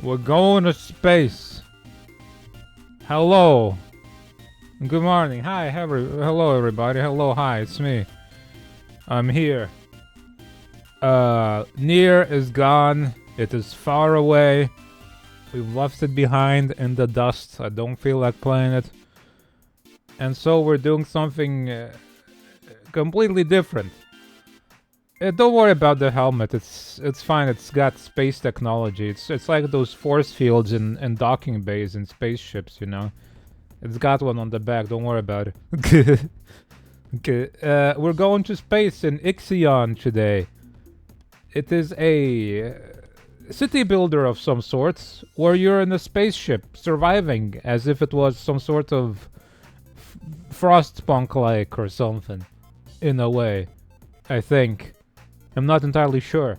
We're going to space. Hello. Good morning. Hi, hello everybody. Hello, hi, it's me. I'm here. Near is gone. It is far away. We've left it behind in the dust. I don't feel like playing it. And so we're doing something completely different. Don't worry about the helmet. It's fine. It's got space technology. It's like those force fields in docking bays in spaceships, you know. It's got one on the back. Don't worry about it. Okay. We're going to space in IXION today. It is a city builder of some sorts, where you're in a spaceship surviving as if it was some sort of Frostpunk-like or something, in a way. I think. I'm not entirely sure.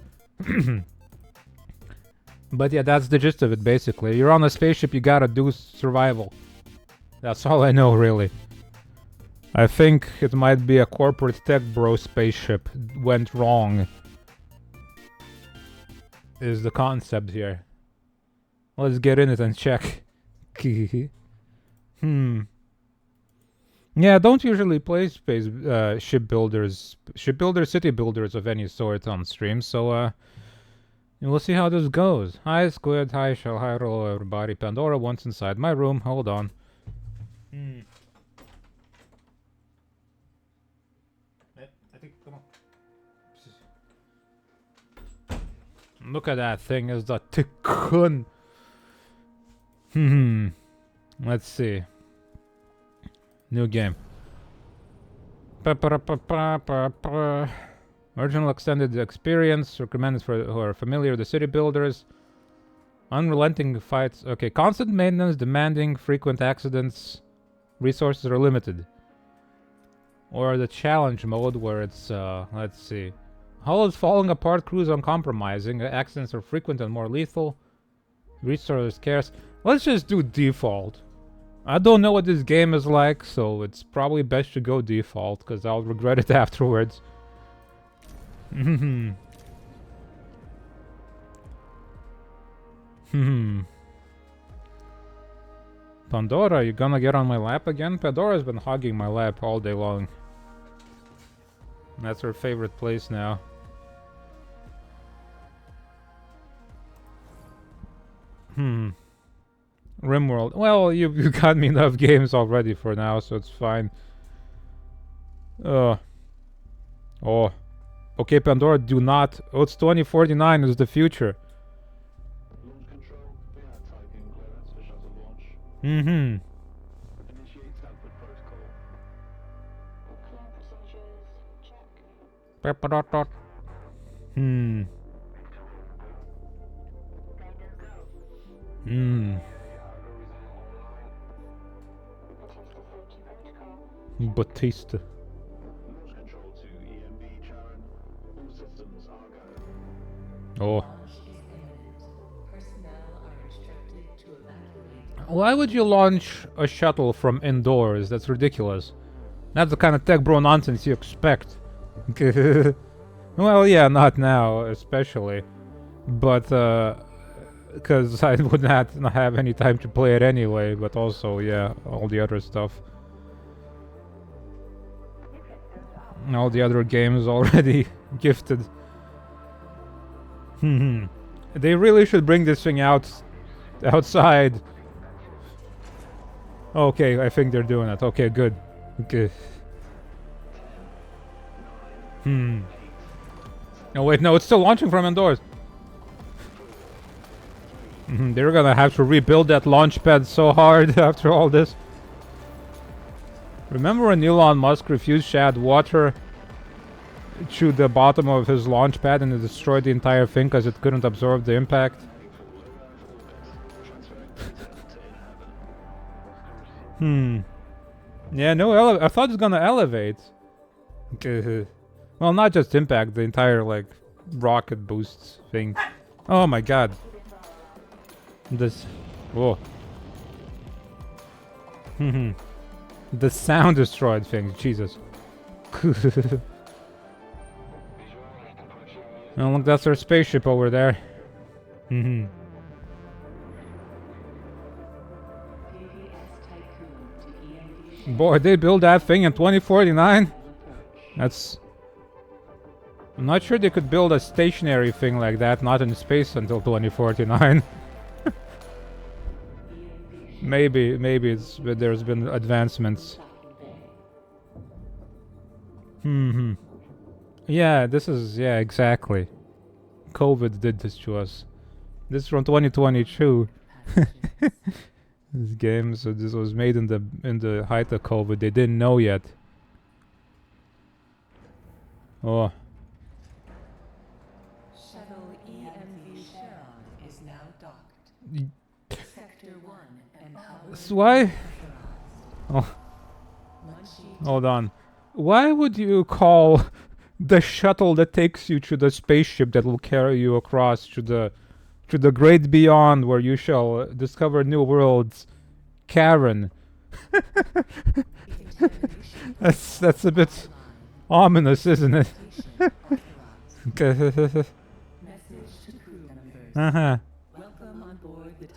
But yeah, that's the gist of it, basically. You're on a spaceship, you gotta do survival. That's all I know, really. I think it might be a corporate tech bro spaceship went wrong. Is the concept here. Let's get in it and check. Yeah, don't usually play shipbuilders, city builders of any sort on stream, so we'll see how this goes. Hi Squid, hi Shell, hi hello everybody. Pandora once inside my room, hold on. I think, come on. Look at that thing, is the tikkun. Let's see. New game. Original extended experience recommended for who are familiar with the city builders. Unrelenting fights. Okay, constant maintenance, demanding, frequent accidents. Resources are limited. Or the challenge mode where it's let's see. Hull is falling apart, crews uncompromising. Accidents are frequent and more lethal. Resources scarce. Let's just do default. I don't know what this game is like, so it's probably best to go default, because I'll regret it afterwards. Pandora, you gonna get on my lap again? Pandora's been hogging my lap all day long. That's her favorite place now. Rimworld. Well, you got me enough games already for now, so it's fine. Oh. Okay, Pandora, do not. Oh, it's 2049 is the future. Launch control. We are typing clearance for shuttle launch. Initiate output protocol. Clear procedures. Check. Guidance Guidance go. Batista. Launch control to EMB Charon. All systems are go. Oh. Why would you launch a shuttle from indoors? That's ridiculous. That's the kind of tech bro nonsense you expect. Well, yeah, not now, especially. But, because I would not have any time to play it anyway, but also, yeah, all the other stuff. All the other games already gifted. They really should bring this thing outside. Okay, I think they're doing it. Okay, good. Okay. Oh wait, no, it's still launching from indoors. They're gonna have to rebuild that launch pad so hard after all this. Remember when Elon Musk refused to add water to the bottom of his launch pad and it destroyed the entire thing because it couldn't absorb the impact? Yeah, no, I thought it was gonna elevate. Well, not just impact, the entire, like, rocket boosts thing. Oh my god. This... Whoa. The sound destroyed things, Jesus. Oh look, that's our spaceship over there. Boy, they built that thing in 2049? That's... I'm not sure they could build a stationary thing like that, not in space until 2049. maybe it's there's been advancements. Yeah, this is, yeah, exactly. COVID did this to us. This is from 2022. This game, so this was made in the height of COVID. They didn't know yet. Oh. Shuttle EMV Sharon is now docked. Sector 1 empowered. That's why? Oh. Hold on. Why would you call the shuttle that takes you to the spaceship that will carry you across to the great beyond where you shall discover new worlds, Karen? That's a bit ominous, isn't it? Message to crew members. Welcome on board the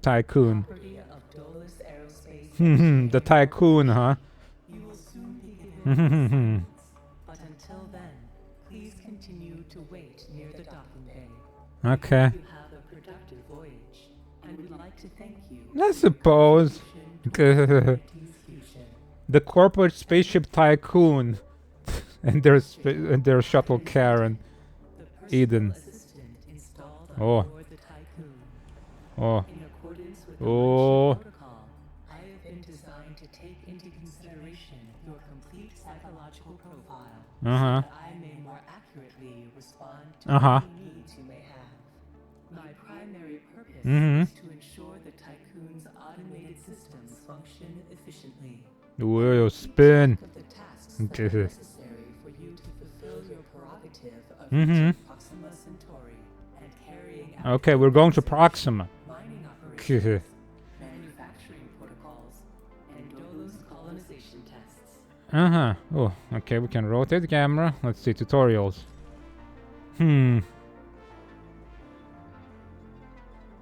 Tycoon. property of Dolus Aerospace. The Tycoon, huh? You will soon begin. But until then, please continue to wait near the docking bay. Okay. You have a productive voyage, and we'd like to thank you. I suppose. future. The corporate spaceship Tycoon and their shuttle Karen. Eden. Oh. Oh. In accordance with the Oh. protocol, I have been designed to take into consideration your complete psychological profile, Uh-huh. so that I may more accurately respond to Uh-huh. any needs you may have. My primary purpose Mhm. is to ensure the Tycoon's automated systems function efficiently. Wheel spin. Of the tasks Okay. that are necessary for you to fulfill your prerogative of Mhm. reaching Proxima Centauri and carrying out Okay, we're going to Proxima. mining operations, manufacturing protocols, and Dolus colonization tests. Uh-huh. Oh, okay, we can rotate the camera. Let's see, tutorials.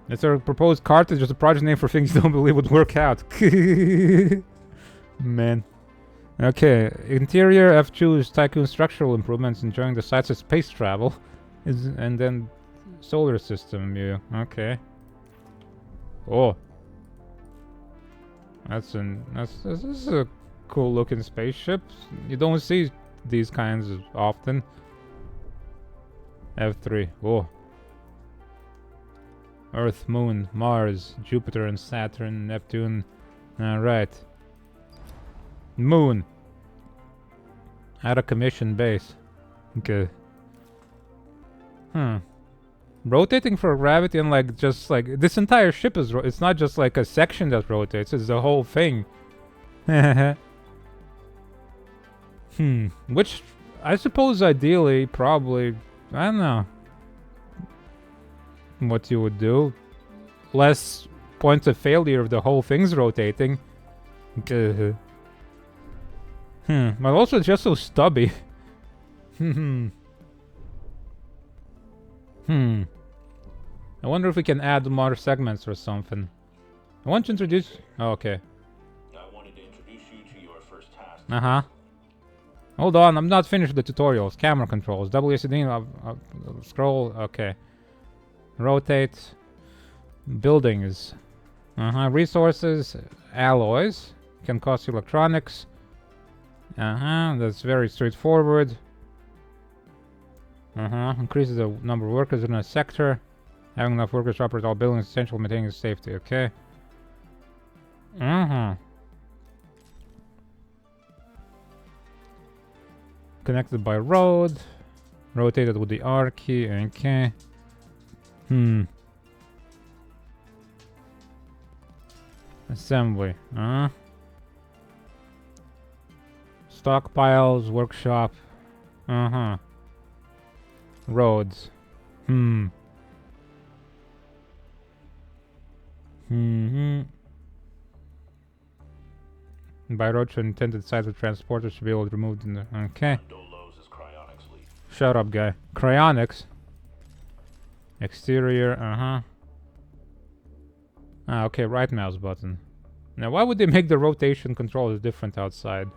It's our proposed cartridge, just a project name for things you don't believe would work out. Man. Okay, interior F2 is Tycoon structural improvements, enjoying the sights of space travel. And then solar system view. Okay. Oh. This is a cool looking spaceship. You don't see these kinds often. F3. Oh. Earth, Moon, Mars, Jupiter and Saturn, Neptune. Alright. Moon. Out of commission base. Okay. Rotating for gravity and like just like this entire ship is it's not just like a section that rotates, it's the whole thing. Which I suppose ideally probably I don't know what you would do. Less points of failure if the whole thing's rotating. But also it's just so stubby. I wonder if we can add more segments or something. I want to introduce... Oh, okay. I wanted to introduce you to your first task. Uh-huh. Hold on, I'm not finished with the tutorials. Camera controls. WSD, scroll, okay. Rotate. Buildings. Uh-huh. Resources. Alloys. Can cost electronics. Uh-huh. That's very straightforward. Uh-huh. Increases the number of workers in a sector. Having enough workers to operate all buildings is essential, maintaining safety, okay? Uh-huh. Connected by road. Rotated with the R key, okay. Assembly, Stockpiles, workshop. Uh-huh. Roads. By road to intended sites of transporters should be able to remove in the... Okay. Dolos is cryonics lead. Shut up, guy. Cryonics. Exterior, uh-huh. Ah, okay, right mouse button. Now, why would they make the rotation controls different outside?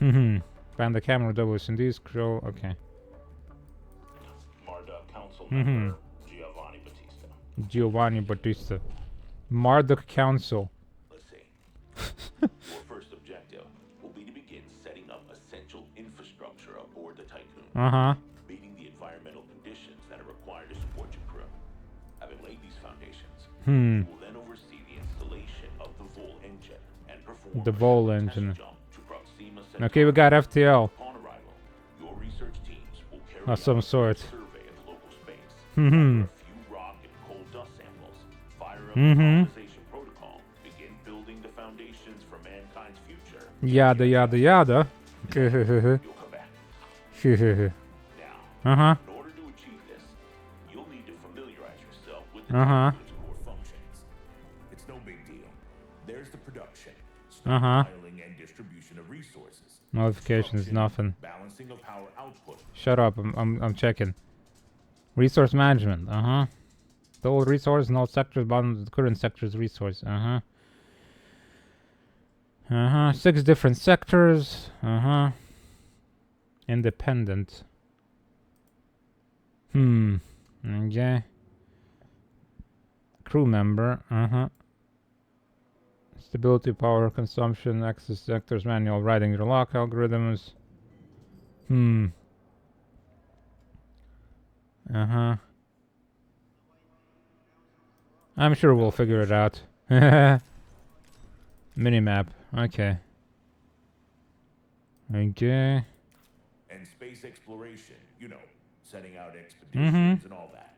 Find the camera doubles in these control. Okay. Marduk Council member Giovanni Battista. Giovanni Battista. Marduk Council. Let's see. Your first objective will be to begin setting up essential infrastructure aboard the Tycoon. Meeting the environmental conditions that are required to support your crew. Having laid these foundations, you will then oversee the installation of the Vol engine and perform The Vol a engine. test jump to Proxima Okay, we got FTL. Upon arrival, your research teams will carry Of some out a sort. survey of the local space. Mhm. Gather a few rock and cold dust samples, fire up the colonization protocol, begin building the foundations for mankind's future. Yada yada yada. You'll come back. Now, in order to achieve this, you'll need to familiarize yourself with the Tycoon's core functions. It's no big deal. There's the production, stockpiling and distribution of resources. Notification is Construction, nothing. Balancing of power output. Shut up. I'm checking. Resource management. The old resource and all sectors bottom the current sector's resource. 6 different sectors. Independent. Okay. Crew member. Stability, power consumption, access sectors, manual writing, your lock algorithms. I'm sure we'll figure it out. Minimap. Okay. Okay. And space exploration, you know, setting out expeditions and all that.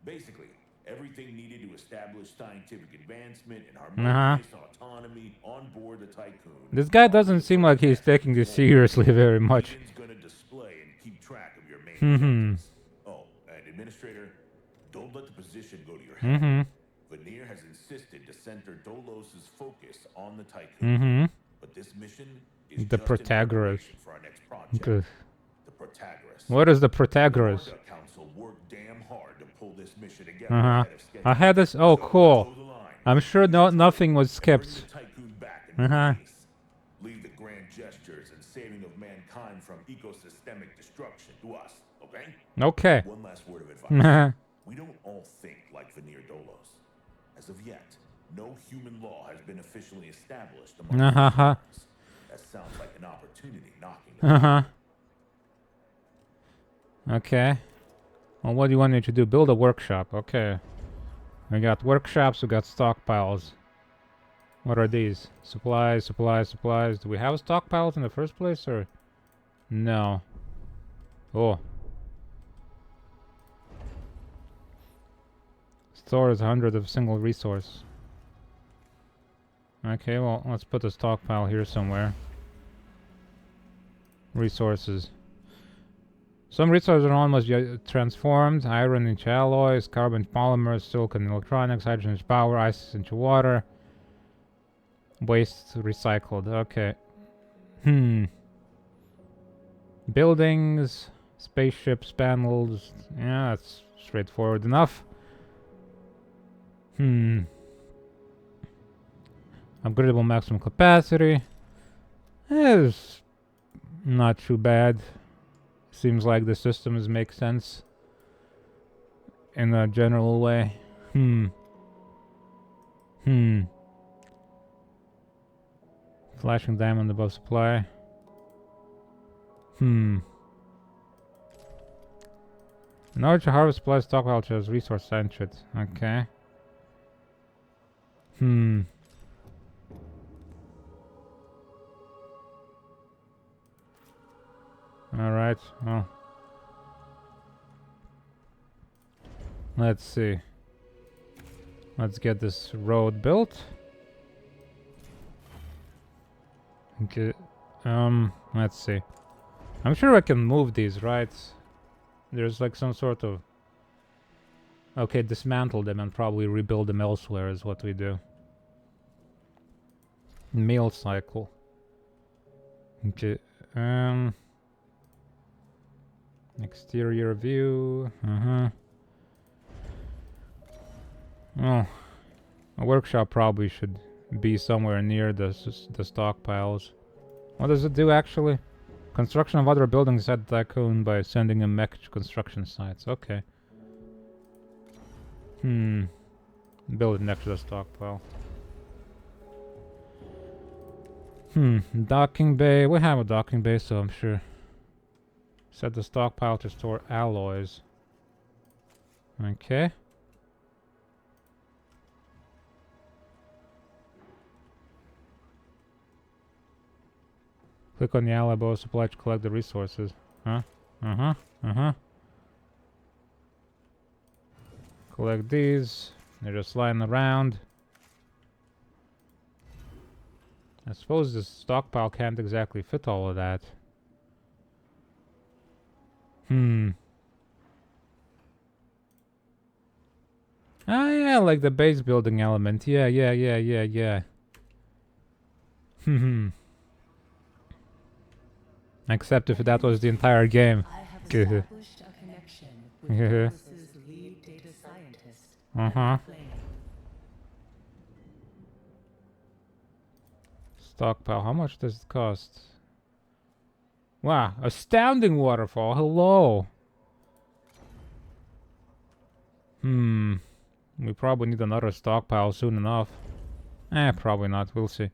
Basically, everything needed to establish scientific advancement and harmonious autonomy on board the Tycoon. This guy doesn't seem like he's taking this seriously very much. Agent's gonna display and keep track of your main objectives. Oh, and administrator, don't let the position go to your head. Veneer has insisted to center Dolos's focus on the Tycoon. But this mission is The just an Protagoras. preparation for our next project. Okay. The Protagoras. What is the Protagoras? The Council worked damn hard to pull this mission together ahead of schedule. I had this. Oh, So, cool. toe the line. I'm sure nothing was Bring skipped. the Tycoon back in one piece. Leave the grand gestures and saving of mankind from ecosystemic destruction to us, okay? Okay. One last word of advice. We don't all think like Veneer Dolos. As of yet, no human law has been officially established among humans. That sounds like an opportunity knocking at the Okay. Well, what do you want me to do? Build a workshop. Okay. We got workshops, we got stockpiles. What are these? Supplies, supplies, supplies. Do we have stockpiles in the first place, or? No. Oh. Stores 100 of single resource. Okay, well, let's put a stockpile here somewhere. Resources. Some resources are almost transformed. Iron into alloys, carbon polymers, silicon electronics, hydrogen into power, ice into water. Waste recycled. Okay. Buildings, spaceships, panels. Yeah, that's straightforward enough. Upgradable maximum capacity. Is not too bad. Seems like the systems make sense in a general way. Flashing diamond above supply. In order to harvest supplies, stockpile chose resource centered. Okay. Alright, well. Let's see. Let's get this road built. Okay. Let's see. I'm sure I can move these, right? There's like some sort of... Okay, dismantle them and probably rebuild them elsewhere is what we do. Meal cycle. Okay. Exterior view. Oh, a workshop probably should be somewhere near the stockpiles. What does it do actually? Construction of other buildings at Tycoon by sending a mech to construction sites. Okay. Build it next to the stockpile. Docking bay. We have a docking bay, so I'm sure. Set the stockpile to store alloys. Okay. Click on the ally bow supply to collect the resources. Huh? Collect these. They're just lying around. I suppose this stockpile can't exactly fit all of that. Ah, yeah, like the base building element. Yeah. Except if that was the entire game. I have established a connection with Dolus's lead data scientist. Stockpile. How much does it cost? Wow, astounding waterfall. Hello. We probably need another stockpile soon enough. Probably not. We'll see.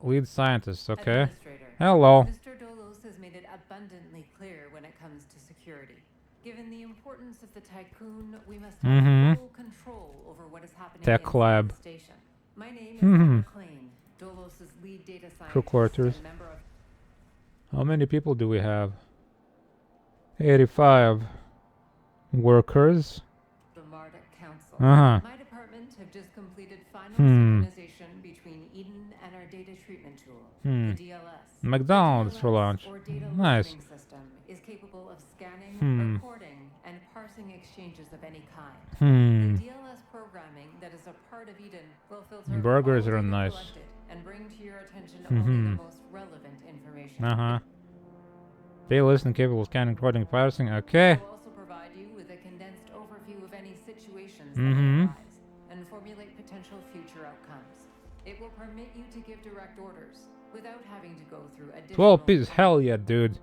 Lead scientist, okay. Hello. Mr. Dolos has made it abundantly clear when it comes to security. Given the importance of the Tycoon, we must have full control over what is happening Tech inside lab. the station. My name is McLean, Dolos' lead data scientist. Crew quarters. And member of How many people do we have? 85 workers. the Marduk Council. Uh-huh. My department have just completed final synchronization between Eden and our data treatment tool, the DLS. McDonald's for DLS, lunch. or data Nice. listening system, is capable of scanning, recording, and parsing exchanges of any kind. The DLS programming that is a part of Eden will filter Burgers all are data nice. collected and bring to your attention only the most relevant information. They listen capable of scanning, recording, parsing. Okay. It will also provide you with a condensed overview of any situations that may arise and formulate potential future outcomes. It will permit you to give direct orders without having to go through additional 12 pieces. Hell yeah, dude.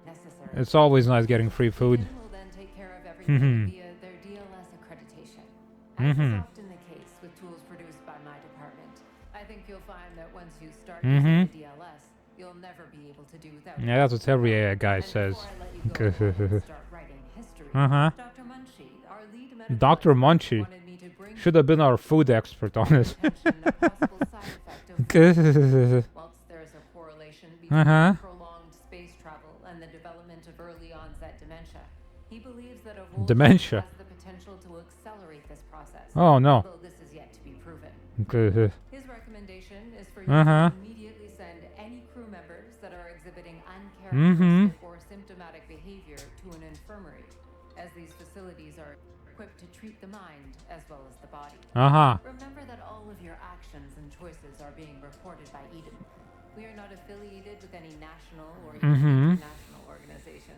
necessary. It's always nice getting free food. Eden will then take care of everything via their DLS accreditation. As is often the case with tools produced by my department, I think you'll find that once you start using the DLS, you'll never be able to do without Yeah, that's what every AI guy And says. before I let you go ahead and start writing history, Dr. Munchie, our lead medical Dr. expert, Munchie wanted me to bring should have been our food expert on this. to your attention a possible side effect of whilst there is a correlation between prolonged space travel and the development of early onset dementia, he believes that a Voltron Dementia. has the potential to accelerate this process. Oh no. Although this is yet to be proven. His recommendation is for you to immediately send any crew members that are exhibiting uncharacteristic or symptomatic behavior to an infirmary, as these facilities are equipped to treat the mind as well as the body. Remember that all of your actions and choices are being reported by Eden. We are not affiliated with any national or even international organization.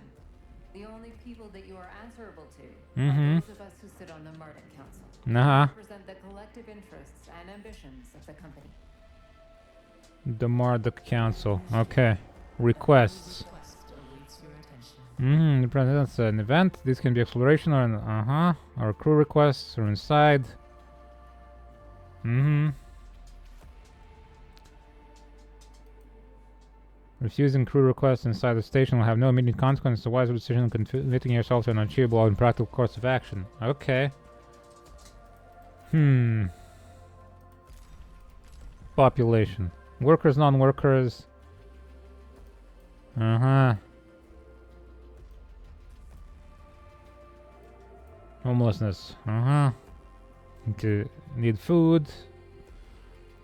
The only people that you are answerable to are those of us who sit on the Marduk Council. Represent the collective interests and ambitions of the company. The Marduk Council. Okay. Requests. Request awaits your attention. The president's an event. This can be exploration or or crew requests or inside. Refusing crew requests inside the station will have no immediate consequence. It's a wise decision committing yourself to an achievable and practical course of action. Okay. Population. Workers, non-workers. Homelessness. Okay. Need food.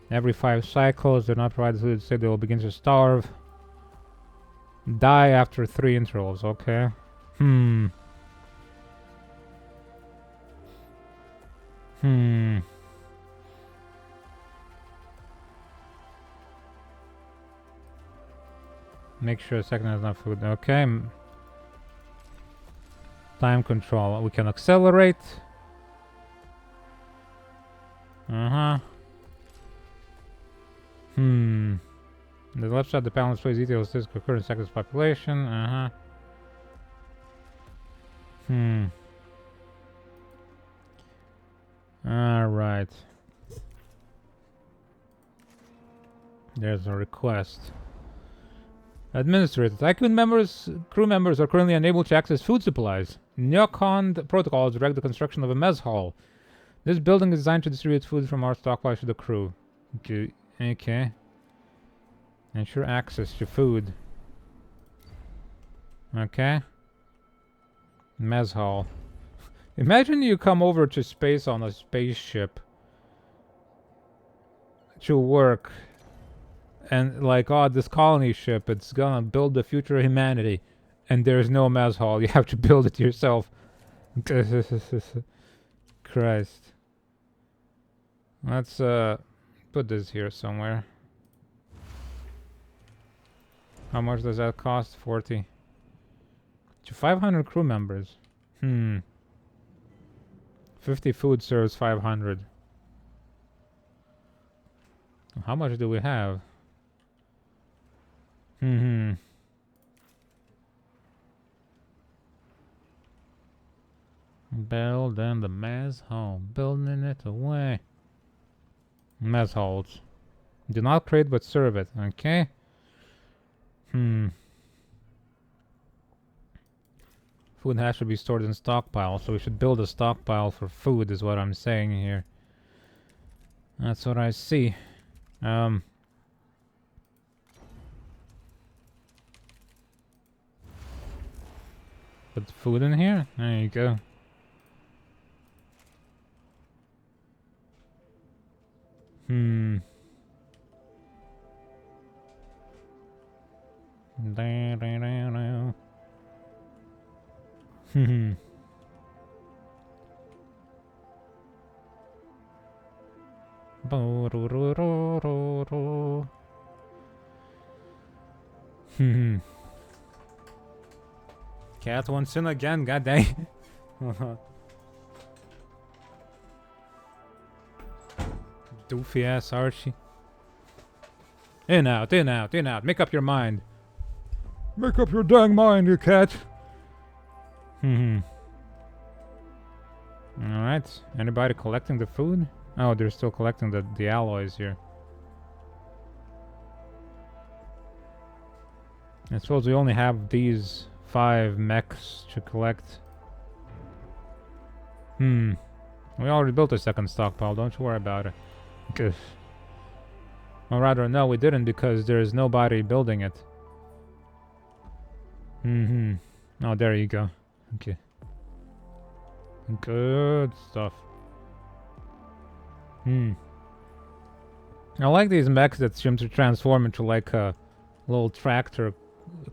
Every 5 cycles, they're not provided food, say they will begin to starve. Die after 3 intervals, okay. Make sure a second has enough food, okay. Time control, we can accelerate. Uh-huh. On the left side, the panel displays details of the current second's population. Alright. There's a request. Administrator. Crew members are currently unable to access food supplies. Neocon protocols direct the construction of a mess hall. This building is designed to distribute food from our stockpile to the crew. Okay. Ensure access to food. Okay. Mess hall. Imagine you come over to space on a spaceship to work, and like, oh, this colony ship, it's gonna build the future of humanity, and there's no mess hall. You have to build it yourself. Christ. Let's put this here somewhere. How much does that cost? 40 to 500 crew members. 50 food serves 500. How much do we have? Building the mess hall. Building it away. Mess halls. Do not create but serve it. Okay. Food has to be stored in stockpile, so we should build a stockpile for food is what I'm saying here. That's what I see. Put food in here? There you go. Cat wants in again, god dang. Doofy ass Archie. In, out, in, out, in, out. Make up your mind. Make up your dang mind, you cat. Alright. Anybody collecting the food? Oh, they're still collecting the alloys here. I suppose we only have these 5 mechs to collect. We already built a second stockpile, don't you worry about it. Good. Or rather, no, we didn't because there's nobody building it. Oh, there you go. Okay. Good stuff. I like these mechs that seem to transform into like a little tractor,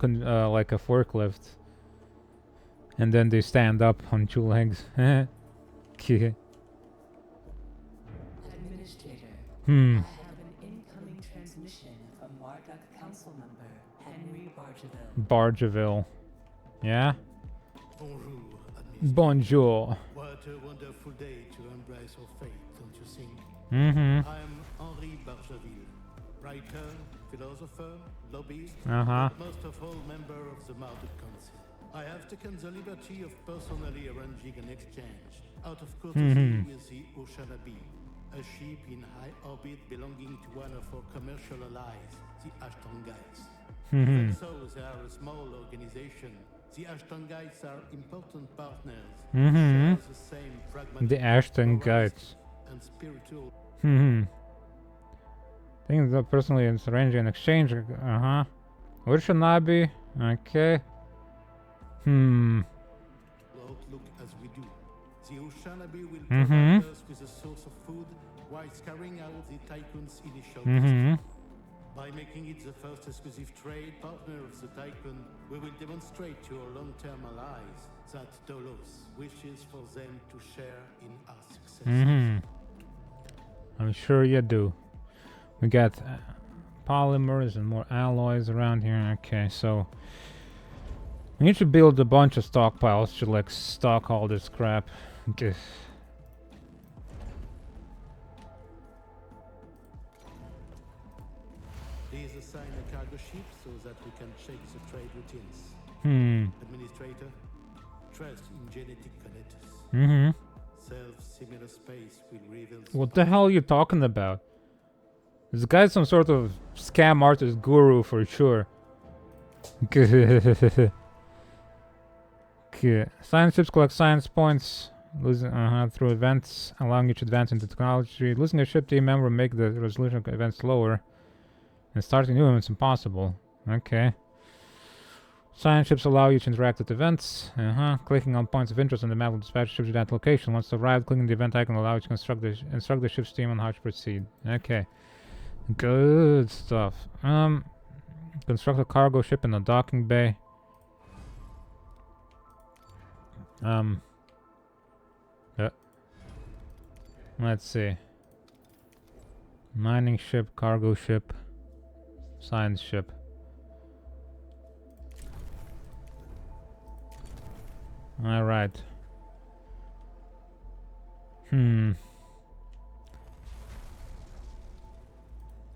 like a forklift. And then they stand up on 2 legs. Okay. Administrator, I have an incoming transmission from Marduk Council member Henry Bargeville. Bargeville. Yeah? Bonjour, Administrator. Bonjour. What a wonderful day to embrace our fate, don't you think? Mm-hmm. I'm Henri Bargeville, writer, philosopher, lobbyist, Uh-huh. but most of all member of the Marduk Council. I have taken the liberty of personally arranging an exchange out of courtesy with the Oceanabi, a ship in high orbit belonging to one of our commercial allies, the Ashtongites. Even so, they are a small organization. The Ashtongites are important partners. Share the same pragmatic The Ashtongites. and spiritual. Things that personally is arranging an exchange. Uh-huh. Urshanabi. Okay. Outlook as we do. The Oceanabi will provide us with a source of food while carrying out the Tycoon's initial testing. By making it the first exclusive trade partner of the Tycoon, we will demonstrate to our long-term allies that Dolos wishes for them to share in our success. I'm sure you do. We got polymers and more alloys around here. Okay, so we need to build a bunch of stockpiles to like stock all this crap. Okay. Please assign a cargo ship so that we can check the trade routines. Administrator, trust in genetic connectors. Self-similar space will reveal. What the hell are you talking about? This guy's some sort of scam artist guru for sure. Okay. Science ships collect science points losing through events, allowing you to advance into technology. Losing a ship team member make the resolution of events lower. And starting new events impossible. Okay. Science ships allow you to interact with events. Clicking on points of interest on the map will dispatch ships to that location. Once arrived, clicking the event icon will allow you to instruct the ship's team on how to proceed. Okay. Good stuff. Construct a cargo ship in the docking bay. Let's see. Mining ship, cargo ship, science ship. Alright.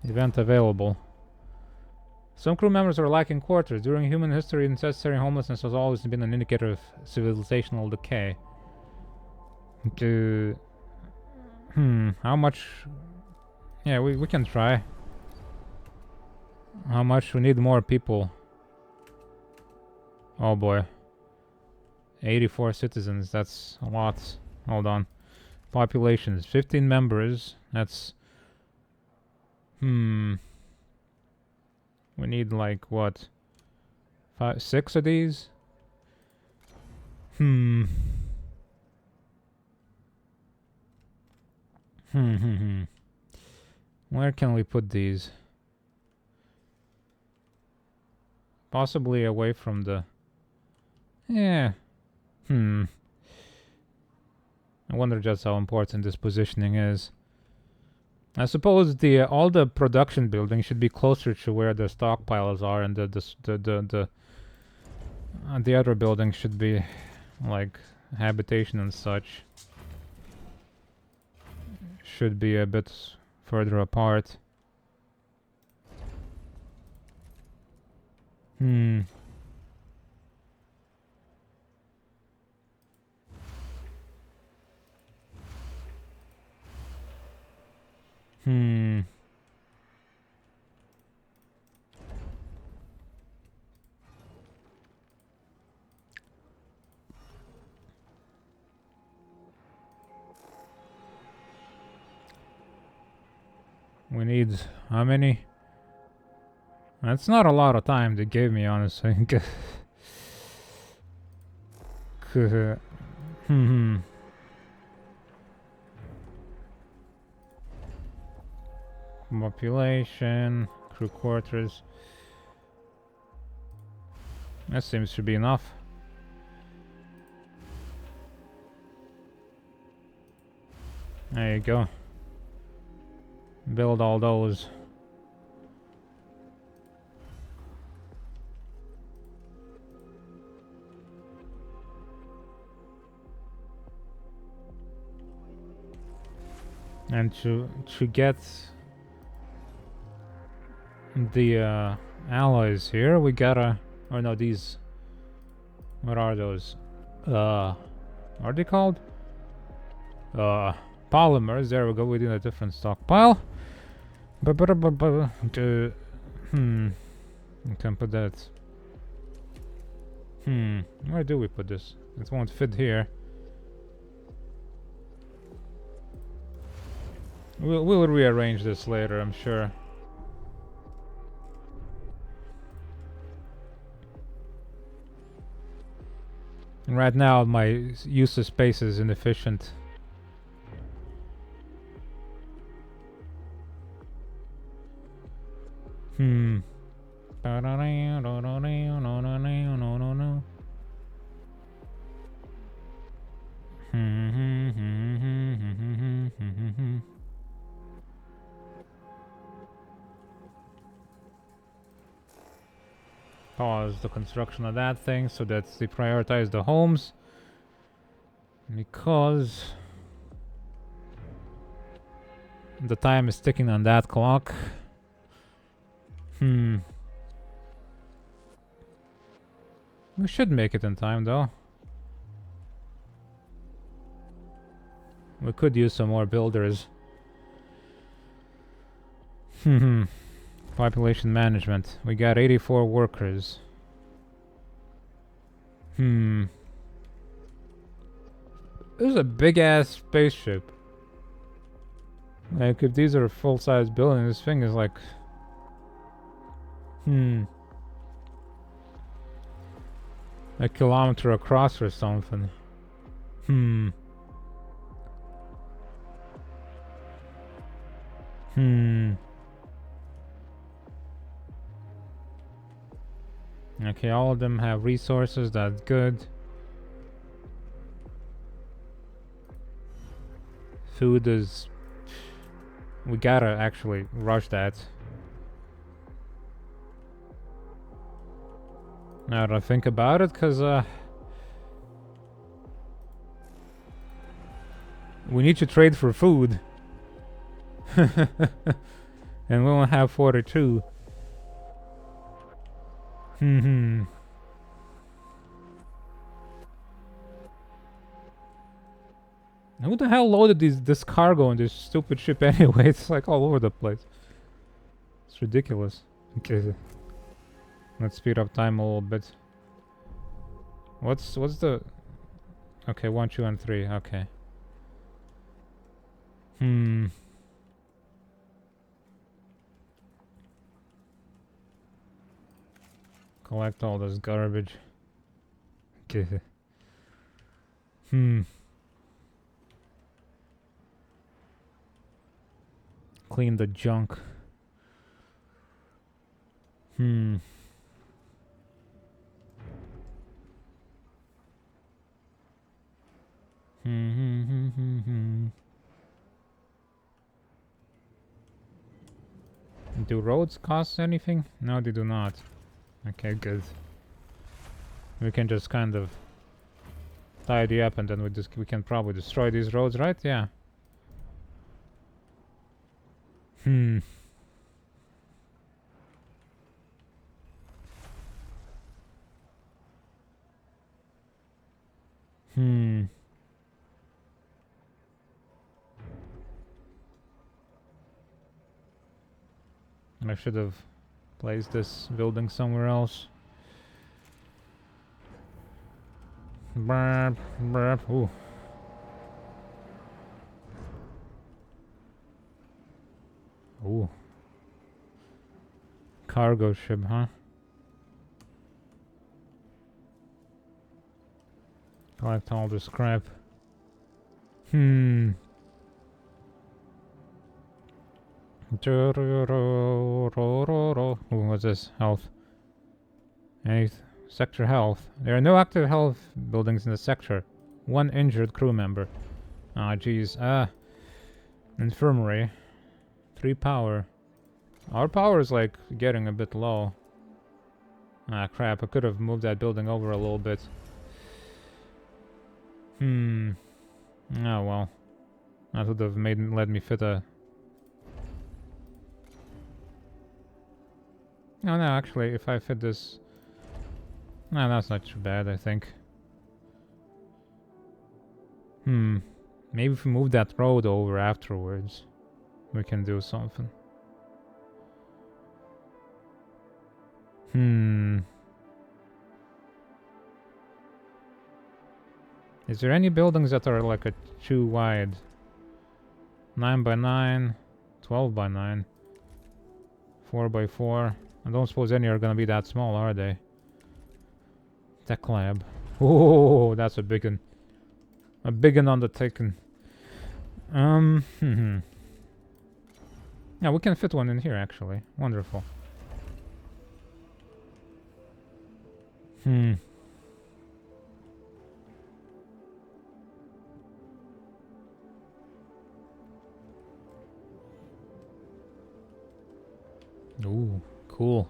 Event available. Some crew members are lacking quarters. During human history, necessary homelessness has always been an indicator of civilizational decay. How much? Yeah, we can try. How much? We need more people. Oh boy. 84 citizens, that's a lot. Hold on. Populations, 15 members. That's... We need like, what? 6 of these? Where can we put these? Possibly away from the... Yeah. I wonder just how important this positioning is. I suppose all the production buildings should be closer to where the stockpiles are, and the other buildings should be like habitation and such. Should be a bit further apart. We need how many? That's not a lot of time they gave me, honestly. Population, crew quarters. That seems to be enough. There you go. Build all those. And to get the alloys here, we gotta... Oh no, these... What are those? What are they called? Polymers. There we go, we did a different stockpile. We can put that... Where do we put this? It won't fit here. We'll rearrange this later, I'm sure. Right now, my use of space is inefficient. Pause the construction of that thing so that they prioritize the homes, because the time is ticking on that clock. We should make it in time, though. We could use some more builders. Population management. We got 84 workers. This is a big-ass spaceship. Like, if these are full-size buildings, this thing is like... a kilometer across or something. Okay, all of them have resources, that's good. Food is... we gotta actually rush that. Now that I think about it, cause we need to trade for food. And we only have 42. Who the hell loaded this cargo in this stupid ship anyway? It's like all over the place. It's ridiculous. Okay. Let's speed up time a little bit. What's the... okay, 1, 2, and 3. Okay. Collect all this garbage. Okay. Clean the junk. Do roads cost anything? No, they do not. Okay, good. We can just kind of tidy up and then we can probably destroy these roads, right? Yeah. I should have placed this building somewhere else. Burp, burp. Ooh. Ooh. Cargo ship, huh? Collect all the scrap. Ooh, what's this? Health. Sector health. There are no active health buildings in the sector. 1 injured crew member. Ah, jeez. Infirmary. 3 power. Our power is like getting a bit low. Ah, crap. I could have moved that building over a little bit. Oh well. That would have let me fit a... Oh no, actually, if I fit this... No, that's not too bad, I think. Maybe if we move that road over afterwards, we can do something. Is there any buildings that are like too wide? 9 by 9, 12 by 9, 4 by 4. I don't suppose any are gonna be that small, are they? Tech lab. Oh, that's a big one. A big one undertaking. Yeah, we can fit one in here actually. Wonderful. Ooh, cool.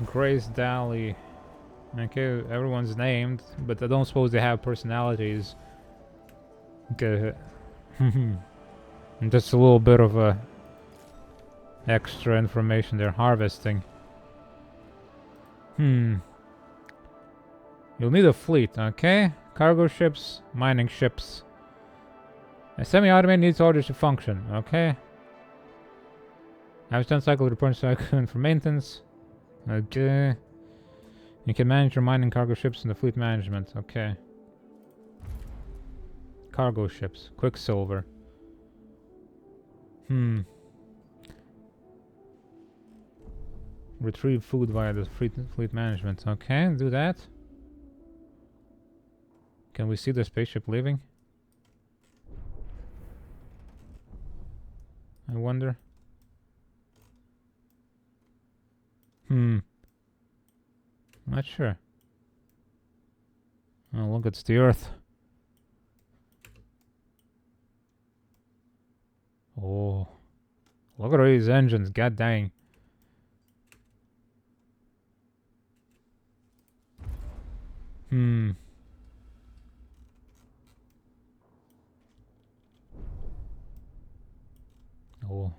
Grace Daly. Okay, everyone's named, but I don't suppose they have personalities. Okay. Just a little bit of extra information they're harvesting. You'll need a fleet, okay? Cargo ships, mining ships. A semi-automated needs orders to function, okay? Have 10 cycle return cycle for maintenance. Okay. You can manage your mining cargo ships in the fleet management, okay. Cargo ships, Quicksilver. Retrieve food via the fleet management. Okay, do that. Can we see the spaceship leaving? I wonder. Not sure. Oh, look, it's the Earth. Oh. Look at all these engines, god dang. Oh.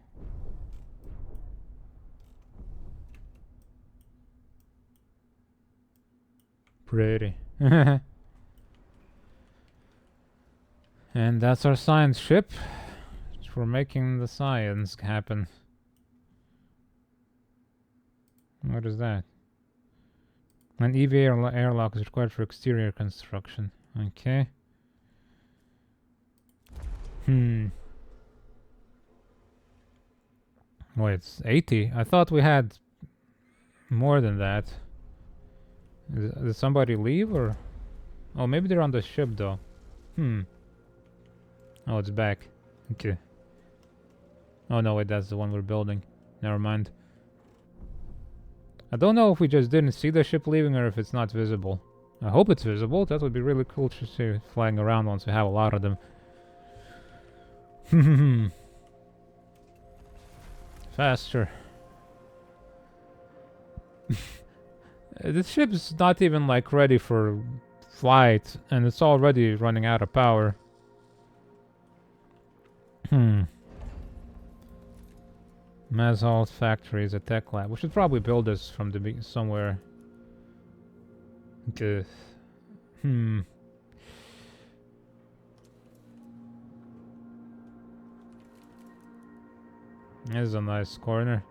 Pretty. And that's our science ship. We're making the science happen. What is that? An EVA airlock is required for exterior construction. Okay. Wait, it's 80? I thought we had more than that. Did somebody leave or? Oh, maybe they're on the ship though. Oh, it's back. Okay. Oh no, wait, that's the one we're building. Never mind. I don't know if we just didn't see the ship leaving or if it's not visible. I hope it's visible. That would be really cool to see flying around once we have a lot of them. Faster. This ship's not even like ready for flight and it's already running out of power. Mazalt factory is a tech lab. We should probably build this from the somewhere. Okay. This is a nice corner.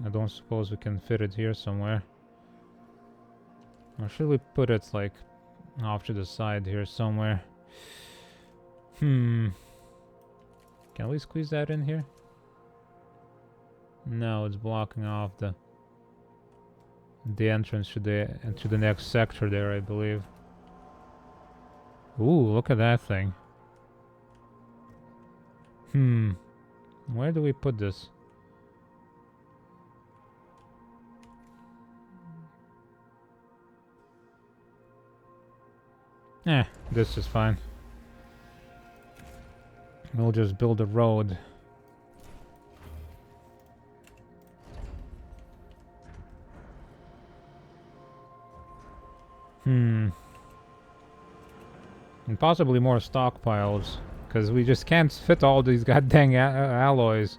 I don't suppose we can fit it here somewhere. Or should we put it like off to the side here somewhere? Can we squeeze that in here? No, it's blocking off the entrance to the next sector there, I believe. Ooh, look at that thing. Where do we put this? This is fine. We'll just build a road. And possibly more stockpiles, because we just can't fit all these goddamn alloys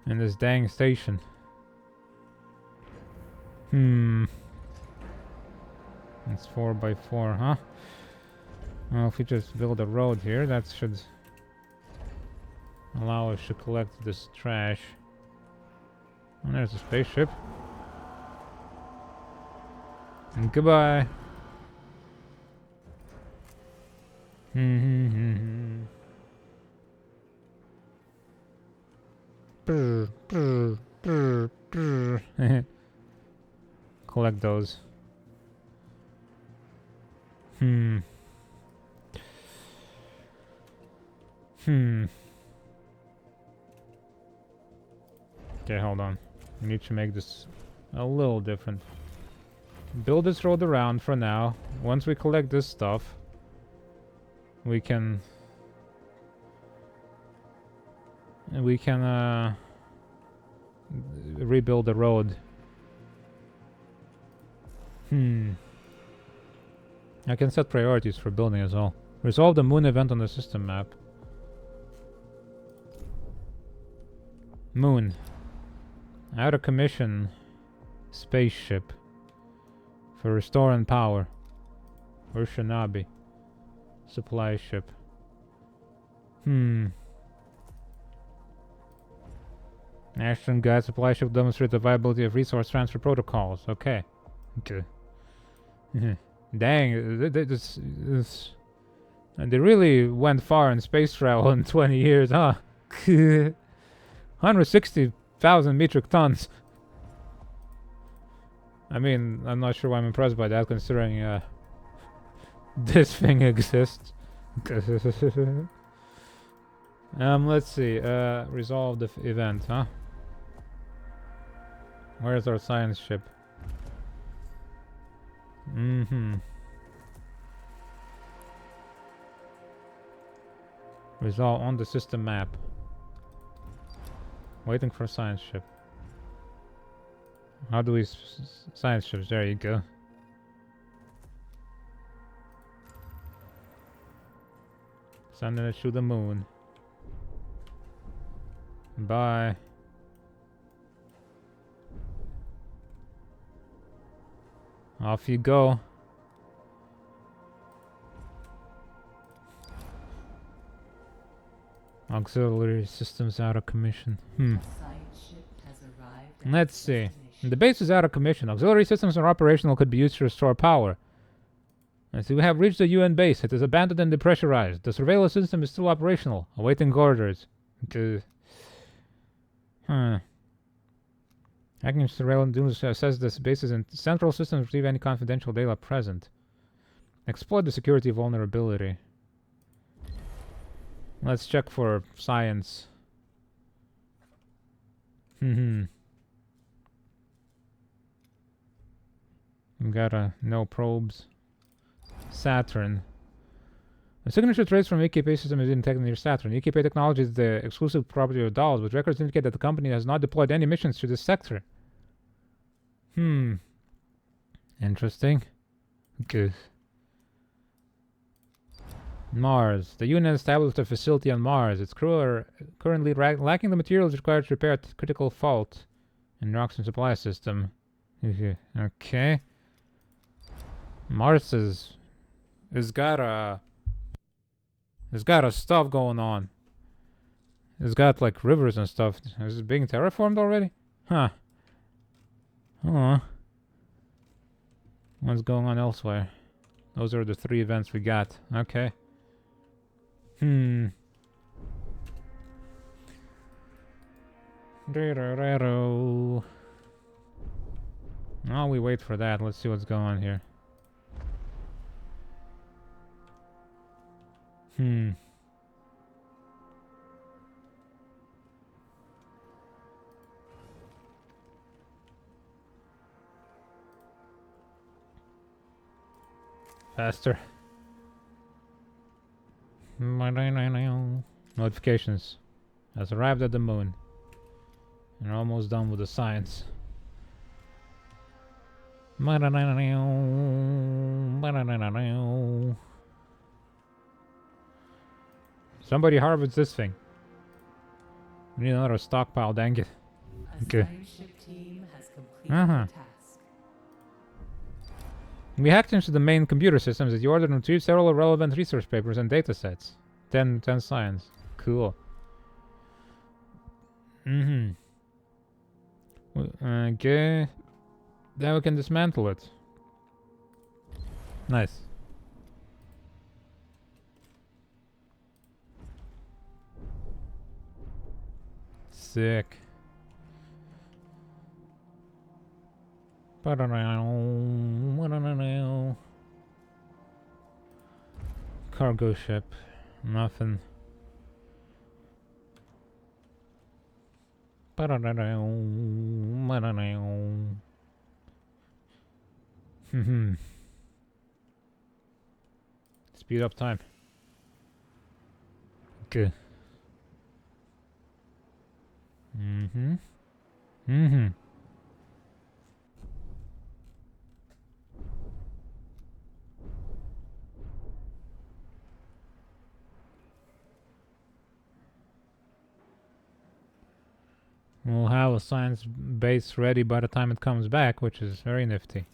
in this dang station. It's 4x4, huh? Well, if we just build a road here, that should allow us to collect this trash. And there's a spaceship. And goodbye. Collect those. Okay, hold on. We need to make this a little different. Build this road around for now. Once we collect this stuff, we can rebuild the road. I can set priorities for building as well. Resolve the moon event on the system map. Moon. Out of commission spaceship for restoring power. Or Shinabi. Supply ship. Ashton guide supply ship demonstrate the viability of resource transfer protocols. Okay. Okay. Dang, this, and they really went far in space travel in 20 years, huh? 160,000 metric tons. I mean, I'm not sure why I'm impressed by that, considering this thing exists. Let's see. Resolve the event, huh? Where's our science ship? Resolve on the system map. Waiting for science ship. How do we science ships? There you go. Sending it to the moon. Bye. Off you go. Auxiliary systems out of commission. Let's see. The base is out of commission. Auxiliary systems are operational, could be used to restore power. Let's see, we have reached the UN base. It is abandoned and depressurized. The surveillance system is still operational, awaiting orders. Hacking surveillance says this base is in central system to retrieve any confidential data present. Exploit the security vulnerability. Let's check for science. We got no probes. Saturn. The signature trace from EKP system is detected near Saturn. EKP technology is the exclusive property of dolls, but records indicate that the company has not deployed any missions to this sector. Interesting. Good. Mars. The UN established a facility on Mars. Its crew are currently lacking the materials required to repair a critical fault in the oxygen supply system. Okay. Mars is got a stuff going on. It's got like rivers and stuff. Is it being terraformed already? Huh. What's going on elsewhere? Those are the 3 events we got. Okay. While we wait for that, let's see what's going on here. Faster. Notifications. Has arrived at the moon. And are almost done with the science. Somebody harvest this thing. We need another stockpile, dang it. Okay. Team has completed the task. We hacked into the main computer systems that you ordered and retrieved several relevant research papers and datasets. 10 science. Cool. Okay. Then we can dismantle it. Nice. Sick. Cargo ship. Nothing. Speed up time. Okay. Mm-hmm. Mm-hmm. We'll have a science base ready by the time it comes back, which is very nifty.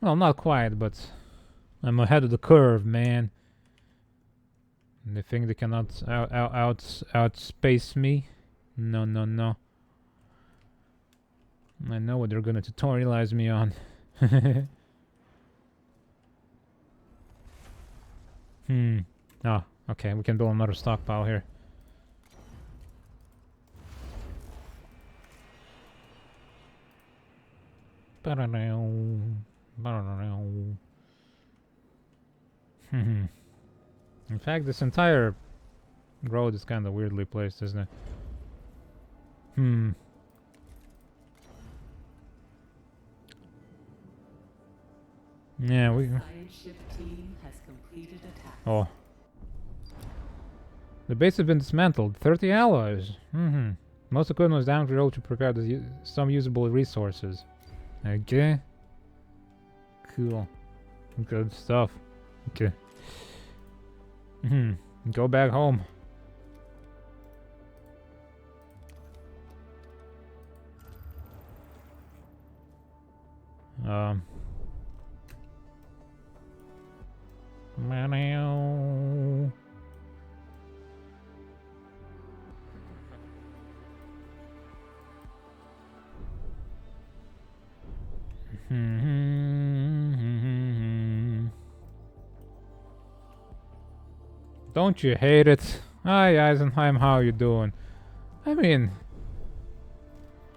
Well, not quite, but I'm ahead of the curve, man. They think they cannot outspace me? No, no, no. I know what they're gonna tutorialize me on. Oh, okay, we can build another stockpile here. In fact, this entire road is kind of weirdly placed, isn't it? Yeah, we... Science ship team has completed a task. Oh. The base has been dismantled. 30 alloys. Most equipment was down the road to prepare some usable resources. Okay. Cool. Good stuff. Okay. Go back home. Meow. Don't you hate it? Hi Eisenheim, how you doing? I mean,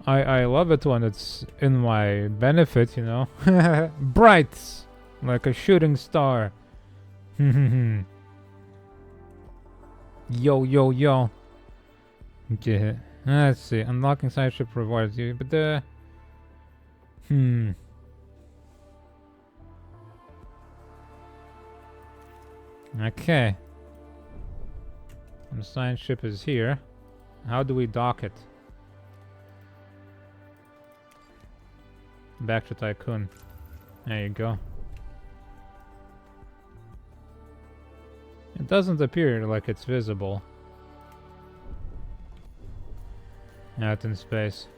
I love it when it's in my benefit, you know. Bright, like a shooting star. Yo, yo, yo. Okay, let's see. Unlocking side ship rewards you, but okay. The science ship is here. How do we dock it? Back to Tycoon. There you go. It doesn't appear like it's visible out in space.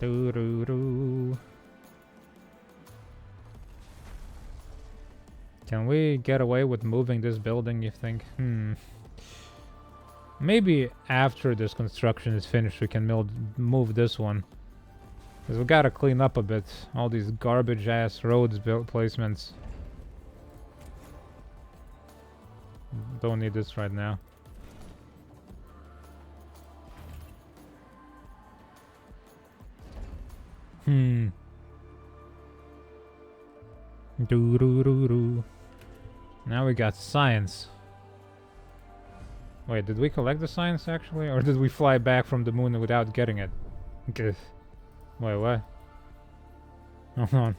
Doo-doo-doo. Can we get away with moving this building, you think? Maybe after this construction is finished we can move this one. Because we gotta clean up a bit. All these garbage ass roads placements. Don't need this right now. Doo-doo-doo-doo. Now we got science. Wait, did we collect the science actually? Or did we fly back from the moon without getting it? Okay. Wait, what? Hold on.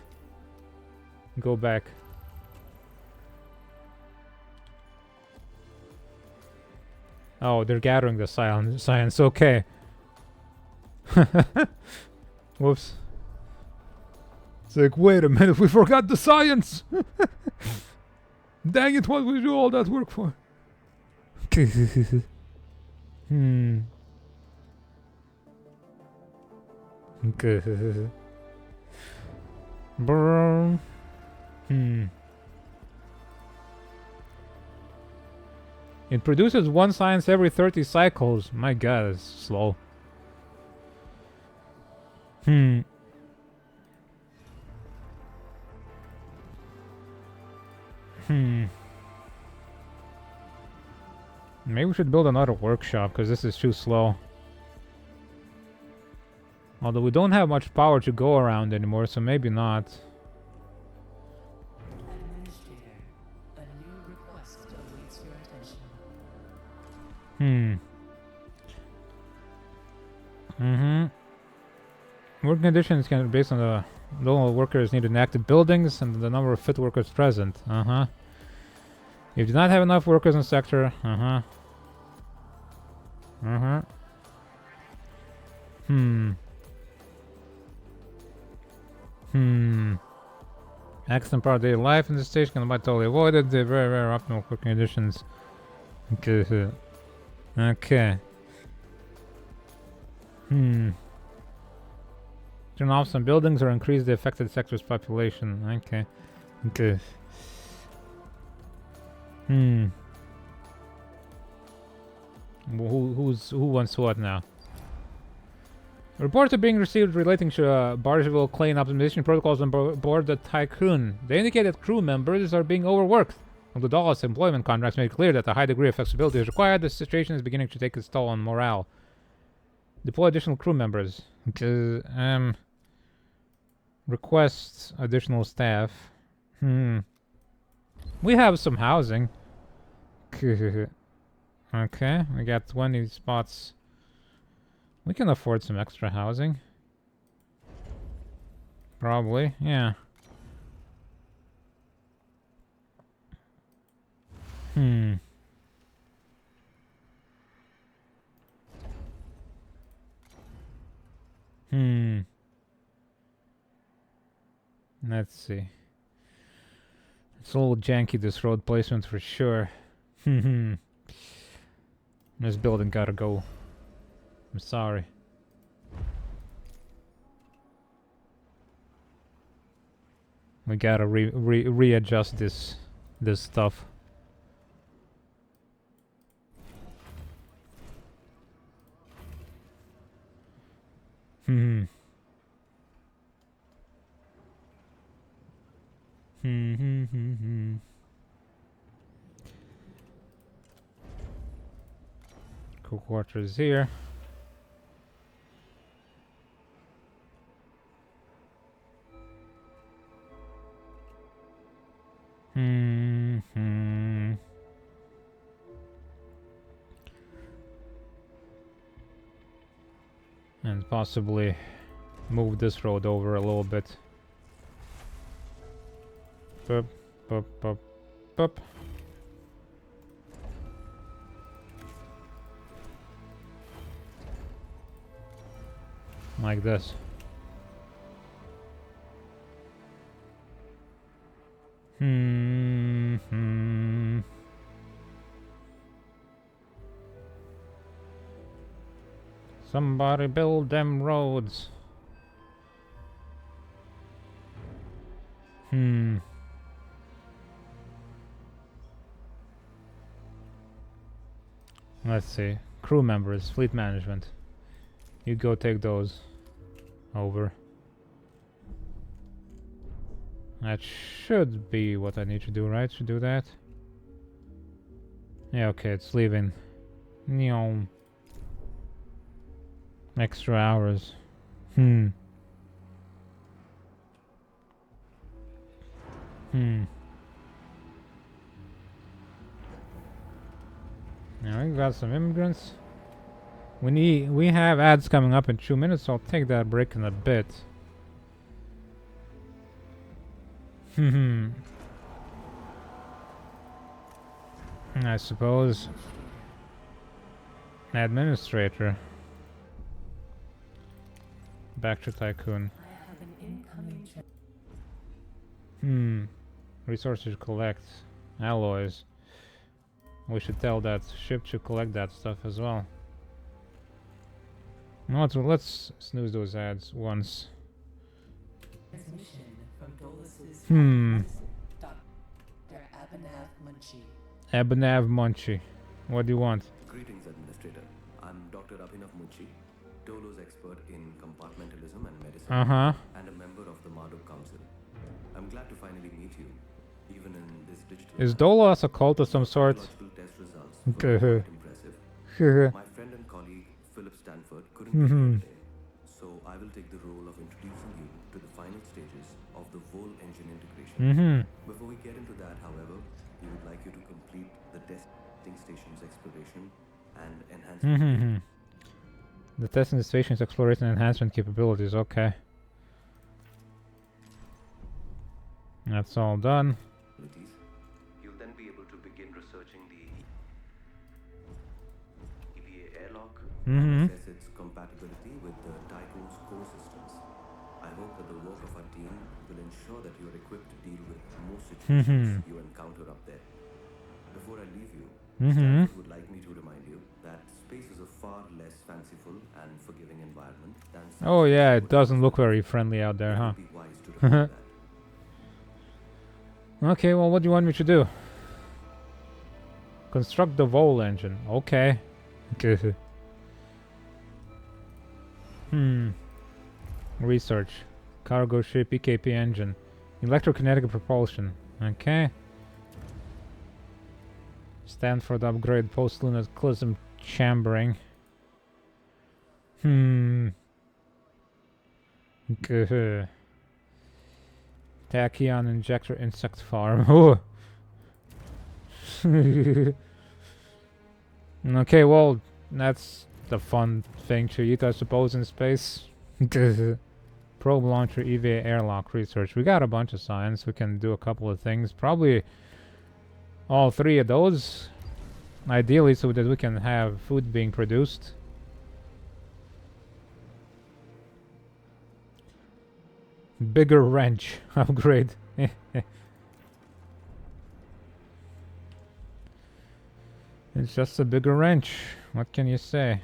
Go back. Oh, they're gathering the science. Okay. Whoops. It's like, wait a minute, we forgot the science! Dang it, what we do all that work for? Brrr. It produces one science every 30 cycles. My god, it's slow. Maybe we should build another workshop, because this is too slow. Although we don't have much power to go around anymore, so maybe not. Administrator, a new request awaits your attention. Working conditions can be based on the number of workers needed in active buildings and the number of fit workers present. If you do not have enough workers in the sector, Accident part of daily life in the station can be totally avoided. They're very, very optimal working conditions. Okay. Turn off some buildings or increase the affected sector's population. Okay. Who wants what now? Reports are being received relating to Bargeville Claim optimization protocols on board the Tycoon. They indicate that crew members are being overworked. While the Dallas employment contracts made clear that a high degree of flexibility is required, the situation is beginning to take its toll on morale. Deploy additional crew members. Request additional staff. We have some housing. Okay, we got 20 spots. We can afford some extra housing. Probably, yeah. Let's see. It's a little janky, this road placement for sure. This building gotta go. I'm sorry. We gotta readjust this stuff. Cool quarters here. And possibly move this road over a little bit. Bup, bup, bup, bup. Like this. Somebody build them roads. Let's see. Crew members, fleet management. You go take those over. That should be what I need to do, right? To do that. Yeah, okay, it's leaving. Nyom. Extra hours. Now we got some immigrants. We have ads coming up in 2 minutes, so I'll take that break in a bit. I suppose. Administrator. Back to Tycoon. I have an incoming Resources collect. Alloys. We should tell that ship to collect that stuff as well. No, let's snooze those ads once. transmission from Dolus's Dr. Abhinav Munchie. What do you want? Greetings, Administrator. I'm Dr. Abhinav Munchie, Dolo's expert in compartmentalism and medicine, and a member of the Marduk Council. I'm glad to finally meet you, even in this digital. Is Dolos a cult of some sort? Biological test results were quite impressive. My friend and colleague Philip Stanford couldn't be here today, so I will take the role of introducing you to the final stages of the Vol engine integration. Before we get into that, however, we would like you to complete the testing station's exploration and enhancement. The testing the station's exploration and enhancement capabilities. Okay. That's all done. You'll then be able to begin researching the EVA airlock and assess its compatibility with the Tychoon's core systems. I hope that the work of our team will ensure that you are equipped to deal with most situations you encounter up there. Before I leave you, Stanford would like me to remind you that space is a far less fanciful and forgiving environment than Oh yeah, it doesn't look very friendly out there, huh? be wise to remember that. Okay, well, what do you want me to do? Construct the Vol engine. Okay. Research. Cargo ship, EKP engine. Electrokinetic propulsion. Okay. Stanford upgrade, post-lunar clism chambering. Tachyon injector insect farm. Oh. Okay, well, that's the fun thing to eat, I suppose, in space. Probe launcher, EVA airlock research. We got a bunch of science. We can do a couple of things. Probably all three of those. Ideally, so that we can have food being produced. Bigger wrench upgrade. It's just a bigger wrench. What can you say?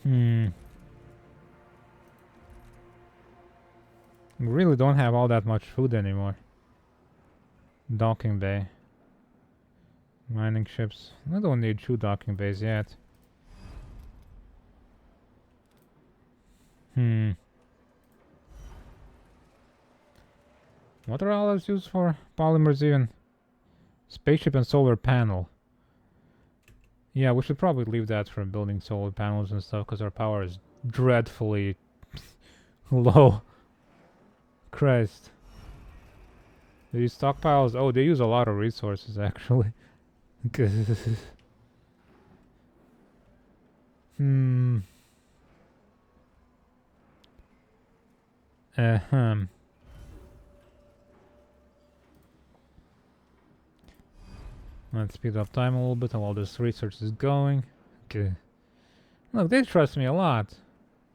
We really don't have all that much food anymore. Docking bay. Mining ships. I don't need 2 docking bays yet. What are all those used for? Polymers even. Spaceship and solar panel. Yeah, we should probably leave that for building solar panels and stuff, because our power is dreadfully low. Christ. These stockpiles, oh, they use a lot of resources, actually. Let's speed up time a little bit while this research is going. Okay. Look, they trust me a lot.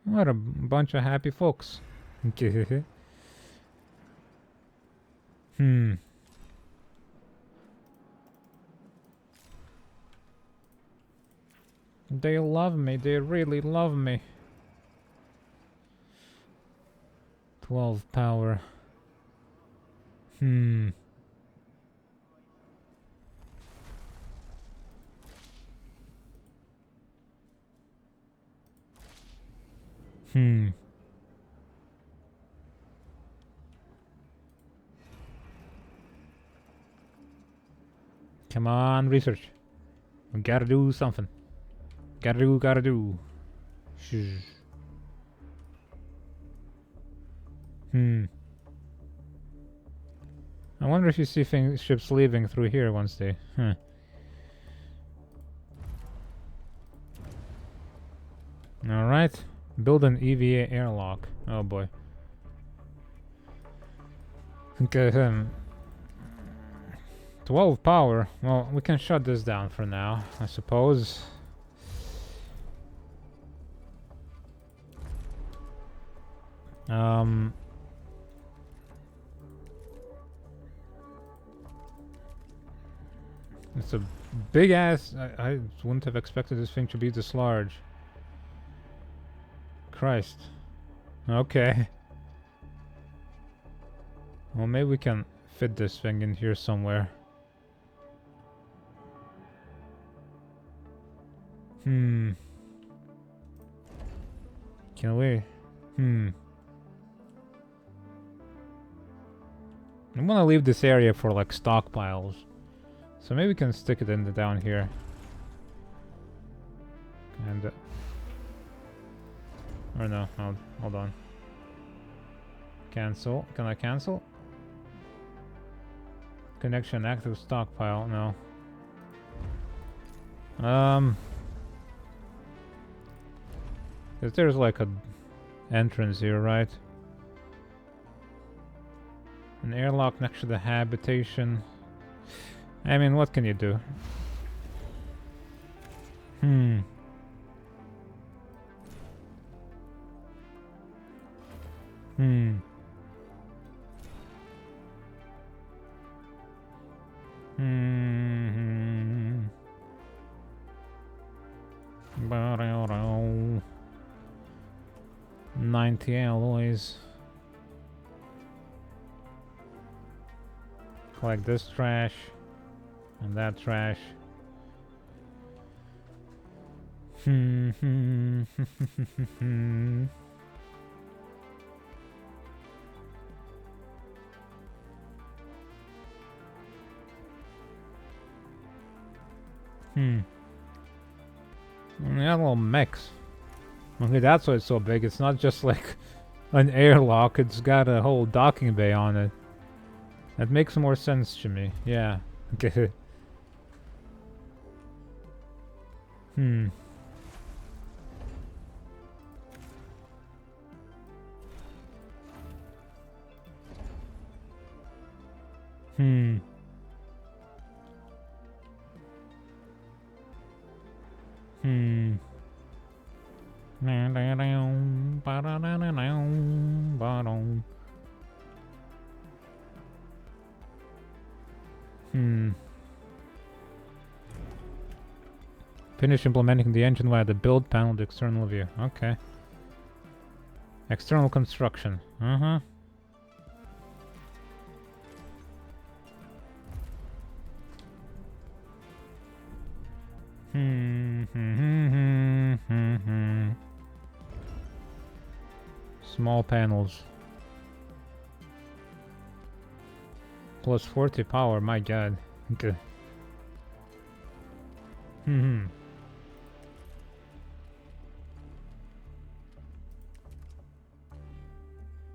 What a bunch of happy folks. Okay. They love me. They really love me. 12 power. Come on, research. We gotta do something. Gotta do. Shh. I wonder if you see ships leaving through here once they... Alright. Build an EVA airlock. Oh boy. Okay, 12 power. Well, we can shut this down for now, I suppose. It's a big ass... I wouldn't have expected this thing to be this large. Christ. Okay. Well, maybe we can fit this thing in here somewhere. Can we? I want to leave this area for like stockpiles. So maybe we can stick it in down here. And or no, hold on. Cancel. Can I cancel? Connection active stockpile. No. Cause there's like a entrance here, right? An airlock next to the habitation. I mean, what can you do? Hmm. Hmm. Hmm. 90 alloys. Collect this trash and that trash. Hmm. Yeah, little mechs. Okay, that's why it's so big. It's not just like an airlock, it's got a whole docking bay on it. That makes more sense to me, yeah. Okay. Hmm. Hmm. Hmm. Hmm. Finish implementing the engine via the build panel to external view. Okay. External construction. Uh-huh. Small panels. Plus 40 power, my god. Okay.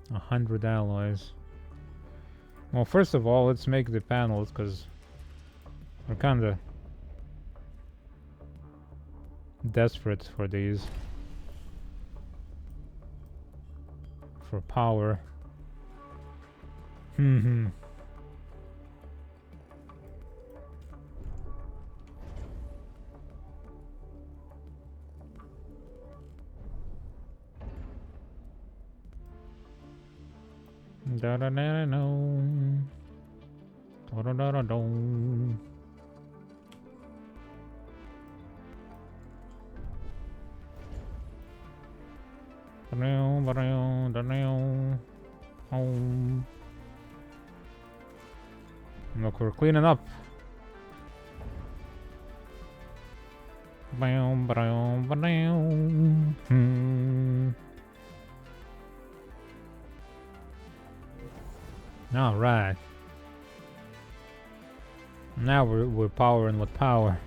100 alloys. Well, first of all, let's make the panels, because we're kinda desperate for these. For power. Da da da no. Da da da da do. Look, we're cleaning up. All right. Now we're powering with power.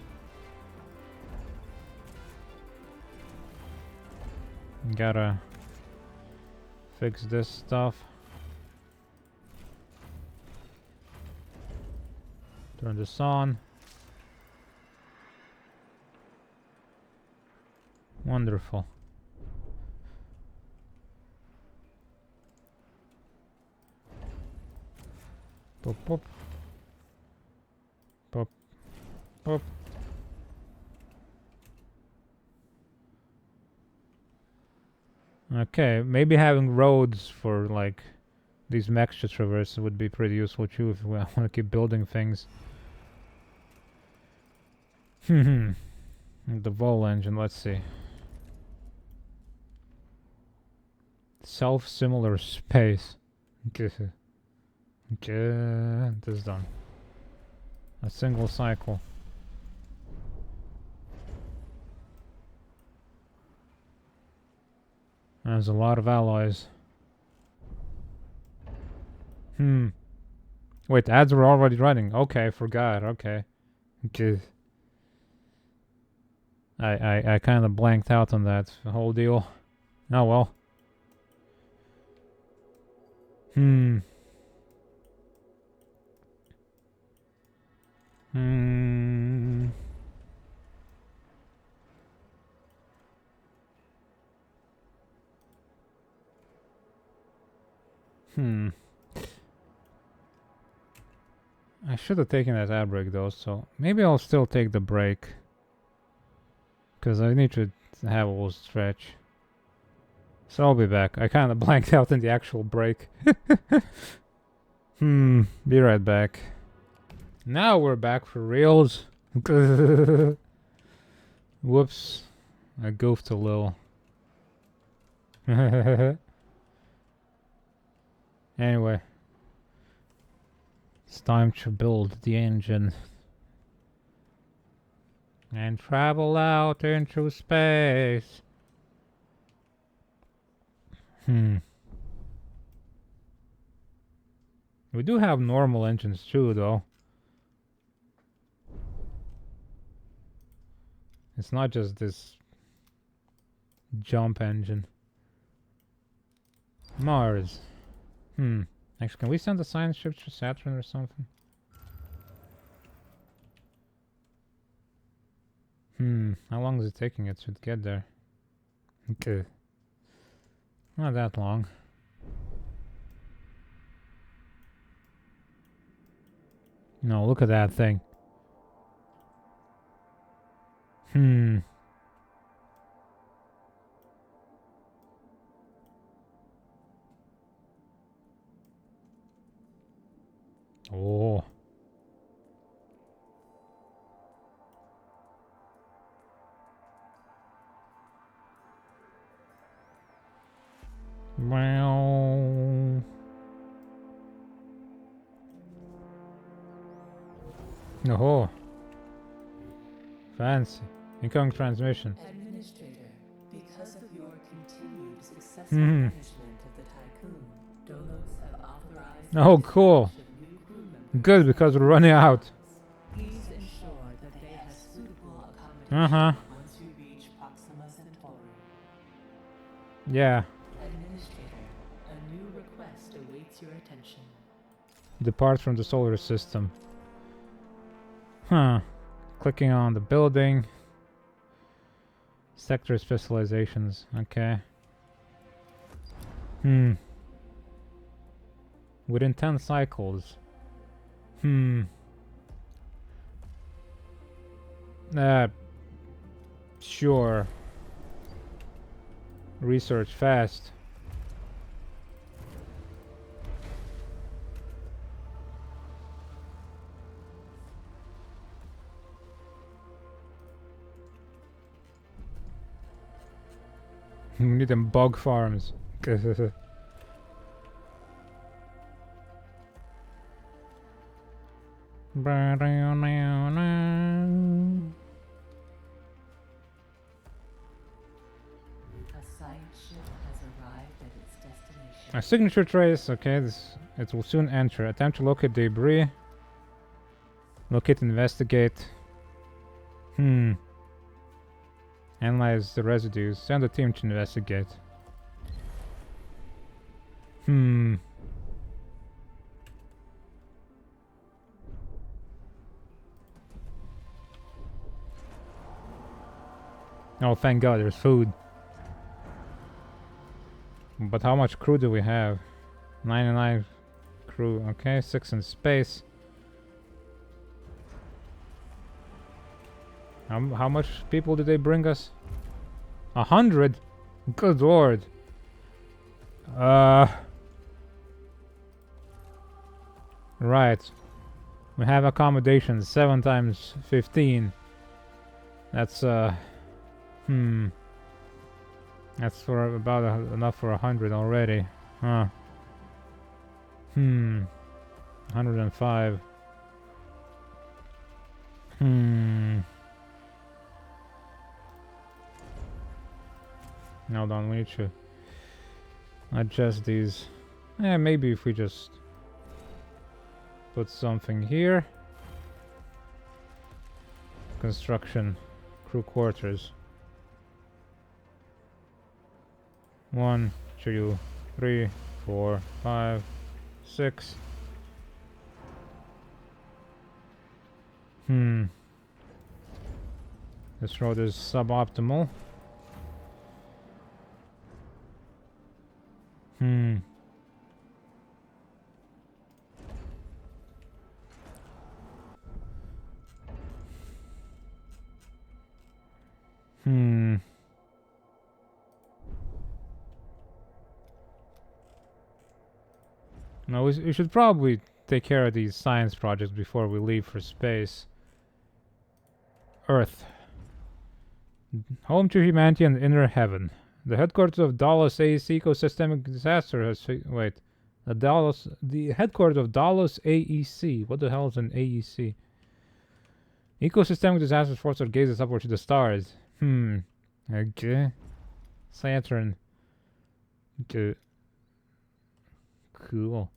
Gotta fix this stuff. Turn this on. Wonderful. Pop, pop. Pop, pop. Okay, maybe having roads for like these mechs to traverse would be pretty useful too if we want to keep building things. The Vol engine, let's see. Self-similar space. Okay, this is done. A single cycle. There's a lot of alloys. Wait, ads were already running. Okay, forgot. Okay. I kind of blanked out on that whole deal. Oh well. I should have taken that ad break though, so maybe I'll still take the break. Because I need to have a little stretch. So I'll be back. I kind of blanked out in the actual break. Be right back. Now we're back for reals. Whoops. I goofed a little. Anyway. It's time to build the engine. And travel out into space. We do have normal engines too, though. It's not just this jump engine. Mars. Actually, can we send a science ship to Saturn or something? How long is it taking it to get there? Okay. Not that long. No, look at that thing. Oh. Well. Oh. Fancy. Incoming transmission. Administrator, because of your continued successful management of the Tycoon, Dolos have authorized Oh, cool. the new crew members. Good, because we're running out. Please ensure that they have suitable accommodation once you reach Proxima Centauri. Yeah. Administrator, a new request awaits your attention. Depart from the solar system. Clicking on the building. Sector specializations. Okay. Within 10 cycles. Sure. Research fast. We need them bug farms. A signature trace, okay, it will soon enter. Attempt to locate debris. Locate, investigate. Analyze the residues. Send a team to investigate. Oh, thank God, there's food. But how much crew do we have? 99 crew. Okay, 6 in space. How much people did they bring us? 100? Good lord. Right. We have accommodations. 7 times 15. That's that's for about enough for 100 already. 105. Hold on, we need to adjust these. Maybe if we just put something here. Construction, crew quarters. 1, 2, 3, 4, 5, 6. This road is suboptimal. No, we should probably take care of these science projects before we leave for space. Earth. Home to humanity and inner heaven. The headquarters of Dallas AEC ecosystemic disaster has... Wait. The headquarters of Dallas AEC. What the hell is an AEC? Ecosystemic disaster force that gazes upward to the stars. Okay. Saturn. Okay. Cool.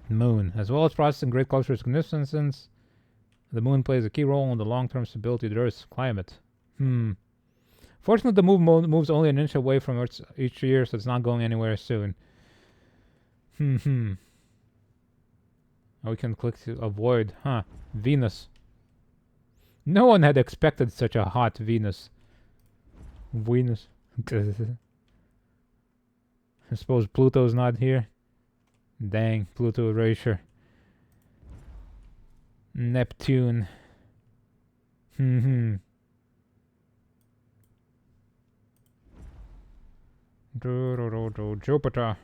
Moon. As well as processing great cultural significance, the moon plays a key role in the long-term stability of the Earth's climate. Fortunately, the moon moves only an inch away from Earth each year, so it's not going anywhere soon. Oh, we can click to avoid. Venus. No one had expected such a hot Venus. Venus. I suppose Pluto's not here. Dang, Pluto erasure. Neptune. Jupiter.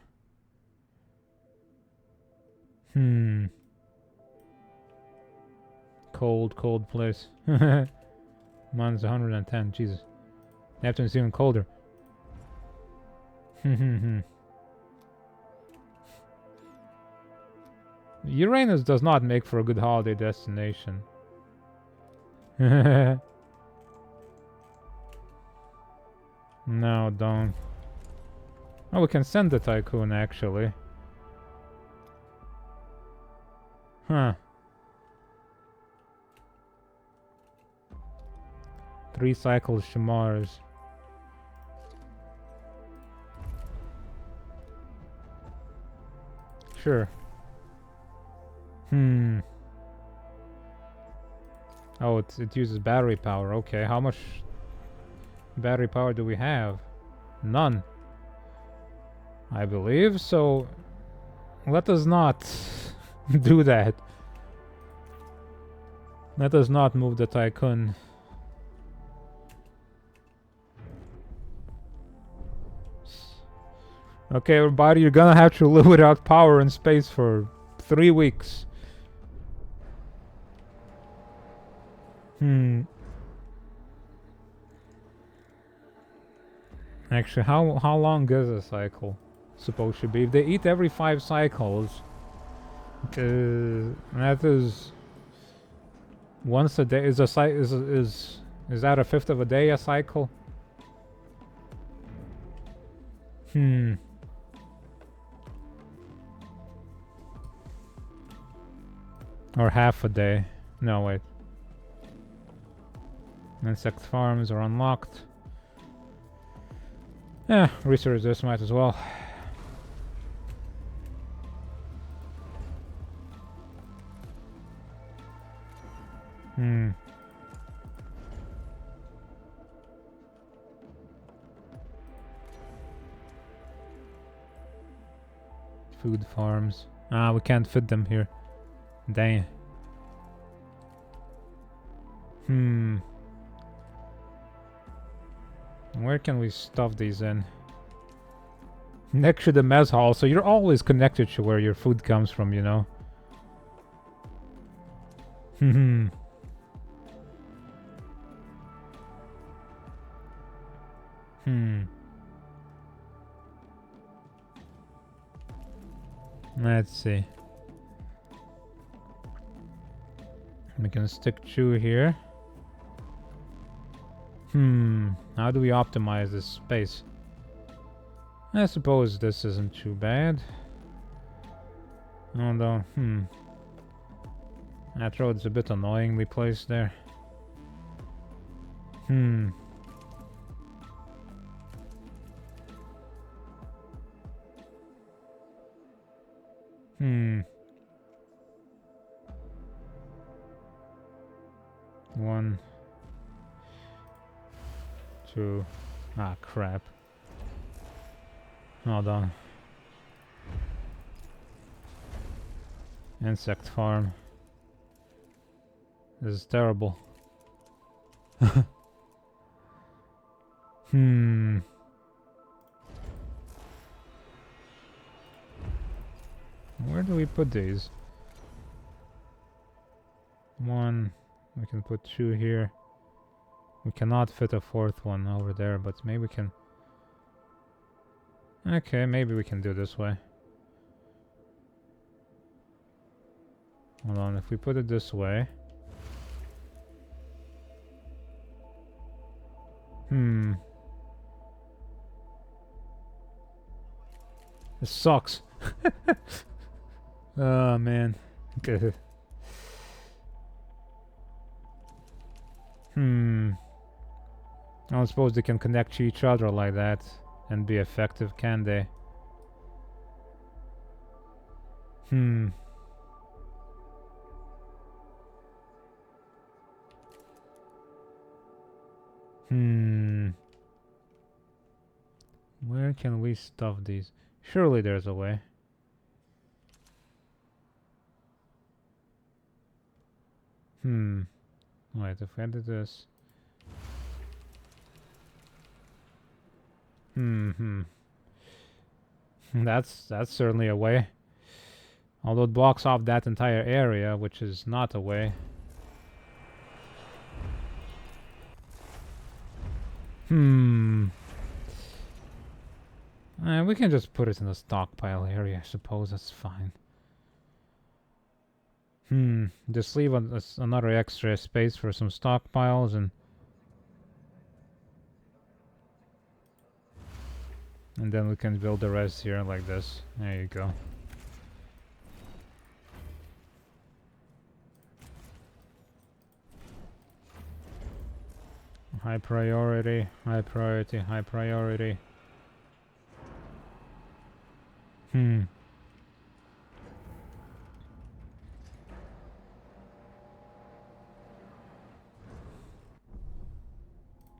Cold place. Mine's 110, Jesus. Neptune's even colder. Uranus does not make for a good holiday destination. No, don't. Oh, we can send the tycoon, actually. 3 cycles to Mars. Sure. Oh, it uses battery power. Okay, how much battery power do we have? None, I believe. So let us not do that. Let us not move the tycoon. Okay, everybody, you're gonna have to live without power in space for 3 weeks. Actually, how long is a cycle supposed to be? If they eat every 5 cycles, that is once a day. Is that a fifth of a day a cycle? Or half a day. No, wait. Insect farms are unlocked. Research this might as well. Food farms. We can't fit them here. Dang. Where can we stuff these in? Next to the mess hall, so you're always connected to where your food comes from, you know? Let's see. We can stick 2 here. How do we optimize this space? I suppose this isn't too bad. Although, that road's a bit annoyingly placed there. One, 2. Crap. Hold on. Insect farm. This is terrible. Where do we put these? One. We can put 2 here. We cannot fit a 4th one over there, but maybe we can... Okay, maybe we can do this way. Hold on, if we put it this way... This sucks. Oh, man. Good. I don't suppose they can connect to each other like that and be effective, can they? Where can we stuff these? Surely there's a way. Wait, if I did this... That's certainly a way. Although it blocks off that entire area, which is not a way. We can just put it in the stockpile area, I suppose. That's fine. Just leave another extra space for some stockpiles and then we can build the rest here like this. There you go. High priority, high priority, high priority. We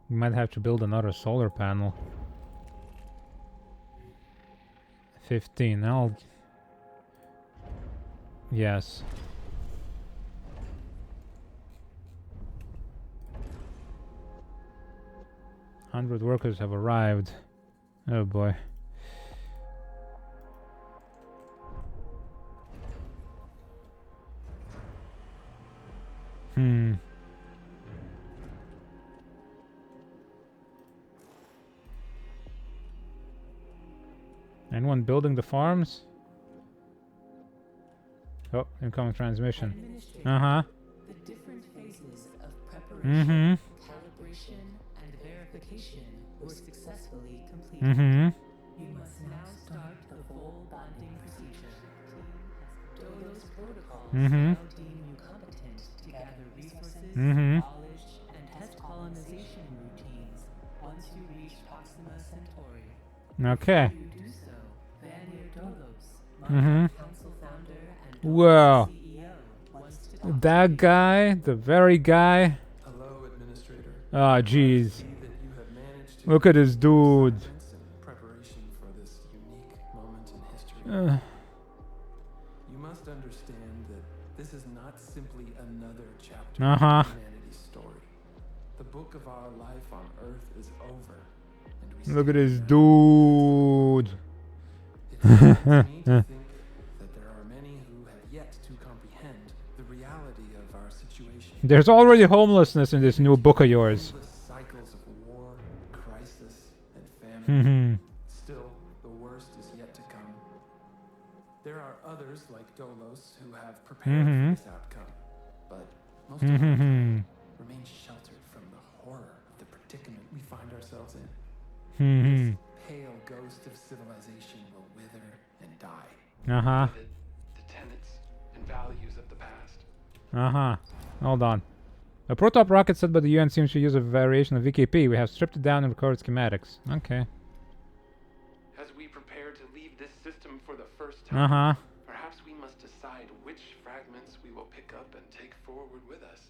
might have to build another solar panel. 15, I'll... Yes. 100 workers have arrived. Oh boy. Anyone building the farms? Oh, incoming transmission. The different phases of preparation, calibration, and verification were successfully completed. You must now start the full bonding procedure. Dodo's protocols now deem you competent to gather resources, knowledge, and test colonization routines once you reach Proxima Centauri. Okay. Wow. That guy, the very guy. Hello, Administrator. Ah, jeez. Look at this dude. Preparation for this unique moment in history. You must understand that this is not simply another chapter of humanity's story. The book of our life on Earth is over. And we Look at this dude. It seems to me to think that there are many who have yet to comprehend the reality of our situation. There's already homelessness in this new book of yours. Cycles of war, crisis, and famine. Still, the worst is yet to come. There are others like Dolos who have prepared for this outcome, but most of them remain sheltered from the horror of the predicament we find ourselves in. This pale ghost of civilization will wither and die. The tenets and values of the past. Hold on. A prototype rocket set by the UN seems to use a variation of VKP. We have stripped it down and recorded schematics. Okay. As we prepare to leave this system for the first time, perhaps we must decide which fragments we will pick up and take forward with us.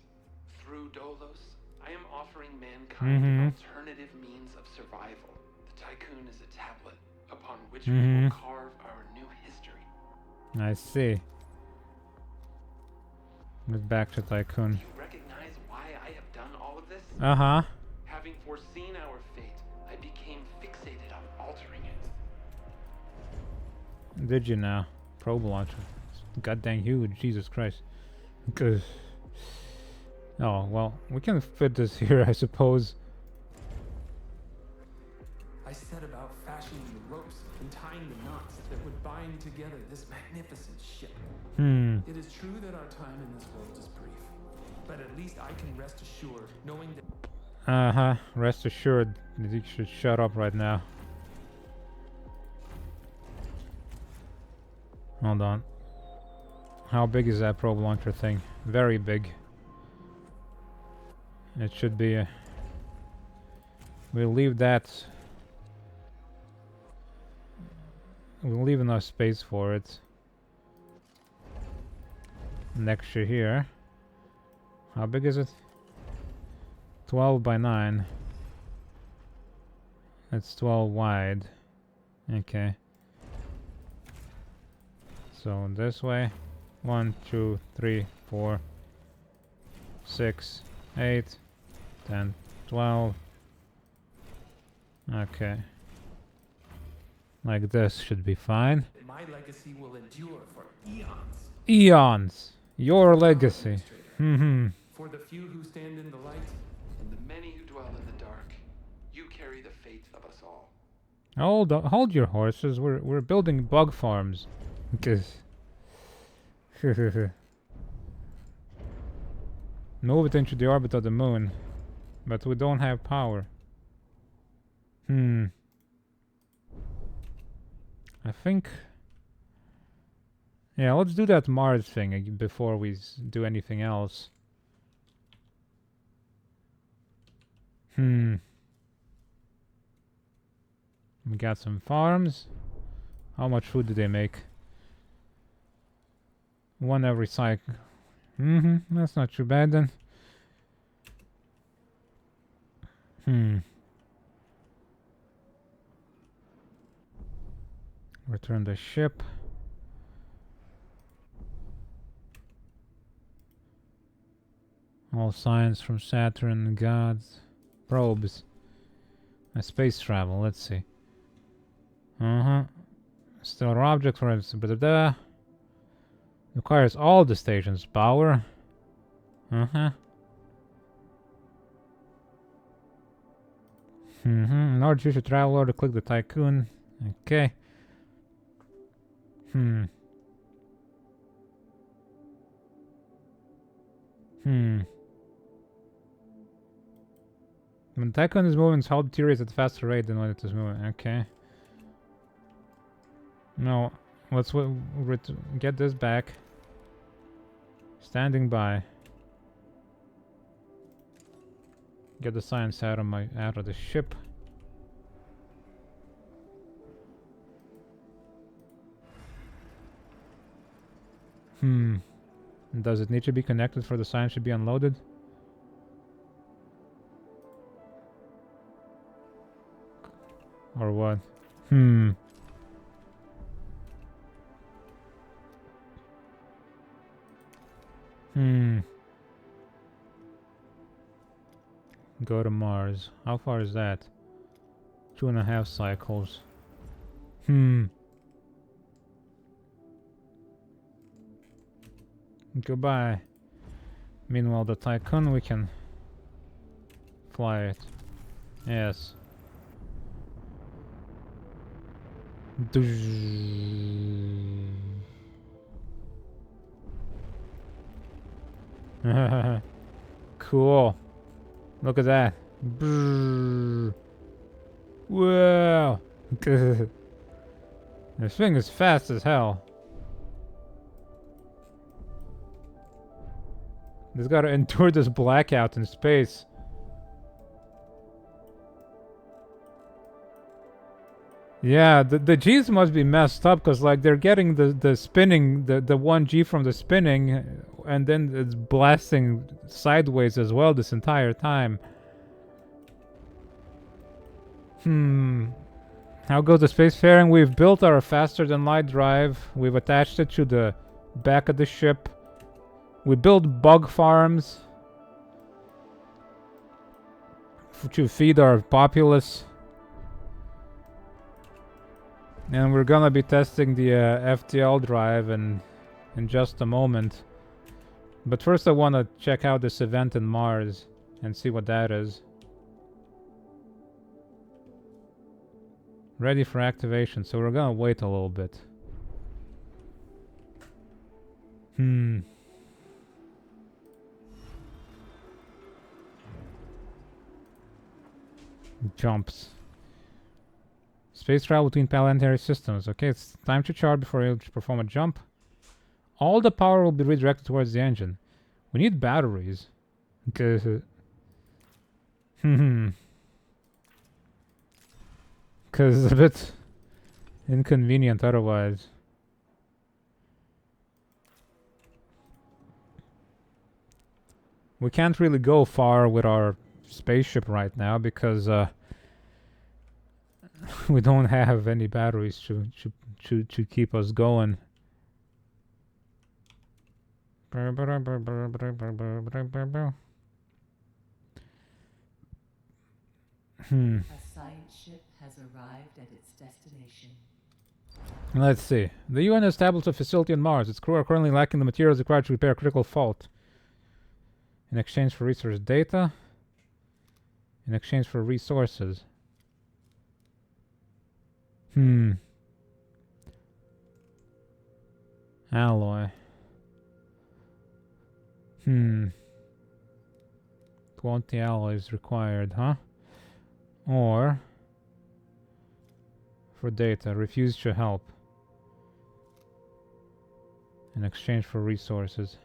Through Dolos, I am offering mankind an alternative means of survival. The Tycoon is a tablet upon which we will carve our new history. I see. Let's back to Tycoon. Do you recognize why I have done all of this? Having foreseen our fate, I became fixated on altering it. Did you now? probe launcher. It's goddamn huge, Jesus Christ. Good. Oh, well, we can fit this here, I suppose. I set about fashioning the ropes and tying the knots that would bind together this magnificent ship. It is true that our time in this world is brief, but at least I can rest assured knowing that... Rest assured that you should shut up right now. Hold on. How big is that probe launcher thing? Very big. It should be... we'll leave that... we'll leave enough space for it. Next to here. How big is it? 12 by 9. That's 12 wide. Okay. So this way. 1, 2, 3, 4, 6, 8, 10, 12. Okay. Like this should be fine. My legacy will endure for eons. Eons. Your legacy. For the few who stand in the light and the many who dwell in the dark, you carry the fate of us all. Hold your horses. We're building bug farms. Move it into the orbit of the moon, but we don't have power. I think... yeah, let's do that Mars thing before we do anything else. We got some farms. How much food do they make? 1 every cycle. That's not too bad then. Return the ship. All signs from Saturn, gods, probes. Space travel, let's see. Stellar object for instance, requires all the stations' power. In order to use your travel order, click the Tycoon. Okay. When the Tycoon is moving, its hull deteriorates at a faster rate than when it is moving. Okay. No, let's get this back. Standing by. Get the science out of the ship. Does it need to be connected for the science to be unloaded? Or what? Go to Mars. How far is that? 2.5 cycles. Goodbye. Meanwhile, the Tycoon, we can fly it. Yes. Cool. Look at that. Wow. This thing is fast as hell. It's gotta endure this blackout in space. Yeah, the G's must be messed up, because like they're getting the spinning, the 1G from the spinning, and then it's blasting sideways as well this entire time. How goes the spacefaring? We've built our faster than light drive. We've attached it to the back of the ship. We build bug farms to feed our populace. And we're gonna be testing the FTL drive in just a moment. But first I wanna check out this event in Mars and see what that is. Ready for activation, so we're gonna wait a little bit. Jumps. Space travel between planetary systems. Okay, it's time to charge before you perform a jump. All the power will be redirected towards the engine. We need batteries. Okay. Because it's a bit inconvenient otherwise. We can't really go far with our spaceship right now because we don't have any batteries to keep us going. A science ship has arrived at its destination. Let's see. The UN has established a facility on Mars. Its crew are currently lacking the materials required to repair a critical fault. In exchange for resource data. In exchange for resources. Alloy. 20 alloys required, huh? Or for data, refuse to help in exchange for resources.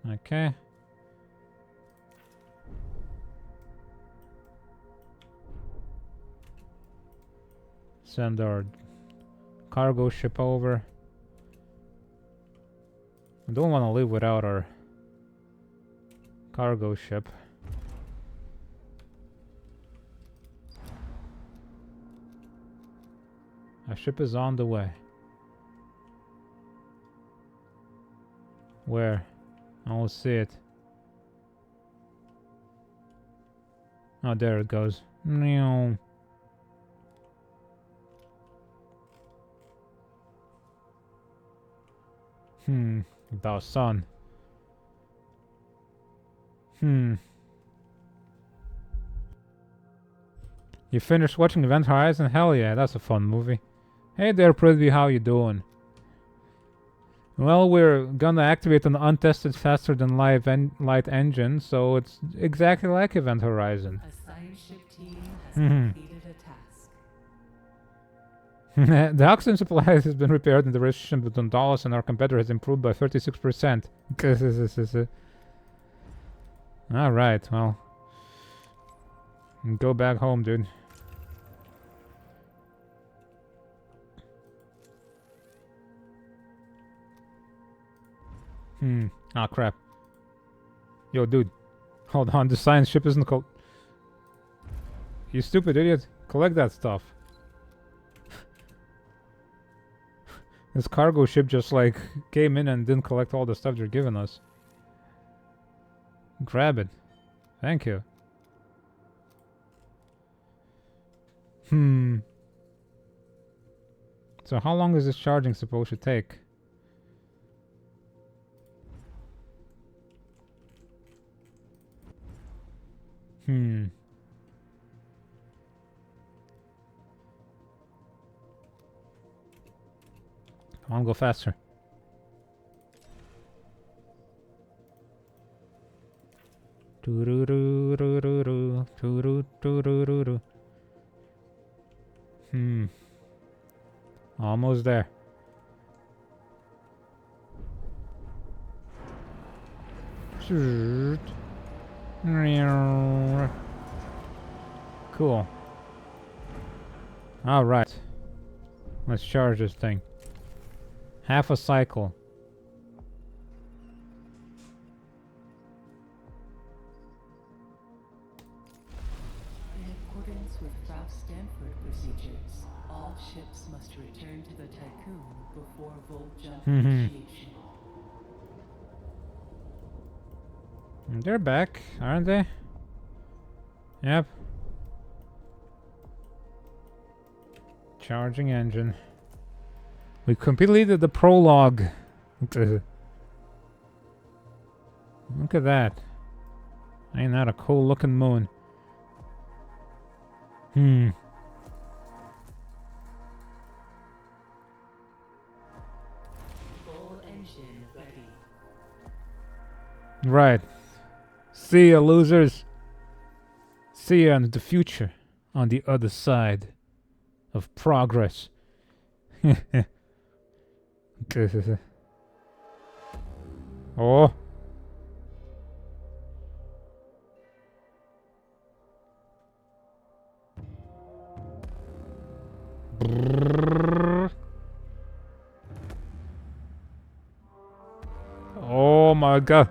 Okay. Send our cargo ship over. I don't want to live without our cargo ship. Our ship is on the way. Where? I don't see it. Oh, there it goes. No. Ved-Sun. You finished watching Event Horizon? Hell yeah, that's a fun movie. Hey there, Prithvi, how you doing? Well, we're gonna activate an untested faster than light engine, so it's exactly like Event Horizon. A science ship team has completed a task. The oxygen supply has been repaired in the relationship between Dallas and our competitor has improved by 36%. Alright, well. Go back home, dude. Ah, crap. Yo, dude. Hold on, the science ship isn't called... You stupid idiot. Collect that stuff. This cargo ship just, like, came in and didn't collect all the stuff they're giving us. Grab it. Thank you. So how long is this charging supposed to take? Come on, go faster. Almost there. Cool. Alright. Let's charge this thing. Half a cycle. In accordance with Ralph Stanford procedures, all ships must return to the Tycoon before Volt jump initiation. They're back, aren't they? Yep. Charging engine. We completed the prologue. Look at that. Ain't that a cool looking moon? Full engine ready. Right. See ya, losers. See ya in the future. On the other side of progress. Oh. Brrrr. Oh my god.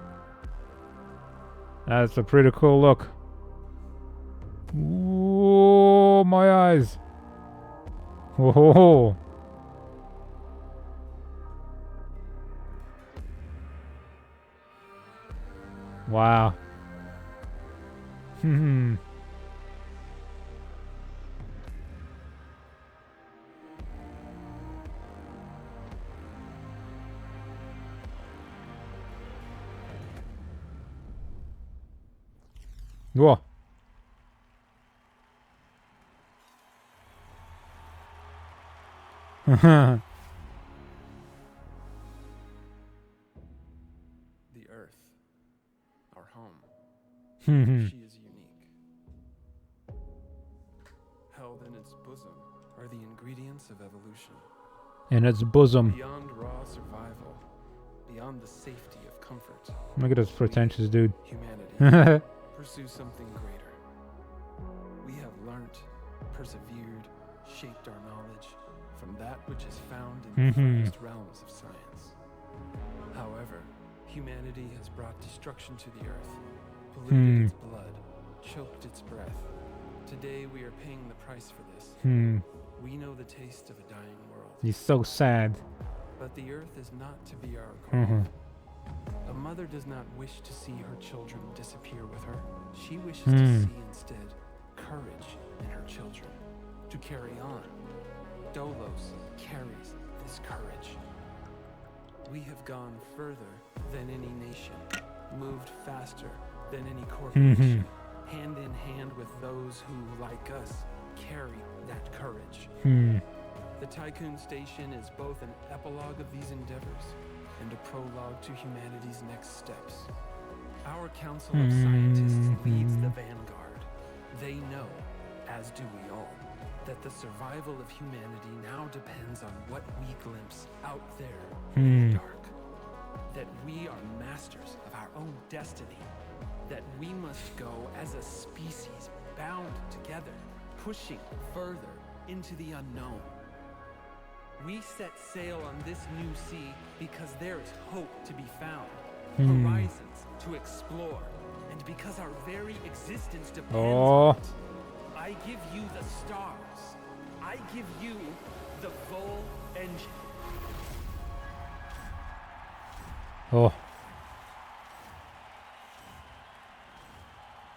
That's a pretty cool look. Whoa, my eyes. Whoa. Wow. Whoa. The Earth, our home. She is unique. Held in its bosom are the ingredients of evolution. In its bosom. Beyond raw survival, beyond the safety of comfort. Look at this pretentious dude. Humanity pursue something greater. We have learnt, persevered, shaped our knowledge from that which is found in the furthest realms of science. However, humanity has brought destruction to the earth, polluted its blood, choked its breath. Today we are paying the price for this. We know the taste of a dying world. He's so sad. But the earth is not to be our grave. A mother does not wish to see her children disappear with her. She wishes to see instead courage in her children, to carry on. Dolos carries this courage. We have gone further than any nation, moved faster than any corporation, hand in hand with those who, like us, carry that courage. The Tycoon Station is both an epilogue of these endeavors and a prologue to humanity's next steps. Our Council of Scientists leads the vanguard. They know, as do we all, that the survival of humanity now depends on what we glimpse out there in the dark. That we are masters of our own destiny. That we must go as a species bound together, pushing further into the unknown. We set sail on this new sea because there is hope to be found, horizons to explore, and because our very existence depends on it. I give you the stars. I give you the Vol engine. Oh.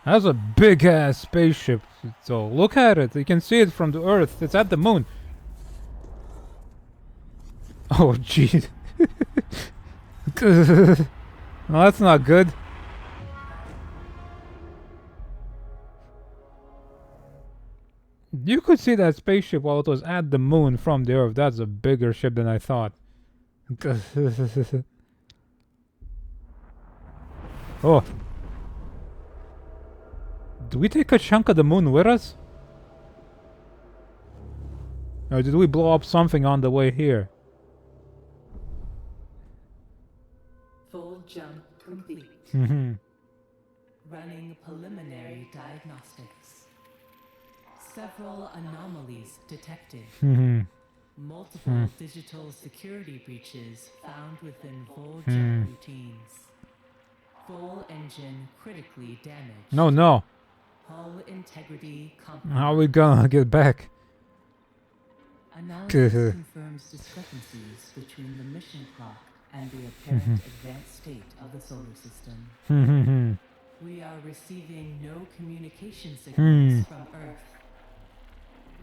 That's a big ass spaceship. So look at it. You can see it from the Earth. It's at the moon. Oh jeez. No, that's not good. You could see that spaceship while it was at the moon from the Earth. That's a bigger ship than I thought. Oh. Did we take a chunk of the moon with us? Or did we blow up something on the way here? Full jump complete. Running preliminary diagnostics. Several anomalies detected. Multiple digital security breaches found within full jump routines. Full engine critically damaged. No. Hull integrity compromised. How are we gonna get back? Analysis confirms discrepancies between the mission clock and the apparent advanced state of the solar system. receiving no communication signals from Earth.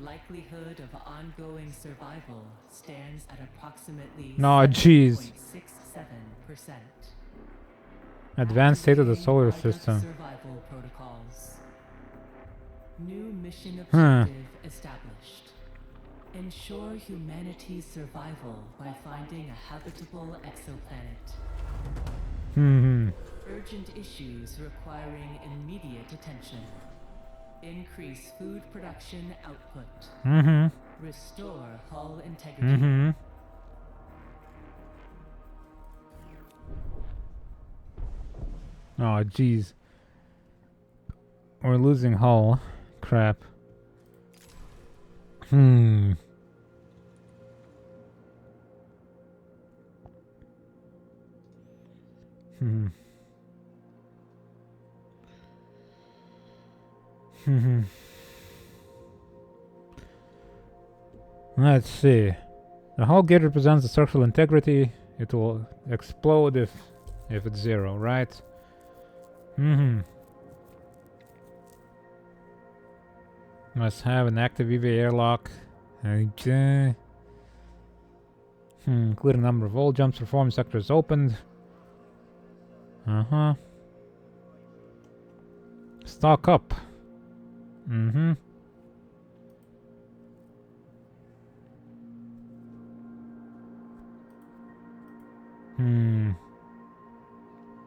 Likelihood of ongoing survival stands at approximately No, jeez. 7.67%. Advanced state of the Activating solar Marduk system. survival protocols. New mission objective established. Ensure humanity's survival by finding a habitable exoplanet. Urgent issues requiring immediate attention. Increase food production output. Restore hull integrity. Oh, jeez. We're losing hull. Crap. Let's see. The hull gate represents the structural integrity. It will explode if it's 0, right? Must have an active EVA airlock. Okay. Clear number of all jumps performed. Sectors opened. Stock up.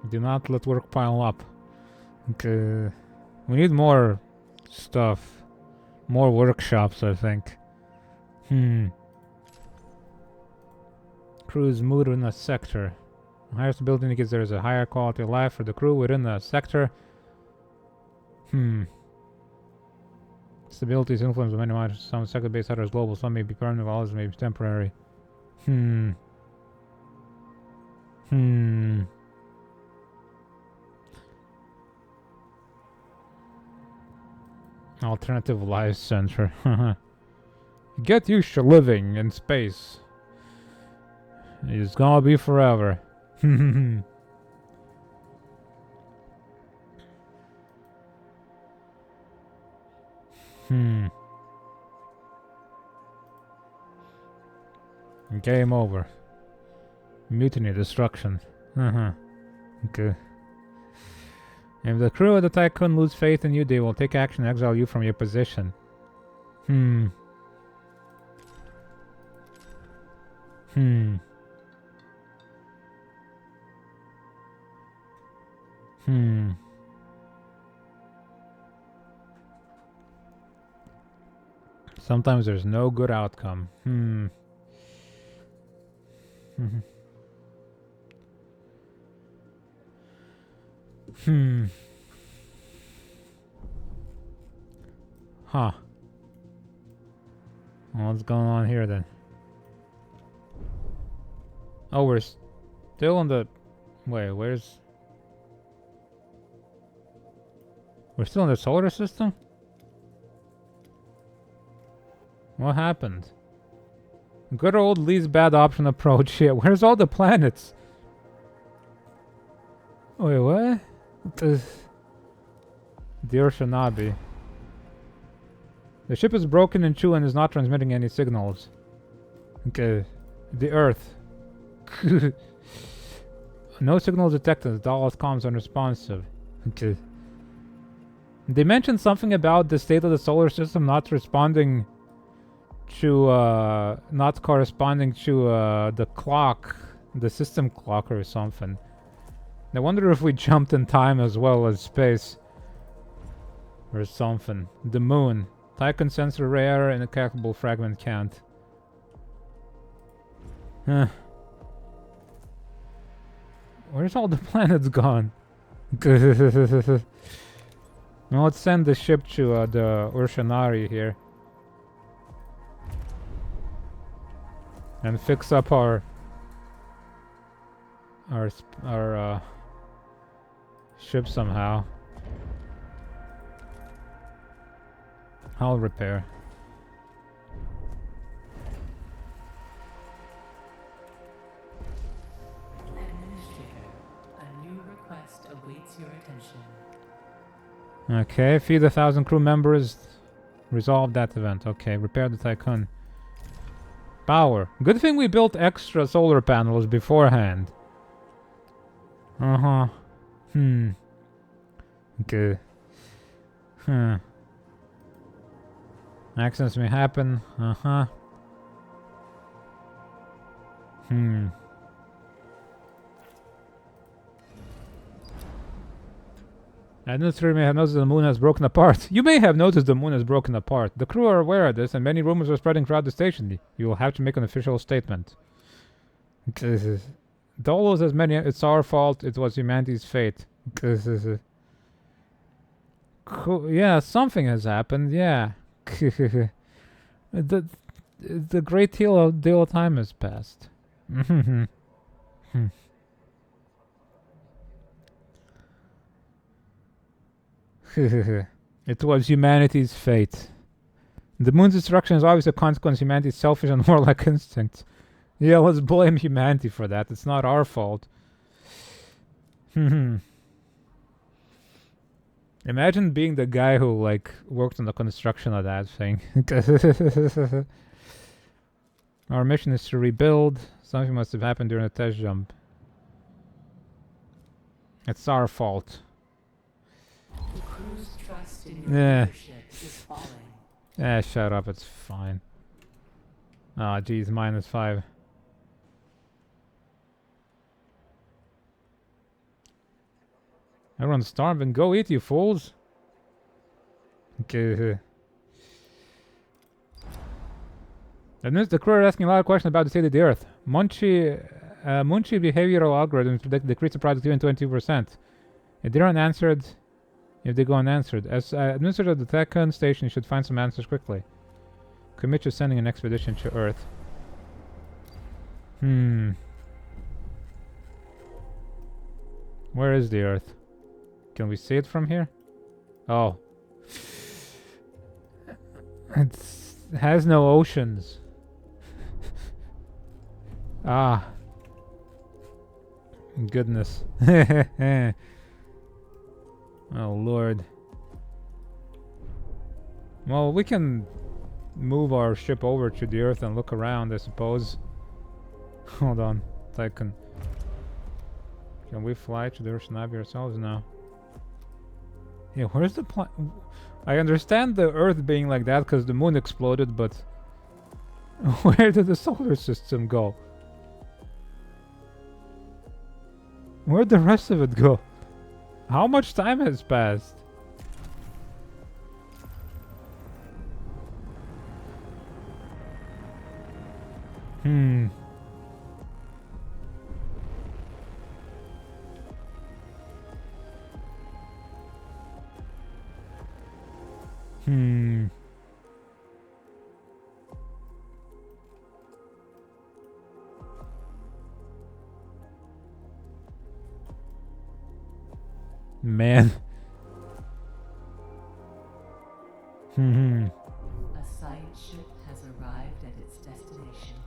Do not let work pile up. Okay. We need more stuff. More workshops, I think. Crew's mood in a sector. Higher stability indicates there is a higher quality of life for the crew within the sector. Stability is influenced by many matters. Some sector-based, others global. Some may be permanent, while others may be temporary. Alternative life center. Get used to living in space. It's gonna be forever. Game over. Mutiny, destruction. Okay. If the crew of the Tycoon lose faith in you, they will take action and exile you from your position. Sometimes there's no good outcome. Huh. Well, what's going on here then? Oh, we're still in the... Wait, where's... We're still in the solar system? What happened? Good old least bad option approach here. Where's all the planets? Wait, what? Dear Shinabi. The ship is broken in two and is not transmitting any signals. Okay. The Earth. No signals detected. Dallas comms unresponsive. Okay. They mentioned something about the state of the solar system not responding to, not corresponding to, the clock, the system clock or something. I wonder if we jumped in time as well as space. Or something. The moon. Tycoon sensor rare and a calculable fragment count. Huh. Where's all the planets gone? Now let's send the ship to the Urshanari here. And fix up our ship somehow. Hull repair. Administrator, a new request awaits your attention. Okay, feed 1,000 crew members. Resolve that event. Okay, repair the Tycoon. Power. Good thing we built extra solar panels beforehand. Uh-huh. Okay. Accidents may happen. Uh-huh. Administrator may have noticed the moon has broken apart. You may have noticed the moon has broken apart. The crew are aware of this, and many rumors are spreading throughout the station. You will have to make an official statement. Dolos has many. It's our fault. It was humanity's fate. Cool. Yeah, something has happened. Yeah. the great deal of time has passed. It was humanity's fate. The moon's destruction is obviously a consequence of humanity's selfish and warlike instincts. Yeah, let's blame humanity for that. It's not our fault. Imagine being the guy who, like, worked on the construction of that thing. Our mission is to rebuild. Something must have happened during the test jump. It's our fault. The crew's trust in your leadership is falling. Shut up. It's fine. Ah, geez, -5. Everyone's starving. Go eat, you fools. Okay. The crew are asking a lot of questions about the state of the Earth. Munchie behavioral algorithms predict decrease of productivity in 22%. If they aren't answered, if they go unanswered, as administrator of the Tycoon station, you should find some answers quickly. Commit to sending an expedition to Earth. Where is the Earth? Can we see it from here? Oh. It has no oceans. Ah. Goodness. Oh, Lord. Well, we can move our ship over to the Earth and look around, I suppose. Hold on. Tycoon. Can we fly to the Urshanabi ourselves now? Yeah, where's the planet? I understand the Earth being like that because the moon exploded, but where did the solar system go? Where'd the rest of it go? How much time has passed? Man. A science ship has arrived at its destination.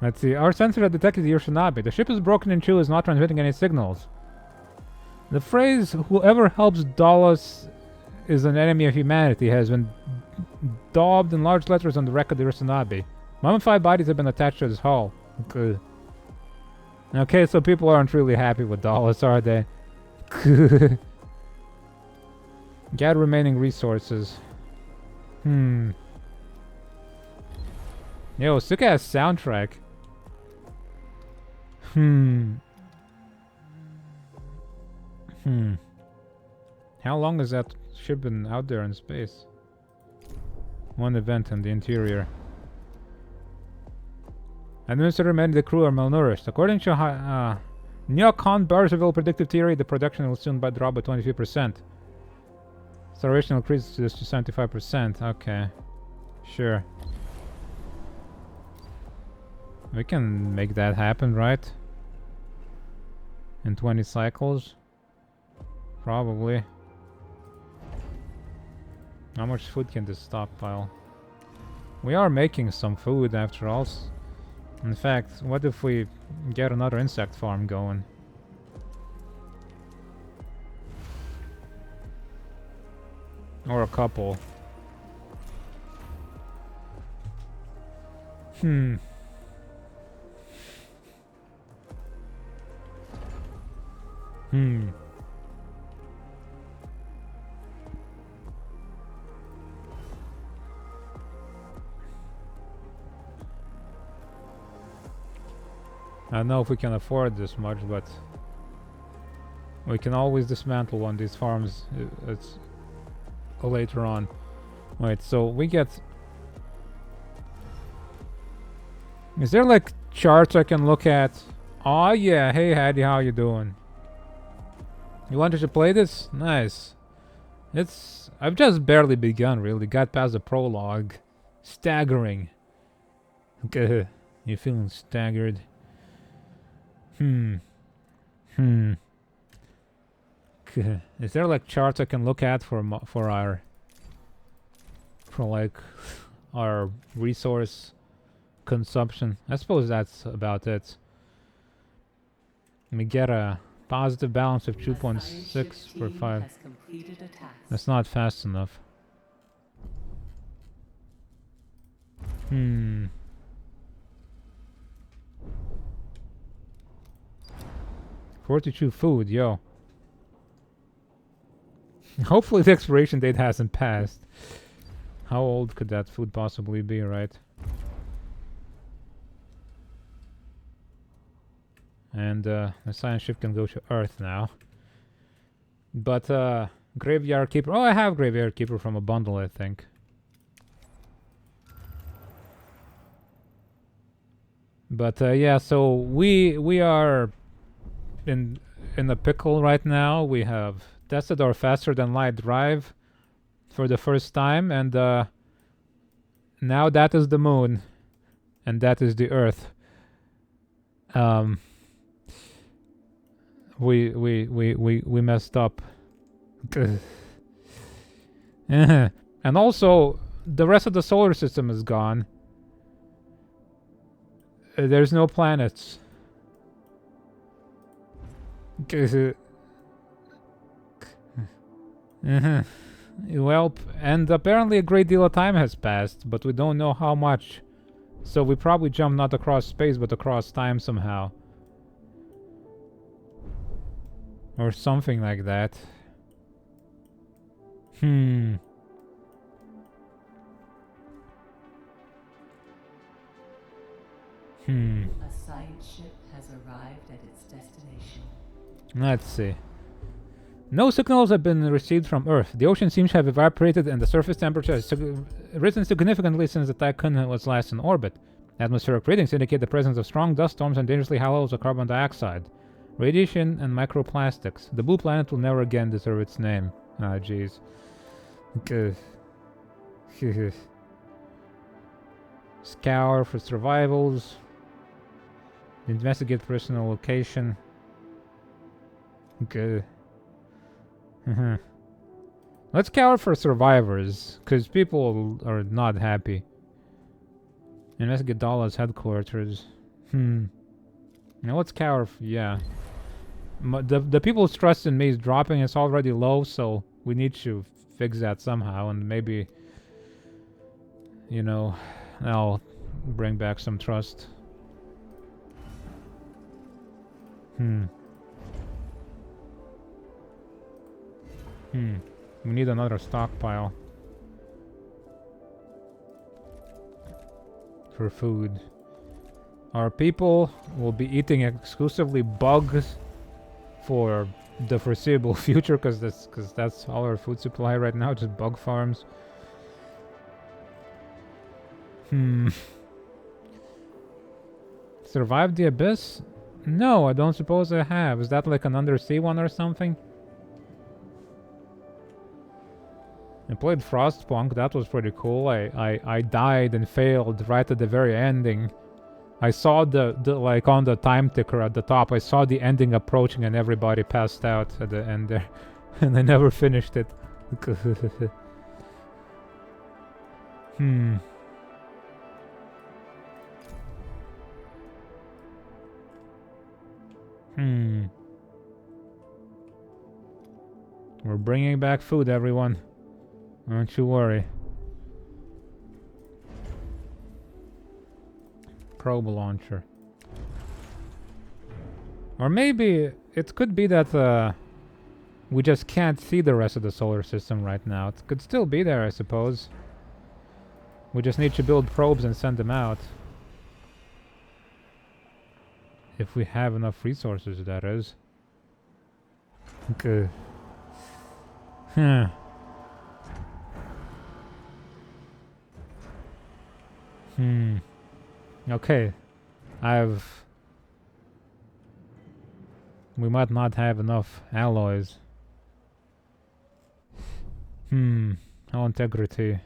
Let's see. Our sensor has detected the Urshanabi. The ship is broken in two, is not transmitting any signals. The phrase, whoever helps Dallas is an enemy of humanity, has been daubed in large letters on the wreck of the Urshanabi. Mummified bodies have been attached to his hull. Good. Okay, so people aren't really happy with Dallas, are they? Gather remaining resources. Yo, sick ass soundtrack. How long has that ship been out there in space? One event in the interior. Administrator many of the crew are malnourished. According to Neocon Barzaville predictive theory, the production will soon drop by 23%. Starvation increases this to 75%. Okay. Sure. We can make that happen, right? In 20 cycles? Probably. How much food can this stockpile? We are making some food after all. In fact, what if we get another insect farm going? Or a couple. I don't know if we can afford this much, but we can always dismantle one of these farms. It's later on. Wait, so we get... Is there like charts I can look at? Oh yeah, hey Hattie, how you doing? You wanted to play this? Nice. I've just barely begun, really. Got past the prologue. Staggering. Okay, you feeling staggered? Is there like charts I can look at for like our resource consumption? I suppose that's about it. Let me get a positive balance of 2.6 for 5. That's not fast enough. 42 food, yo. Hopefully the expiration date hasn't passed. How old could that food possibly be, right? And the science ship can go to Earth now. But Graveyard Keeper... Oh, I have Graveyard Keeper from a bundle, I think. But yeah, so we are in a pickle right now. We have tested our faster than light drive for the first time, and now that is the moon, and that is the Earth. We messed up. And also the rest of the solar system is gone. There's no planets. Well, and apparently a great deal of time has passed, but we don't know how much. So we probably jumped not across space, but across time somehow. Or something like that. A science ship has arrived at its destination. Let's see. No signals have been received from Earth. The ocean seems to have evaporated and the surface temperature has risen significantly since the Tycoon was last in orbit. Atmospheric readings indicate the presence of strong dust storms and dangerously high levels of carbon dioxide, radiation, and microplastics. The blue planet will never again deserve its name. Ah, jeez. Scour for survivals. Investigate personal location. Okay. Let's scour for survivors, because people are not happy. Investigate Dahla's headquarters. Now let's scour. Yeah. The people's trust in me is dropping. It's already low, so we need to fix that somehow, and maybe, you know, I'll bring back some trust. We need another stockpile for food. Our people will be eating exclusively bugs for the foreseeable future, because that's all our food supply right now, just bug farms. Survived the abyss? No, I don't suppose I have. Is that like an undersea one or something? I played Frostpunk, that was pretty cool. I died and failed right at the very ending. I saw the like on the time ticker at the top, I saw the ending approaching and everybody passed out at the end there. And I never finished it. We're bringing back food, everyone. Don't you worry. Probe launcher. Or maybe it could be that we just can't see the rest of the solar system right now. It could still be there, I suppose. We just need to build probes and send them out. If we have enough resources, that is. Okay. Huh. Okay. We might not have enough alloys. Hull integrity.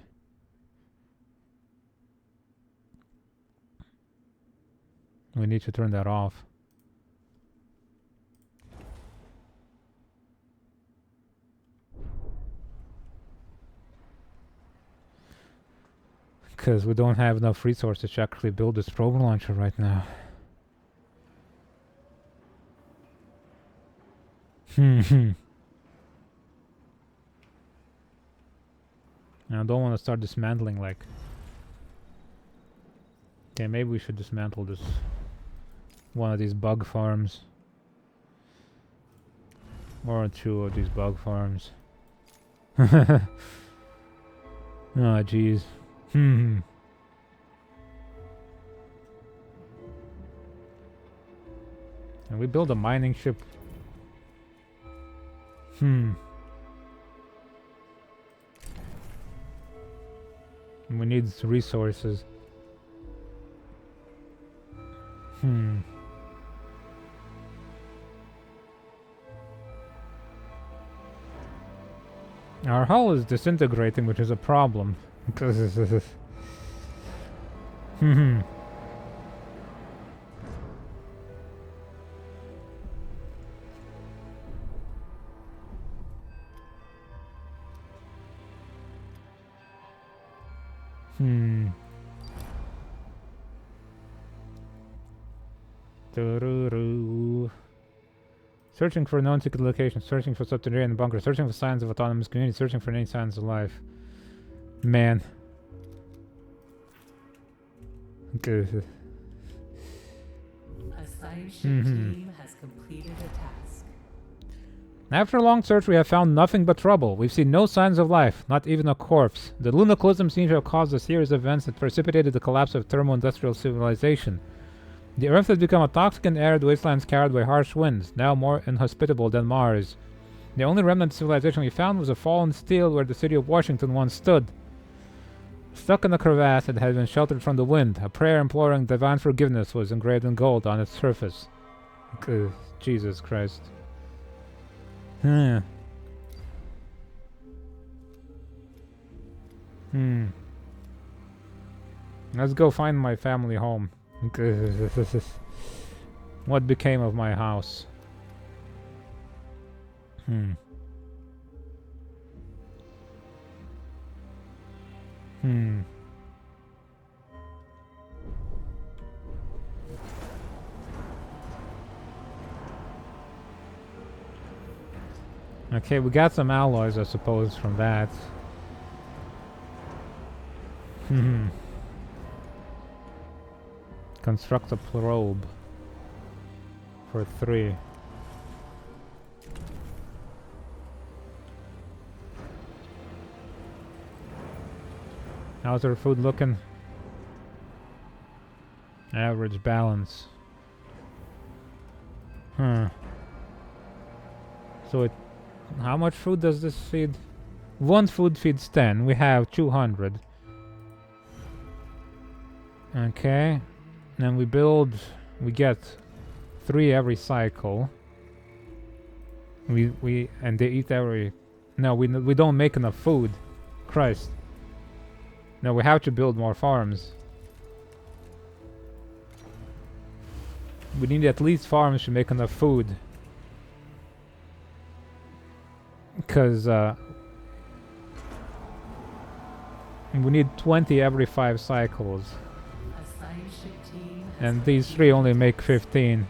We need to turn that off. Because we don't have enough resources to actually build this probe launcher right now. I don't want to start dismantling like... Okay, maybe we should dismantle this... one of these bug farms. Or two of these bug farms. Oh, jeez. And we build a mining ship. We need resources. Our hull is disintegrating, which is a problem. Searching for known secret locations, searching for subterranean bunkers, searching for signs of autonomous community, searching for any signs of life. Man. Okay. A science ship team has completed a task. After a long search, we have found nothing but trouble. We've seen no signs of life, not even a corpse. The lunaclism seems to have caused a series of events that precipitated the collapse of thermo-industrial civilization. The Earth has become a toxic and arid wasteland carried by harsh winds, now more inhospitable than Mars. The only remnant of civilization we found was a fallen steel where the city of Washington once stood. Stuck in a crevasse, it had been sheltered from the wind. A prayer imploring divine forgiveness was engraved in gold on its surface. Jesus Christ. Let's go find my family home. What became of my house? Okay, we got some alloys, I suppose, from that. Construct a probe for 3. How's our food looking? Average balance. So it... How much food does this feed? One food feeds 10. We have 200. Okay. And we get 3 every cycle. And they eat every... No, we don't make enough food. Christ. No, we have to build more farms. We need at least farms to make enough food. Because, we need 20 every 5 cycles. And these 3 only make 15.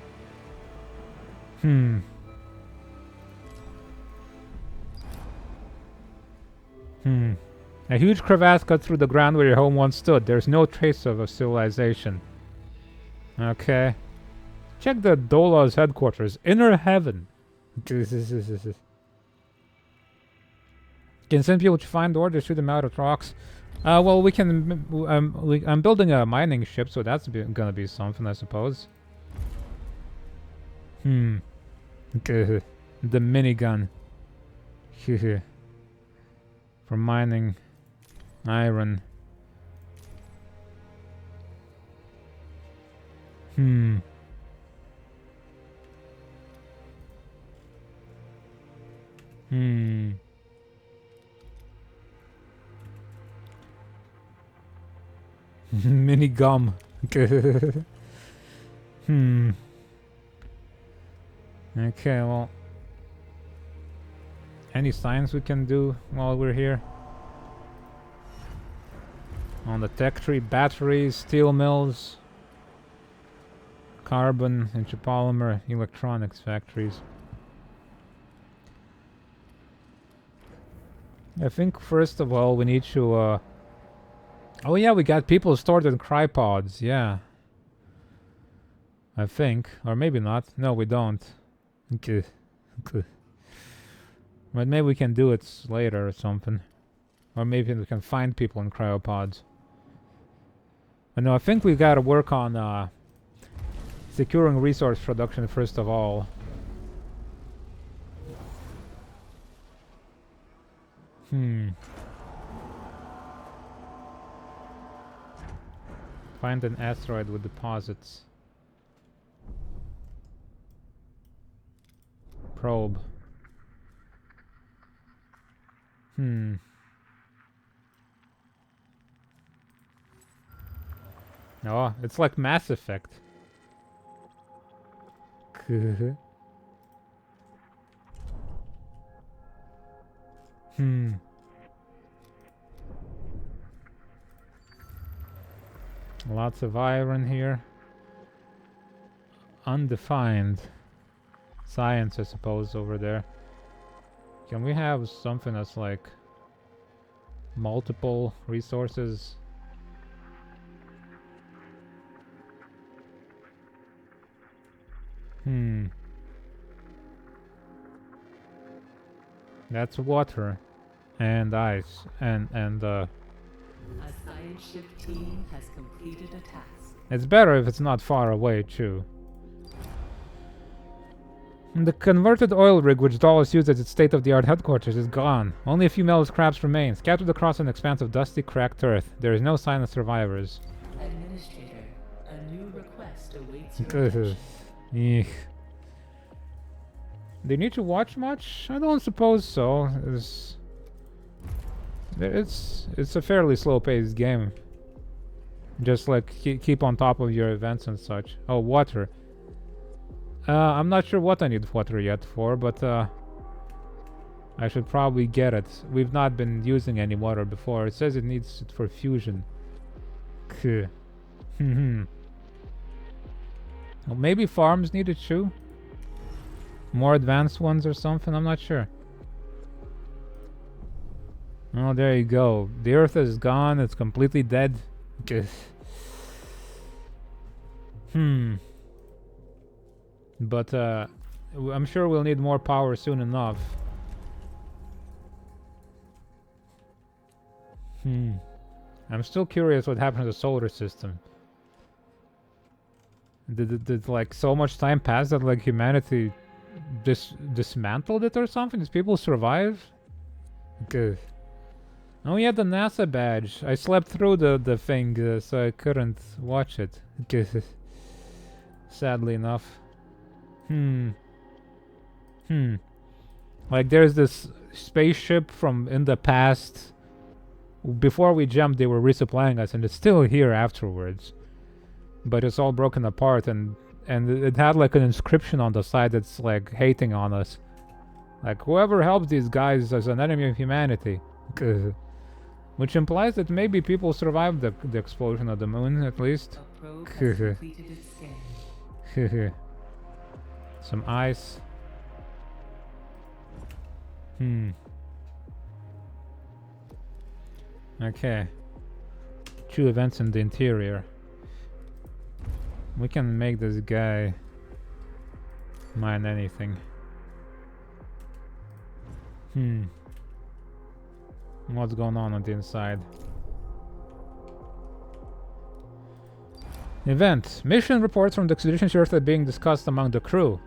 A huge crevasse cut through the ground where your home once stood. There's no trace of a civilization. Okay. Check the Dola's headquarters. Inner heaven. Can send people to find ore to shoot them out of rocks. Well, we can... I'm building a mining ship, so that's gonna be something, I suppose. The minigun. For mining iron. Mini gum. Okay, well. Any science we can do while we're here? On the tech tree, batteries, steel mills, carbon, interpolymer, electronics factories. I think first of all we need to oh yeah, we got people stored in crypods, yeah. I think. Or maybe not. No, we don't. Okay. But maybe we can do it later or something. Or maybe we can find people in cryopods. But no, I think we gotta work on securing resource production first of all. Find an asteroid with deposits. Probe. Oh, it's like Mass Effect. Lots of iron here. Undefined. Science, I suppose, over there. Can we have something that's like multiple resources? That's water and ice and A science ship team has completed a task. it's better if it's not far away too. The converted oil rig which Dallas used as its state-of-the-art headquarters is gone. Only a few metal scraps remain, scattered across an expanse of dusty, cracked earth. There is no sign of survivors. Administrator, a new request awaits your attention. Eek. Do you need to watch much? I don't suppose so. It's a fairly slow-paced game. Just like keep on top of your events and such. Oh, water. I'm not sure what I need water yet for, but I should probably get it. We've not been using any water before. It says it needs it for fusion. Well, maybe farms need it too. More advanced ones or something. I'm not sure. Oh, there you go. The Earth is gone. It's completely dead. But I'm sure we'll need more power soon enough. I'm still curious what happened to the solar system. Did like so much time pass that like humanity dismantled it or something? Did people survive? Good. Oh yeah, the NASA badge. I slept through the thing, so I couldn't watch it. Sadly enough. Like there's this spaceship from in the past. Before we jumped, they were resupplying us, and it's still here afterwards. But it's all broken apart, and it had like an inscription on the side that's like hating on us. Like, whoever helps these guys is an enemy of humanity. Which implies that maybe people survived the explosion of the moon, at least. A probe has completed its scan. Some ice. Okay. 2 events in the interior. We can make this guy mine anything. What's going on the inside? Event. Mission reports from the expedition to Earth are being discussed among the crew.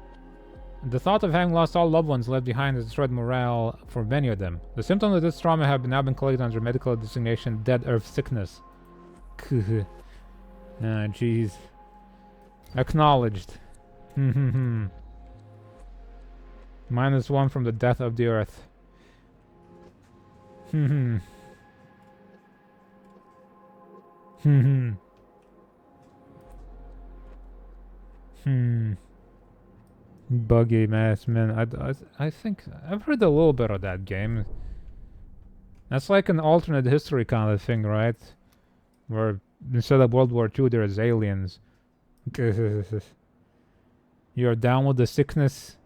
The thought of having lost all loved ones left behind has destroyed morale for many of them. The symptoms of this trauma have now been collected under medical designation Dead Earth Sickness. Ah, jeez. Acknowledged. -1 from the death of the Earth. Buggy mess, man. I think I've heard a little bit of that game. That's like an alternate history kind of thing, right? Where instead of World War II, there's aliens. You're down with the sickness.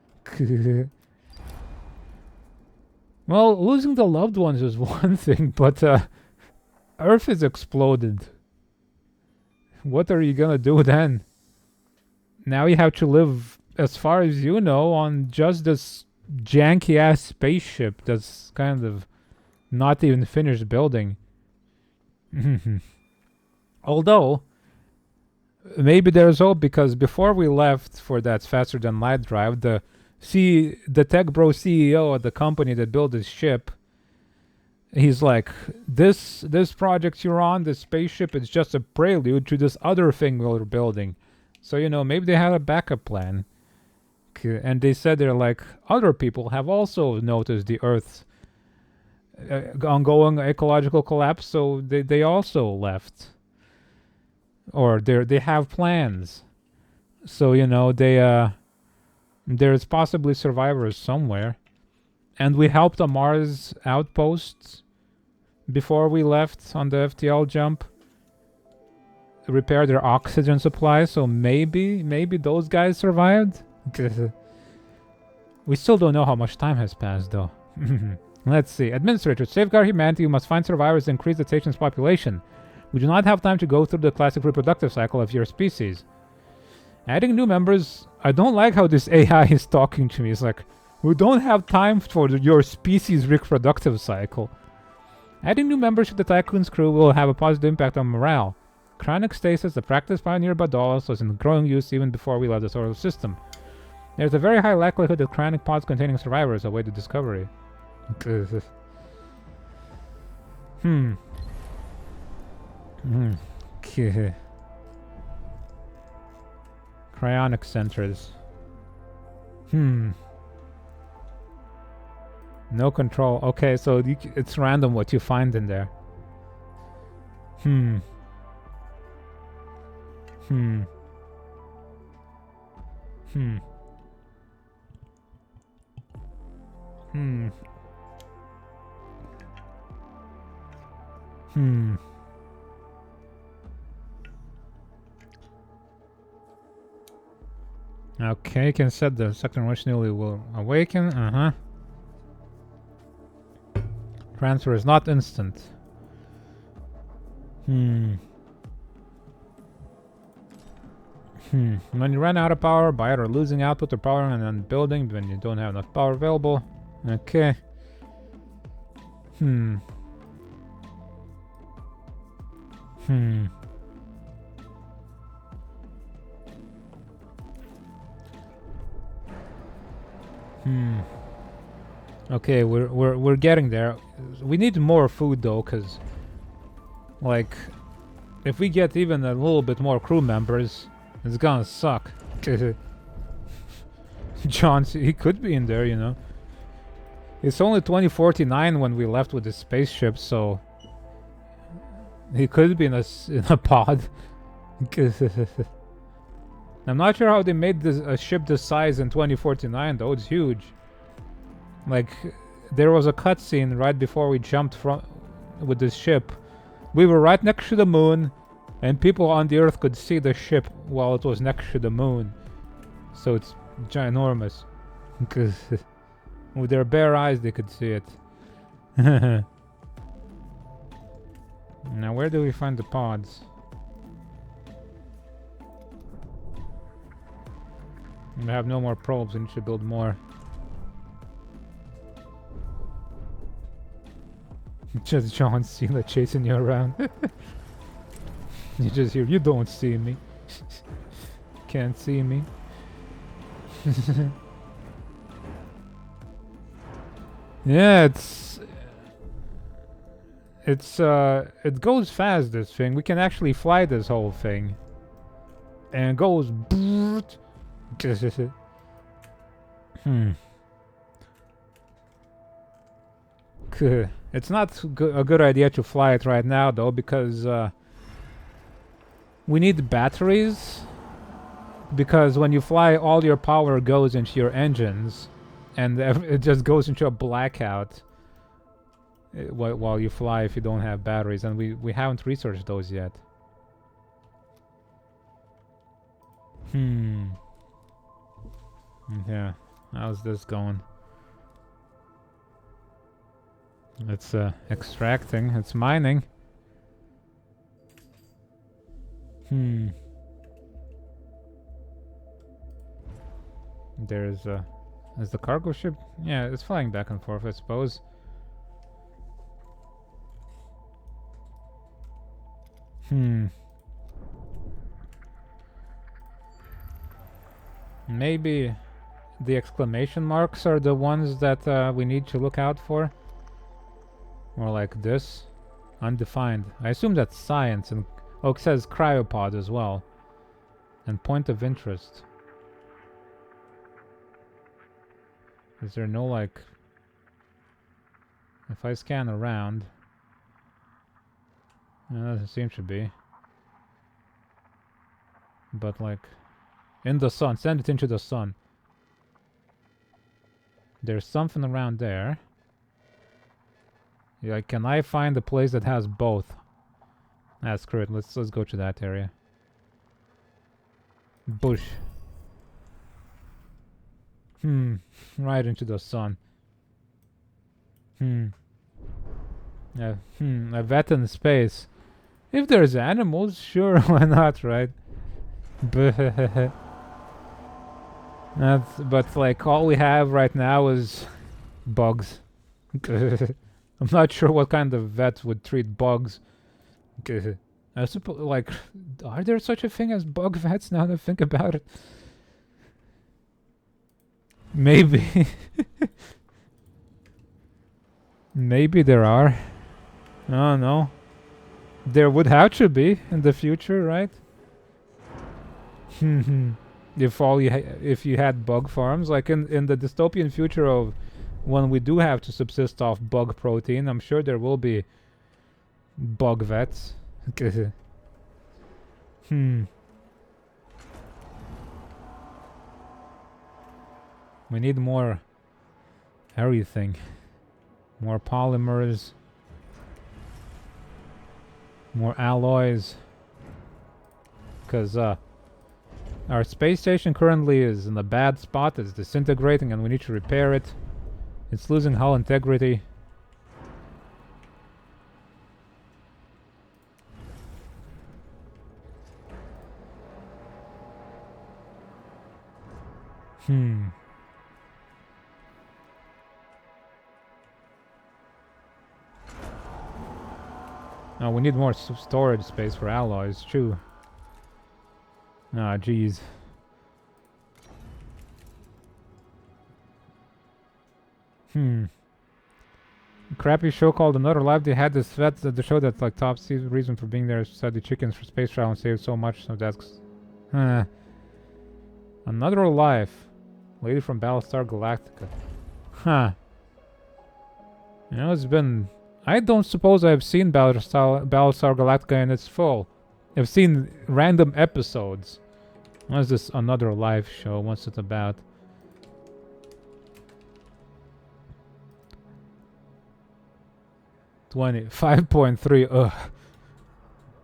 Well, losing the loved ones is one thing, but Earth is exploded. What are you gonna do then? Now you have to live, as far as you know, on just this janky ass spaceship that's kind of not even finished building. Although, maybe there's hope, because before we left for that faster than light drive, the tech bro CEO of the company that built this ship, he's like, this project you're on, this spaceship, is just a prelude to this other thing we're building. So, you know, maybe they had a backup plan. And they said they're like, other people have also noticed the Earth's ongoing ecological collapse, so they also left. Or they have plans. So, you know, there's possibly survivors somewhere. And we helped a Mars outpost before we left on the FTL jump. Repair their oxygen supply, so maybe those guys survived? We still don't know how much time has passed, though. Let's see. Administrator, to safeguard humanity, you must find survivors and increase the station's population. We do not have time to go through the classic reproductive cycle of your species. Adding new members... I don't like how this AI is talking to me. It's like, we don't have time for your species reproductive cycle. Adding new members to the Tycoon's crew will have a positive impact on morale. Chronic stasis, the practice pioneered by Dallas, was in growing use even before we left the solar system. There's a very high likelihood that chronic pods containing survivors await the discovery. Cryonic centers. No control. Okay, so it's random what you find in there. Okay, you can set the sector in which newly will awaken. Transfer is not instant. When you run out of power by either losing output or power and then building when you don't have enough power available. Okay. Okay, we're getting there. We need more food though, cause like if we get even a little bit more crew members, it's gonna suck. John, he could be in there, you know. It's only 2049 when we left with the spaceship, so he could be in a pod. I'm not sure how they made a ship this size in 2049 though. It's huge. Like, there was a cutscene right before we jumped with this ship. We were right next to the moon, and people on the Earth could see the ship while it was next to the moon. So it's ginormous. With their bare eyes, they could see it. Now where do we find the pods? We have no more probes, we need to build more. Just John Cena chasing you around. You just hear, you don't see me. Can't see me. Yeah, it goes fast, this thing. We can actually fly this whole thing. And it goes It's not a good idea to fly it right now, though, because we need batteries. Because when you fly, all your power goes into your engines, and it just goes into a blackout while you fly if you don't have batteries, and we haven't researched those yet. Yeah, how's this going? It's extracting, it's mining. There's is the cargo ship? Yeah, it's flying back and forth, I suppose. Maybe the exclamation marks are the ones that we need to look out for. Or like this. Undefined. I assume that's science. And oh, it says cryopod as well. And point of interest. Is there no, like... If I scan around... doesn't seem to be. But, like... In the sun. Send it into the sun. There's something around there. Yeah, can I find a place that has both? Ah, screw it. Let's go to that area. Bush. Right into the sun. A vet in space. If there's animals, sure, why not, right? But like all we have right now is bugs. I'm not sure what kind of vet would treat bugs. I suppose, like, are there such a thing as bug vets now that I think about it? Maybe. Maybe there are. I don't know. There would have to be in the future, right? If you had bug farms, like in the dystopian future of when we do have to subsist off bug protein, I'm sure there will be bug vets. We need more everything. More polymers. More alloys. Because our space station currently is in a bad spot. It's disintegrating and we need to repair it. It's losing hull integrity. Oh, we need more storage space for alloys, true. Ah, jeez. Crappy show called Another Life. They had this vet at the show that's like top reason for being there is study chickens for space travel and save so much. So that's Another Life. Lady from Battlestar Galactica. Huh. You know, it's been... I don't suppose I've seen Battlestar Galactica in its full. I've seen random episodes. What is this Another Life show? What's it about? $20, 5.3. Ugh.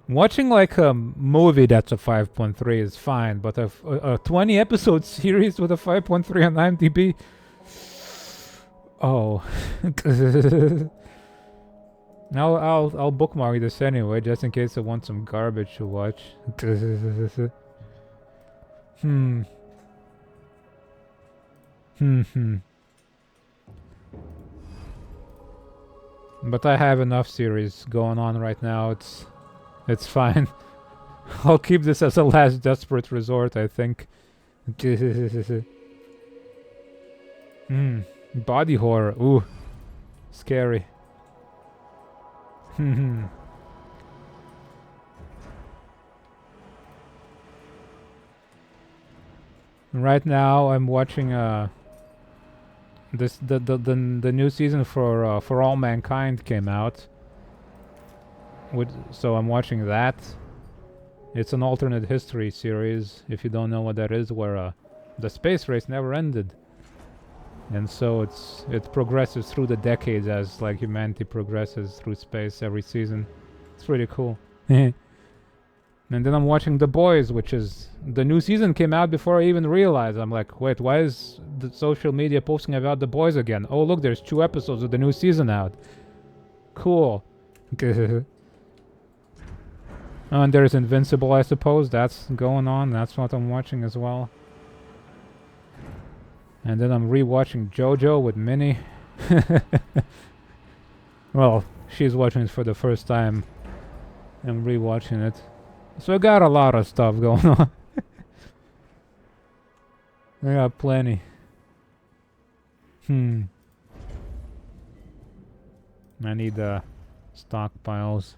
Watching like a movie that's a 5.3 is fine, but a 20 episode series with a 5.3 on IMDb. Oh. I'll bookmark this anyway, just in case I want some garbage to watch. Hmm. But I have enough series going on right now. It's fine. I'll keep this as a last desperate resort, I think. Body horror. Ooh. Scary. Right now I'm watching the new season for All Mankind came out. So I'm watching that. It's an alternate history series, if you don't know what that is, where the space race never ended. And so it progresses through the decades as like humanity progresses through space every season. It's pretty cool. And then I'm watching The Boys, which is the new season came out before I even realized. I'm like, wait, why is the social media posting about The Boys again? Oh look, there's 2 episodes of the new season out. Cool. And there's Invincible, I suppose. That's going on. That's what I'm watching as well. And then I'm rewatching JoJo with Minnie. Well, she's watching it for the first time. I'm rewatching it. So I got a lot of stuff going on. I got plenty. I need stockpiles.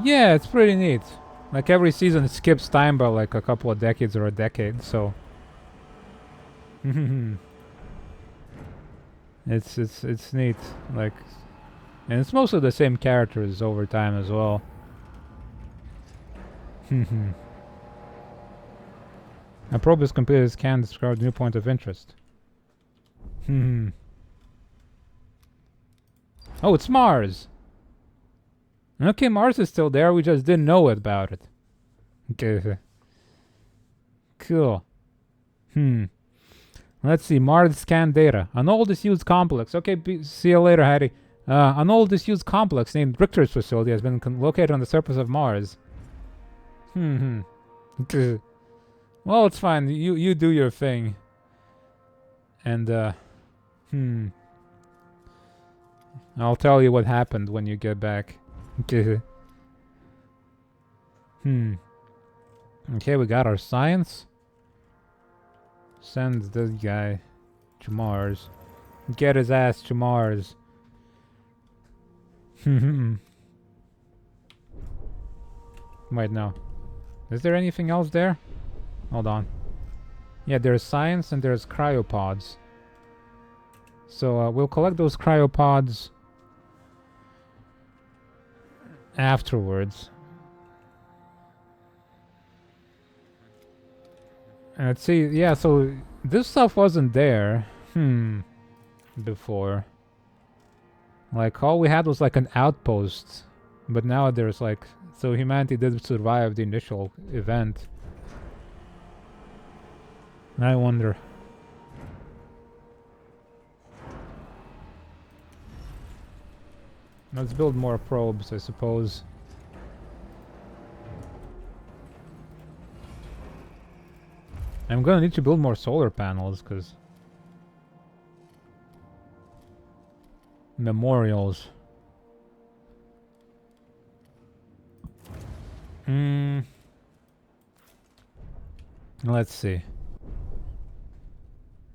Yeah, it's pretty neat. Like every season it skips time by like a couple of decades or a decade, so it's neat. Like, and it's mostly the same characters over time as well. Appropriate computers can describe the new point of interest. Oh, it's Mars. Okay, Mars is still there. We just didn't know about it. Okay. Cool. Let's see. Mars scan data. An old disused complex. Okay, see you later, Hattie. An old disused complex named Richter's facility has been located on the surface of Mars. Okay. Well, it's fine. You do your thing. And I'll tell you what happened when you get back. Okay. Okay, we got our science. Send this guy to Mars. Get his ass to Mars. Wait, no. Is there anything else there? Hold on. Yeah, there's science and there's cryopods. So we'll collect those cryopods afterwards. And let's see, yeah, so this stuff wasn't there before. Like all we had was like an outpost, but now there's like, so humanity did survive the initial event. I wonder. Let's build more probes, I suppose. I'm gonna need to build more solar panels, because memorials. Let's see.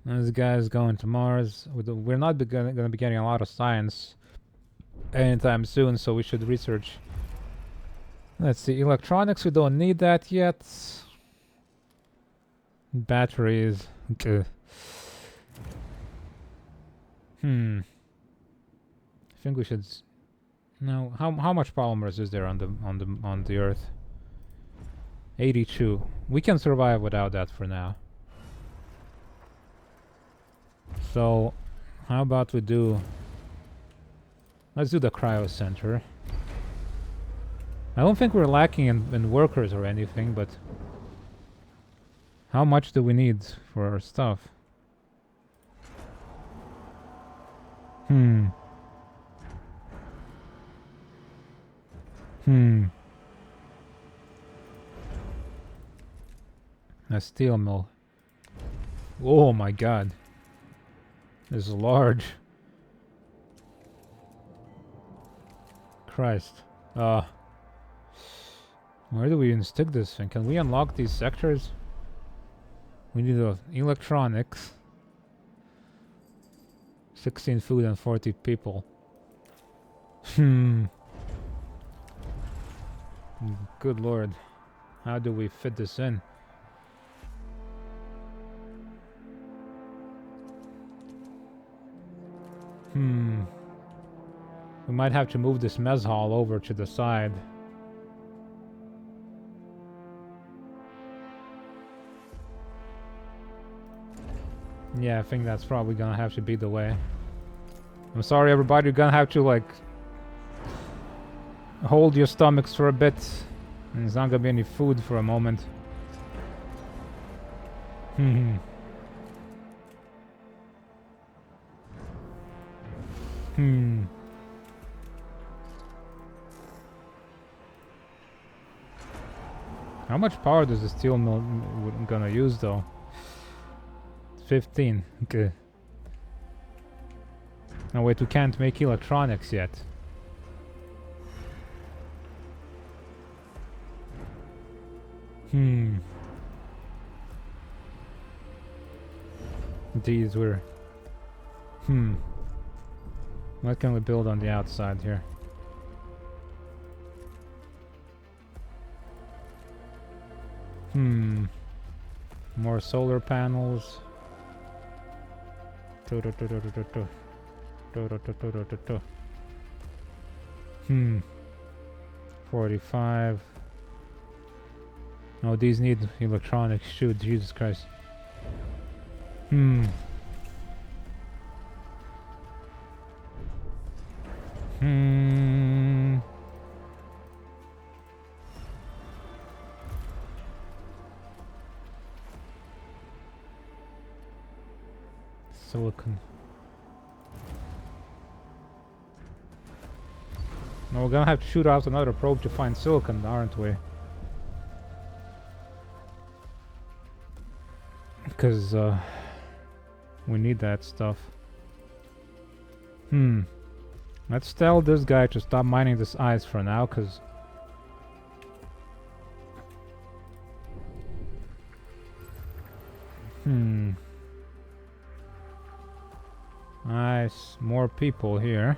This guy's going to Mars. We're not gonna be getting a lot of science anytime soon, so we should research. Let's see, electronics, we don't need that yet. Batteries. Okay. I think we should. No, how much polymers is there on the Earth? 82. We can survive without that for now. So, how about we do? Let's do the cryo center. I don't think we're lacking in workers or anything, but how much do we need for our stuff? A steel mill. Oh my god. This is large. Christ. Where do we even stick this thing? Can we unlock these sectors? We need electronics. 16 food and 40 people. Good lord. How do we fit this in? We might have to move this mess hall over to the side. Yeah, I think that's probably gonna have to be the way. I'm sorry everybody, you're gonna have to like hold your stomachs for a bit. And there's not gonna be any food for a moment. How much power does the steel mill gonna use though? 15. Okay. No wait, we can't make electronics yet. These were... What can we build on the outside here? More solar panels. 45. Oh, these need electronics. Shoot, Jesus Christ. Silicon. No, we're gonna have to shoot out another probe to find silicon, aren't we? Because, we need that stuff. Let's tell this guy to stop mining this ice for now, because... Nice. More people here.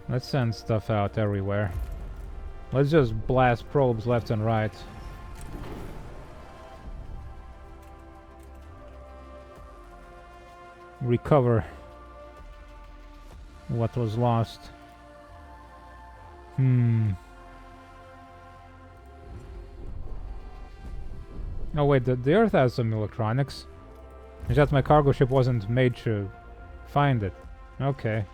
Let's send stuff out everywhere. Let's just blast probes left and right. Recover what was lost. Oh wait, the Earth has some electronics. It's just my cargo ship wasn't made to find it. Okay.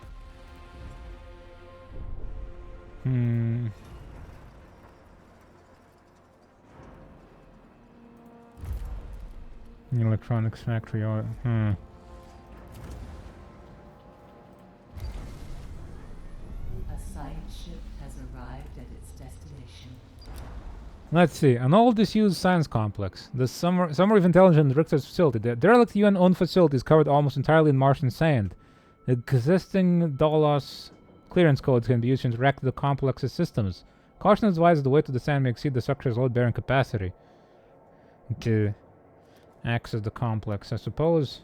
Electronics factory. A science ship has arrived at its destination. Let's see. An old disused science complex. The Summer of Intelligence Richter's facility. The derelict UN-owned facility is covered almost entirely in Martian sand. Existing DOLOS clearance codes can be used to interact with the complex's systems. Caution is advised that the weight of the sand may exceed the structure's load-bearing capacity. To access the complex, I suppose.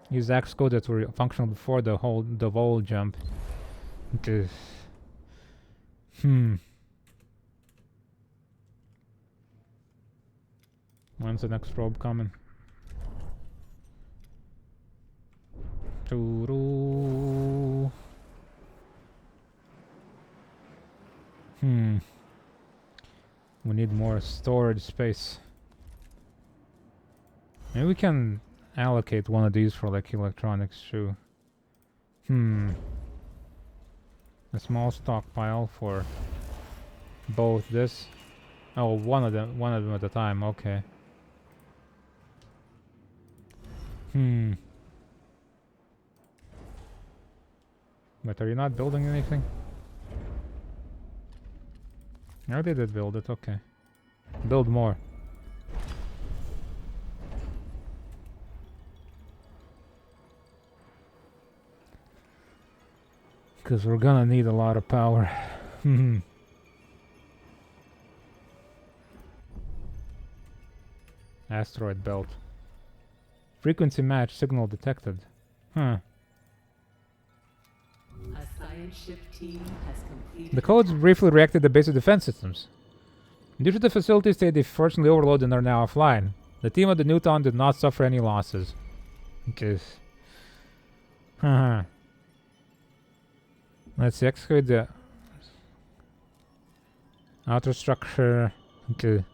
Use access codes that were functional before the whole jump. When's the next probe coming? We need more storage space. Maybe we can allocate one of these for like electronics too. A small stockpile for both this. Oh, one of them at a time. Okay. But are you not building anything? No, they did build it. Okay. Build more. Because we're gonna need a lot of power. Asteroid belt. Frequency match signal detected. Huh. A science ship team has completed. The codes briefly reacted to basic defense systems. Due to the facility state, they fortunately overloaded and are now offline. The team of the Newton did not suffer any losses. Okay. Let's see, excavate the outer structure. Okay.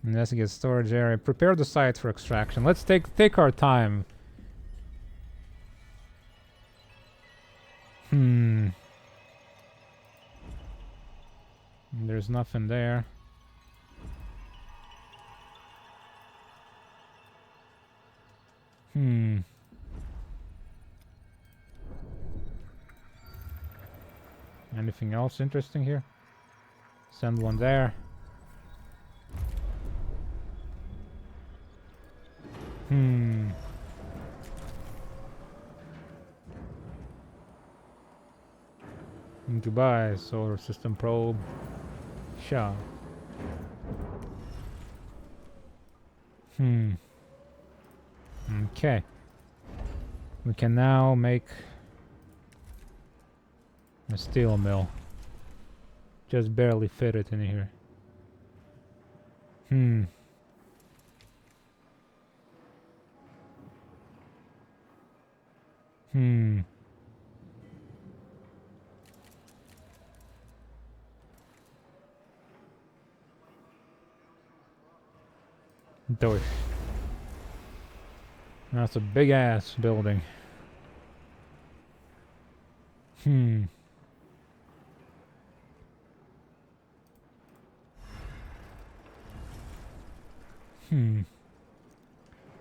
Investigate storage area. Prepare the site for extraction. Let's take our time. There's nothing there. Anything else interesting here? Send one there. Dubai, solar system probe. Sure. Okay. We can now make a steel mill. Just barely fit it in here. Doish. That's a big ass building.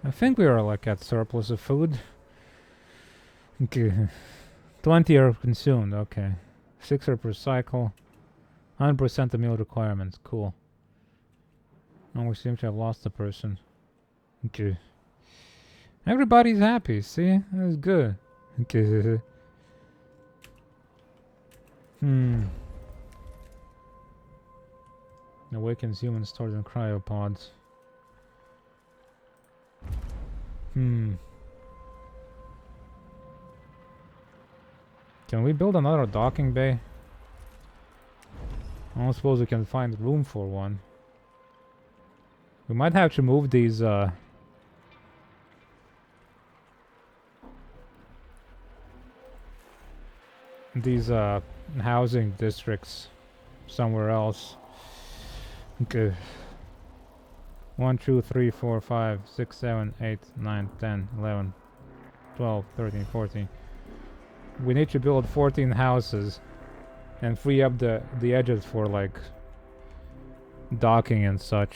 I think we are like at surplus of food. Okay. 20 are consumed, okay. 6 are per cycle. 100% of meal requirements, cool. And we seem to have lost a person. Okay. Everybody's happy, see? That's good. Okay. Awakens humans stored in cryopods. Can we build another docking bay? I don't suppose we can find room for one. We might have to move these housing districts somewhere else. Okay. 1, 2, 3, 4, 5, 6, 7, 8, 9, 10, 11, 12, 13, 14. We need to build 14 houses and free up the edges for like docking and such.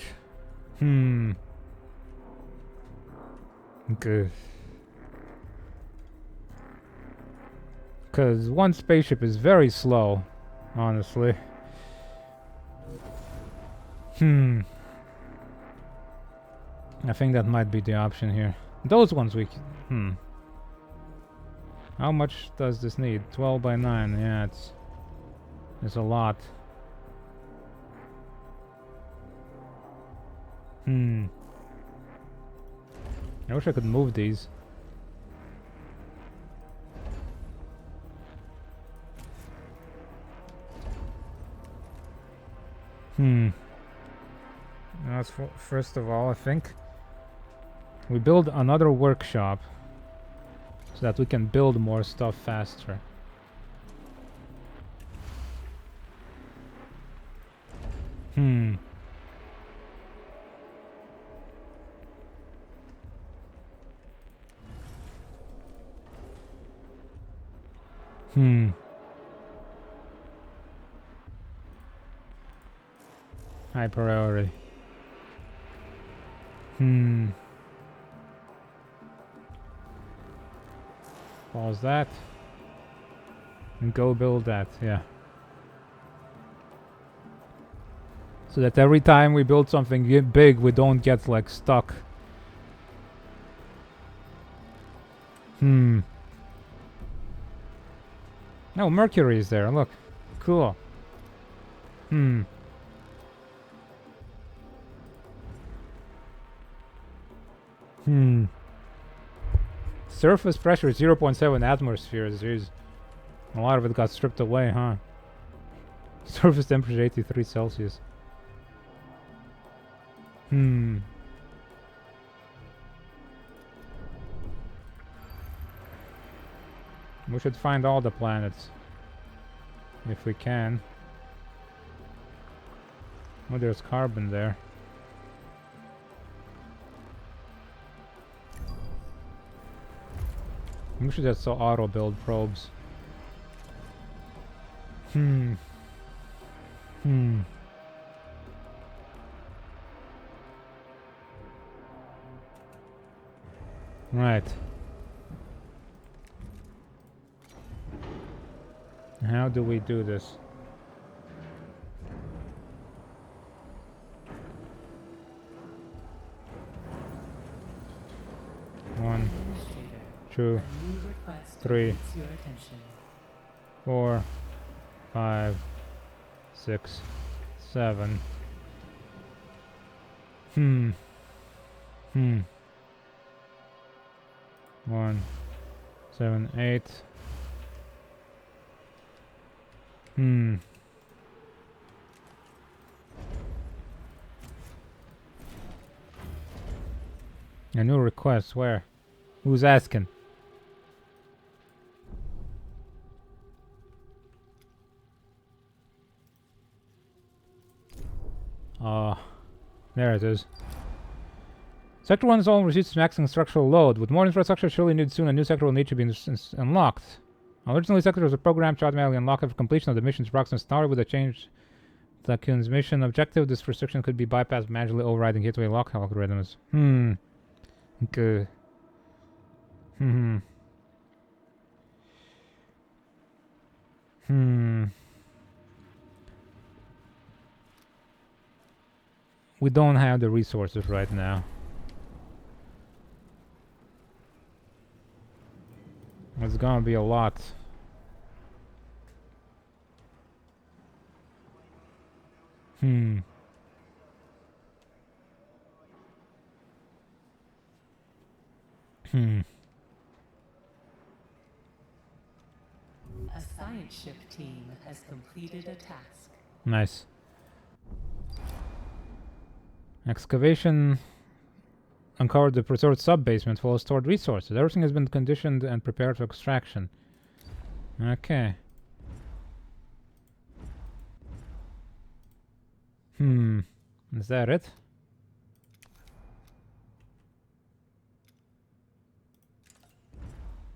Okay. Because one spaceship is very slow, honestly. I think that might be the option here. Those ones we can... How much does this need? 12 by 9. Yeah, it's a lot. I wish I could move these. That's first of all, I think we build another workshop so that we can build more stuff faster. High priority. Pause that. And go build that, yeah. So that every time we build something big, we don't get, like, stuck. No, Mercury is there, look. Cool. Surface pressure 0.7 atmospheres. Jeez. A lot of it got stripped away, huh? Surface temperature 83 Celsius. We should find all the planets. If we can. Oh, there's carbon there. We should just auto build probes. Right. How do we do this? One, two, 3, 4, 5, 6, 7. 1, 7, 8. A new request, where? Who's asking? There it is. Sector 1 zone receives maximum structural load. With more infrastructure surely needed soon, a new sector will need to be unlocked. Originally, sectors were programmed to automatically unlock after completion of the mission's proximate star. With a change to Kyun's mission objective, this restriction could be bypassed, manually overriding gateway lock algorithms. Okay. We don't have the resources right now. It's gonna be a lot. A science ship team has completed a task. Nice. Excavation uncovered the preserved sub-basement full of stored resources. Everything has been conditioned and prepared for extraction. Okay. Is that it?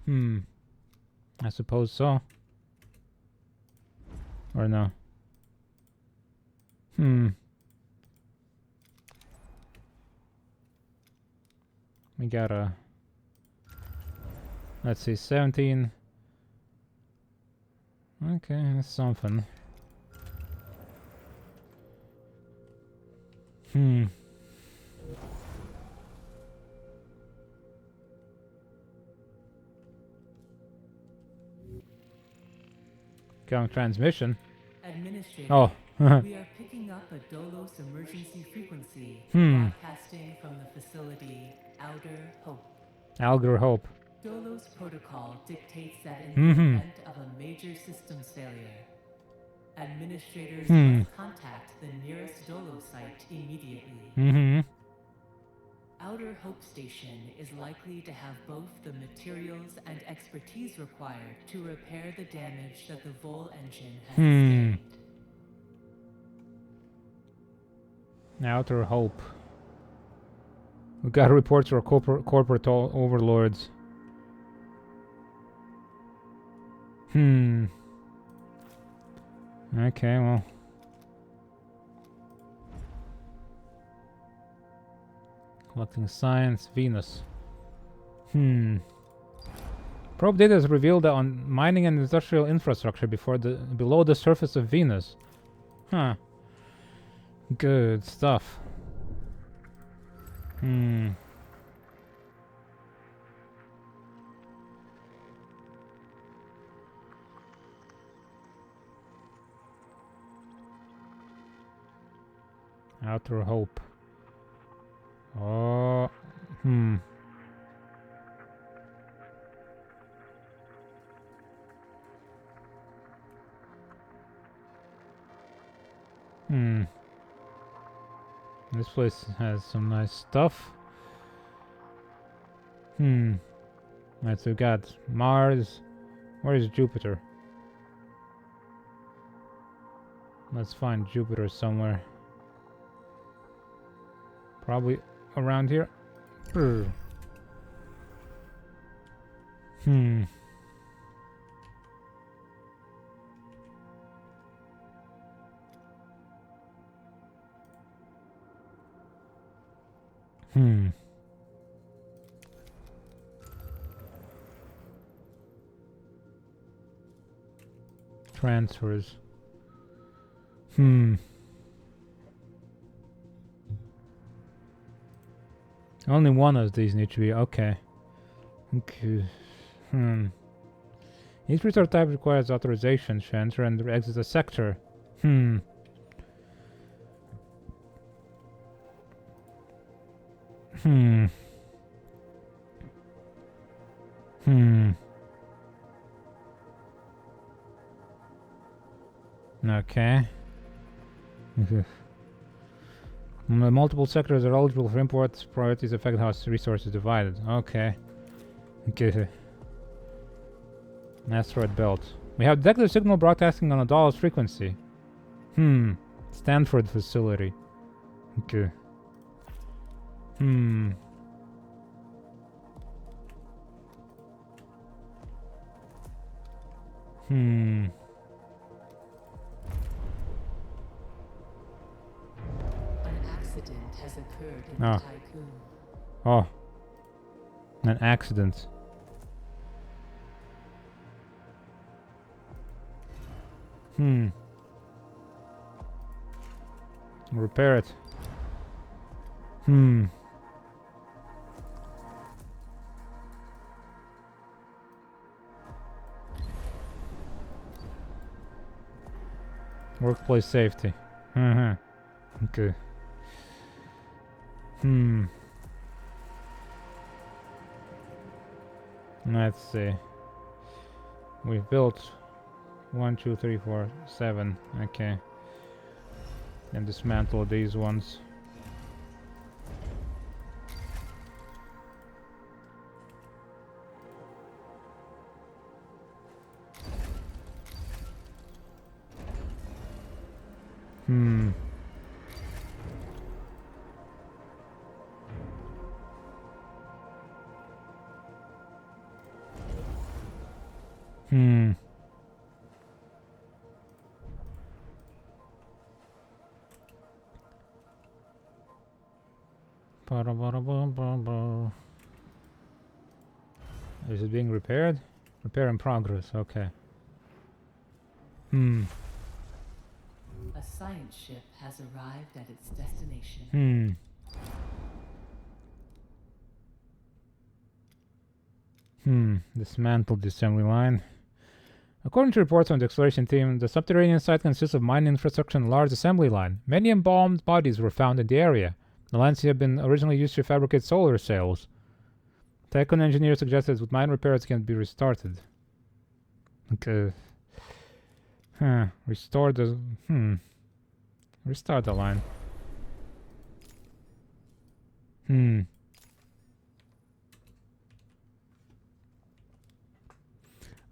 I suppose so. Or no? We gotta... Let's see, 17. Okay, that's something. Going transmission. Administrator, Oh. we are picking up a Dolos emergency frequency, broadcasting from the facility Outer Hope. Algar Hope. Dolos protocol dictates that in the event of a major systems failure, administrators must contact the nearest Dolos site immediately. Outer Hope Station is likely to have both the materials and expertise required to repair the damage that the Vol engine has sustained. Outer Hope. We got to report to our corporate overlords. Okay, well. Collecting science, Venus. Probe data has revealed that on mining and industrial infrastructure below the surface of Venus. Huh. Good stuff. Outer Hope. Oh. This place has some nice stuff. Right, so we got Mars. Where is Jupiter? Let's find Jupiter somewhere. Probably around here. Transfers. Only one of these need to be okay. Each resource type requires authorization to enter and exit a sector. Okay. Multiple sectors are eligible for import. Priorities affect how resources divided. Okay. Okay. Asteroid belt. We have detected a signal broadcasting on a dollar's frequency. Stanford facility. Okay. Accident has occurred in the tycoon. Oh. An accident. Repair it. Workplace safety. Okay. Let's see. We've built 1, 2, 3, 4, 7. Okay. And dismantle these ones. Is it being repaired? Repair in progress, okay. A science ship has arrived at its destination. Dismantled the assembly line. According to reports from the exploration team, the subterranean site consists of mine infrastructure and a large assembly line. Many embalmed bodies were found in the area. The lines had been originally used to fabricate solar sails. Tycoon engineer suggested with mine repairs can be restarted. Okay. Restore the... Restart the line.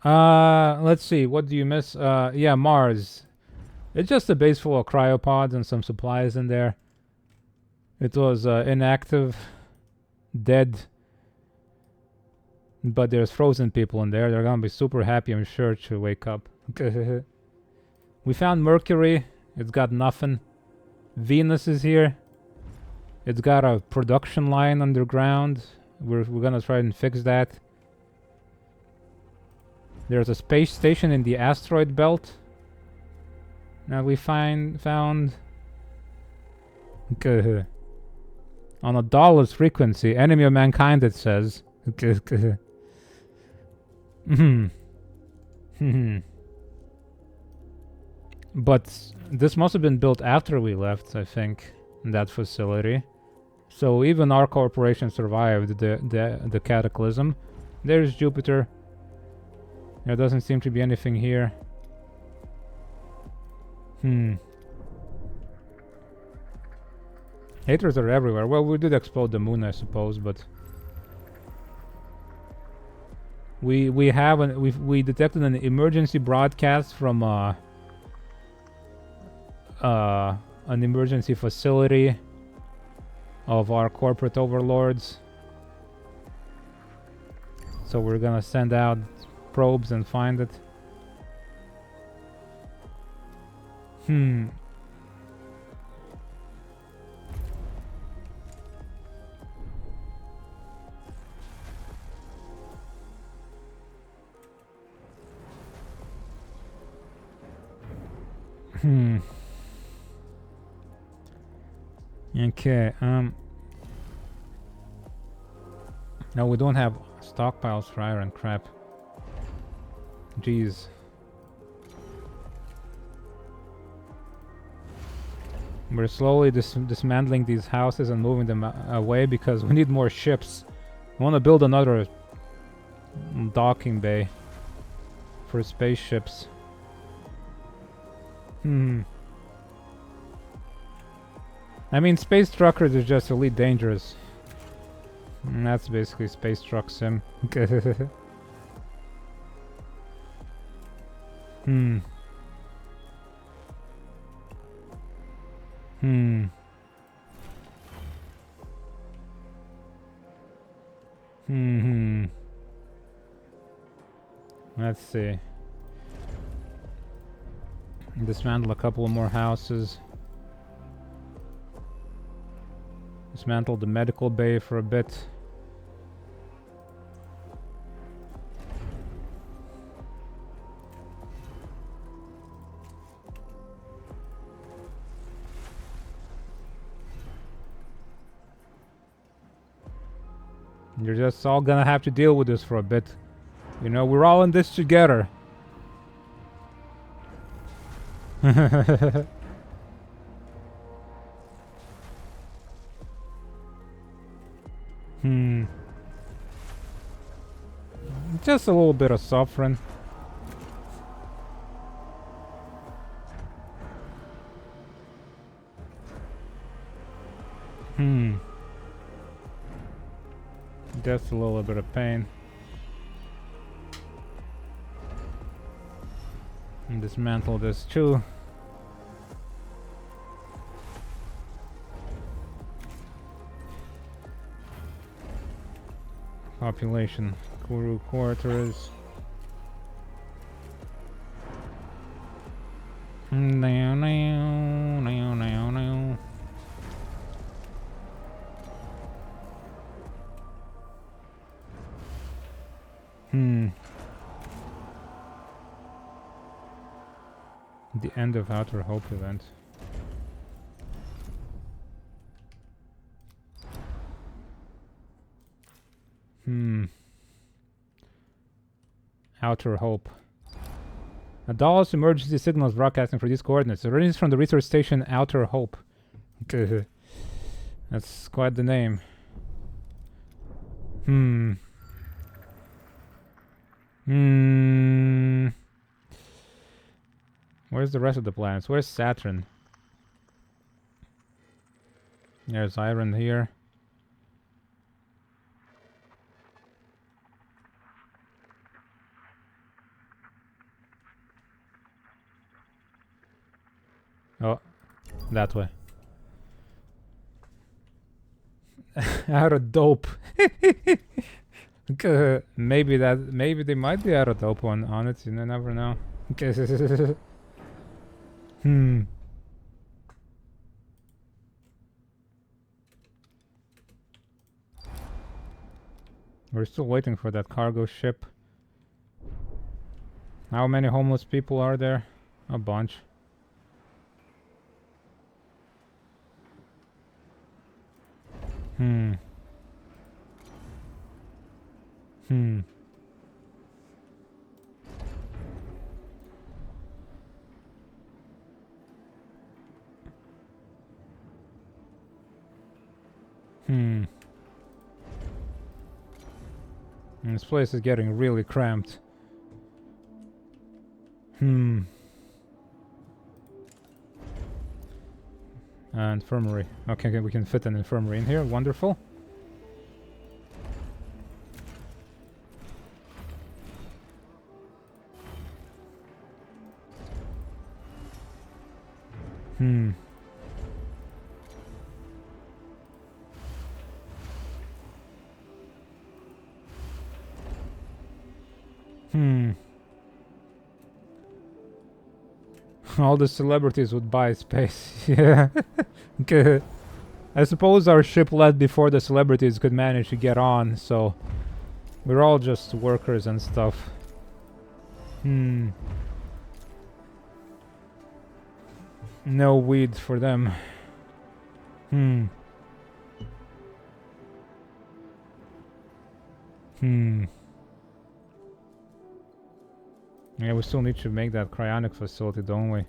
Let's see. What do you miss? Yeah, Mars. It's just a base full of cryopods and some supplies in there. It was inactive, dead. But there's frozen people in there. They're gonna be super happy, I'm sure, to wake up. We found Mercury. It's got nothing. Venus is here. It's got a production line underground. We're gonna try and fix that. There's a space station in the asteroid belt. Now we found on a dollar's frequency, enemy of mankind, it says. But this must have been built after we left, I think, that facility. So even our corporation survived the cataclysm. There's Jupiter. There doesn't seem to be anything here. Haters are everywhere. Well, we did explode the moon, I suppose, but we detected an emergency broadcast from an emergency facility of our corporate overlords. So we're gonna send out probes and find it. Okay, no, we don't have stockpiles for iron, crap. Jeez. We're slowly dismantling these houses and moving them away because we need more ships. We want to build another docking bay for spaceships. I mean, space truckers are just elite dangerous. And that's basically space truck sim. Let's see. Dismantle a couple more houses. Dismantle the medical bay for a bit. You're just all gonna have to deal with this for a bit. You know, we're all in this together. Just a little bit of suffering. Just a little bit of pain. And dismantle this too. Population Guru quarters. The end of Outer Hope event. Outer Hope. A Dallas emergency signal is broadcasting for these coordinates. The range is from the research station Outer Hope. That's quite the name. Where's the rest of the planets? Where's Saturn? There's iron here. Oh, that way. Out of dope. Maybe they might be out of dope on it. You never know. Hmm. We're still waiting for that cargo ship. How many homeless people are there? A bunch. Hmm. Hmm. Hmm. And this place is getting really cramped. Hmm. Infirmary. Okay, we can fit an infirmary in here. Wonderful. Hmm. Hmm. All the celebrities would buy space. Yeah. Okay. I suppose our ship left before the celebrities could manage to get on, so we're all just workers and stuff. Hmm. No weed for them. Hmm. Hmm. Yeah, we still need to make that cryonic facility, don't we?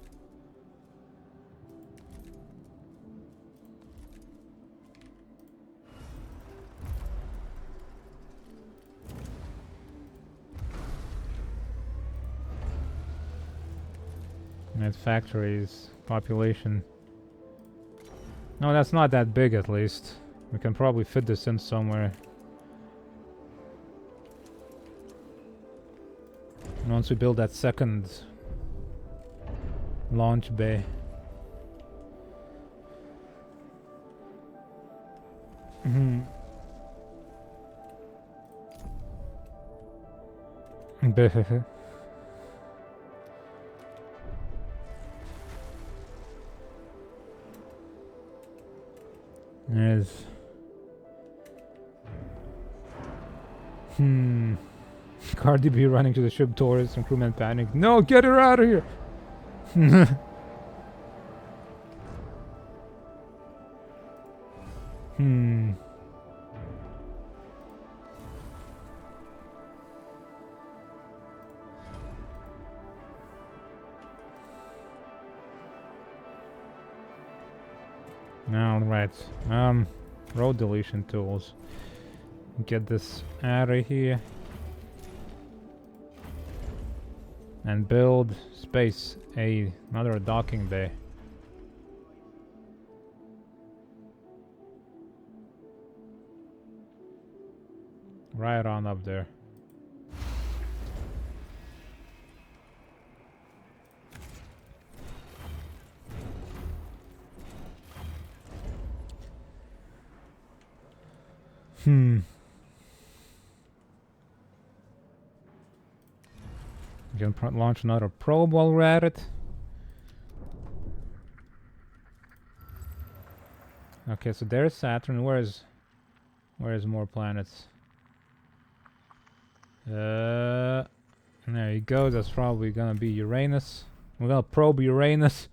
That factories, population. No, that's not that big at least. We can probably fit this in somewhere. And once we build that second launch bay. Mm-hmm. Yes. Cardi B running to the ship towards and crewmen panic. No, get her out of here! Alright. Road deletion tools. Get this out of here. And build space. Another docking bay. Right on up there. We can launch another probe while we're at it. Okay, so there's Saturn. Where's more planets? There you go. That's probably gonna be Uranus. We're gonna probe Uranus.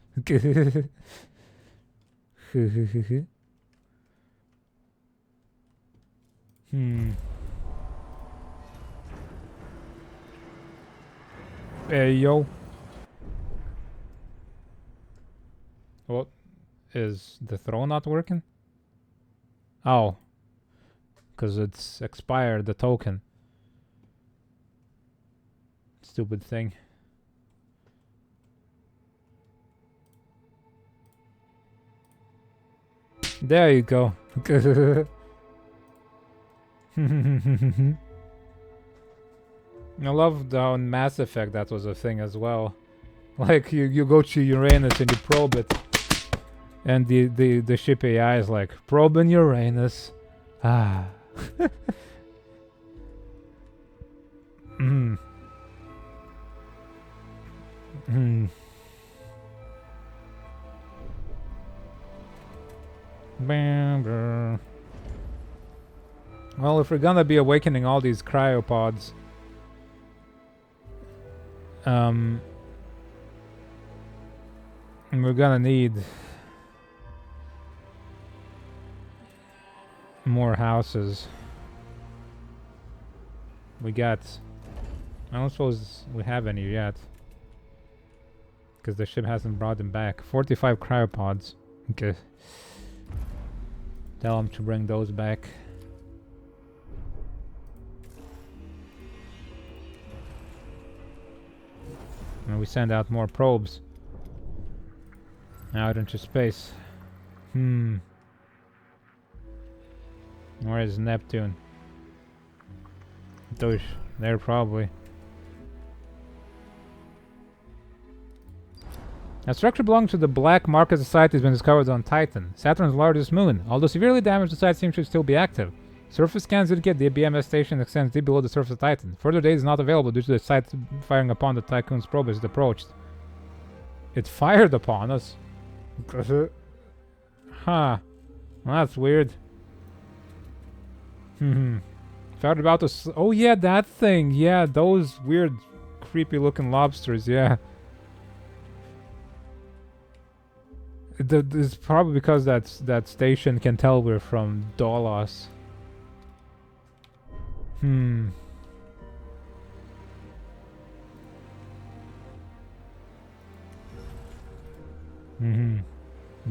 Hey, yo. What? Is the throw not working? Oh. Because it's expired, the token. Stupid thing. There you go. I loved how in Mass Effect that was a thing as well. Like you go to Uranus and you probe it, and the ship AI is like, probing Uranus. Ah. Hmm. Well, if we're gonna be awakening all these cryopods, and we're gonna need more houses. We got... I don't suppose we have any yet, because the ship hasn't brought them back. 45 cryopods. Okay. Tell them to bring those back. And we send out more probes out into space. Where is Neptune? Those there probably. A structure belonging to the Black Market Society has been discovered on Titan, Saturn's largest moon. Although severely damaged, the site seems to still be active. Surface scans indicate the BMS station extends deep below the surface of Titan. Further data is not available due to the site firing upon the Tycoon's probe as it approached. It fired upon us? Huh. Well, that's weird. Fired about us. Oh yeah, that thing. Yeah, those weird, creepy looking lobsters, yeah. It's probably because that station can tell we're from Dolos.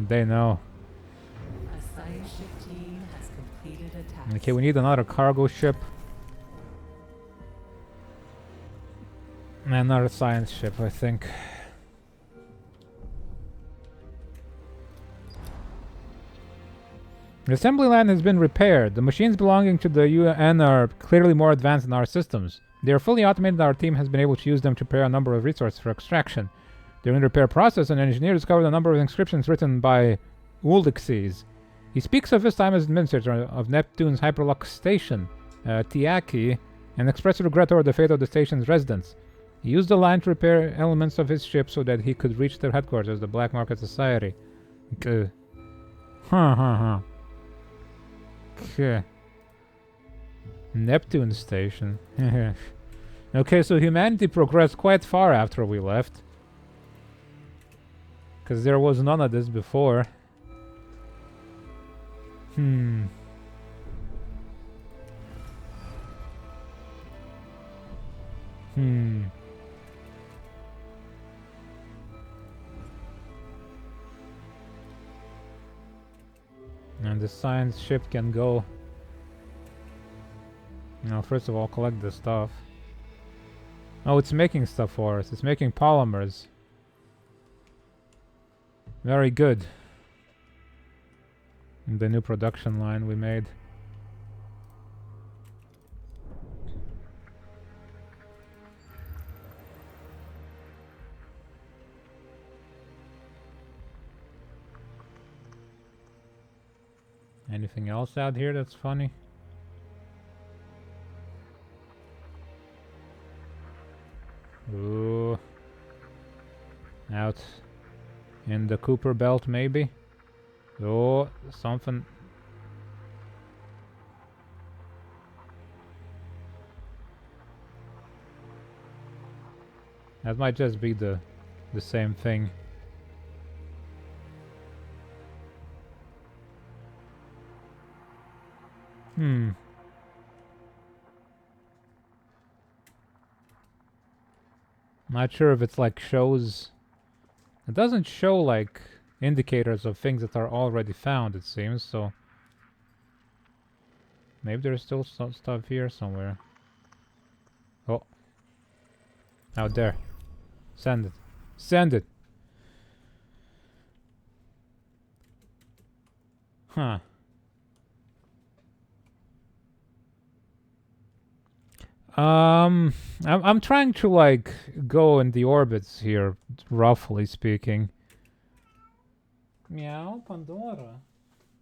They know. A science ship team has completed a task. Okay, we need another cargo ship. And another science ship, I think. The assembly line has been repaired. The machines belonging to the UN are clearly more advanced than our systems. They are fully automated and our team has been able to use them to prepare a number of resources for extraction. During the repair process, an engineer discovered a number of inscriptions written by Ulixes. He speaks of his time as administrator of Neptune's Hyperlux station, Tiaki, and expressed regret over the fate of the station's residents. He used the line to repair elements of his ship so that he could reach their headquarters, the Black Market Society. Okay. Okay. Neptune station. Okay, so humanity progressed quite far after we left. Because there was none of this before. And the science ship can go. Now, first of all, collect the stuff. Oh, it's making stuff for us. It's making polymers. Very good. The new production line we made. Anything else out here that's funny? Ooh. Out in the Cooper Belt, maybe? Oh, something. That might just be the same thing. Not sure if it's like shows. It doesn't show like indicators of things that are already found, it seems, so maybe there's still some stuff here somewhere. Oh. Out there. Send it. Send it! Huh. I'm trying to like go in the orbits here, roughly speaking. Meow, Pandora.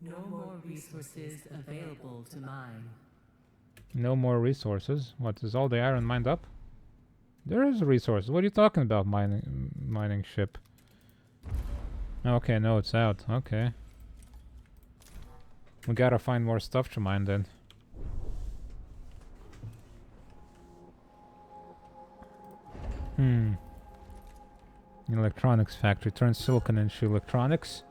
No more resources available to mine. No more resources. What, is all the iron mined up? There is a resource. What are you talking about, mining ship? Okay, no, it's out. Okay. We gotta find more stuff to mine then. Electronics factory. Turn silicon into electronics.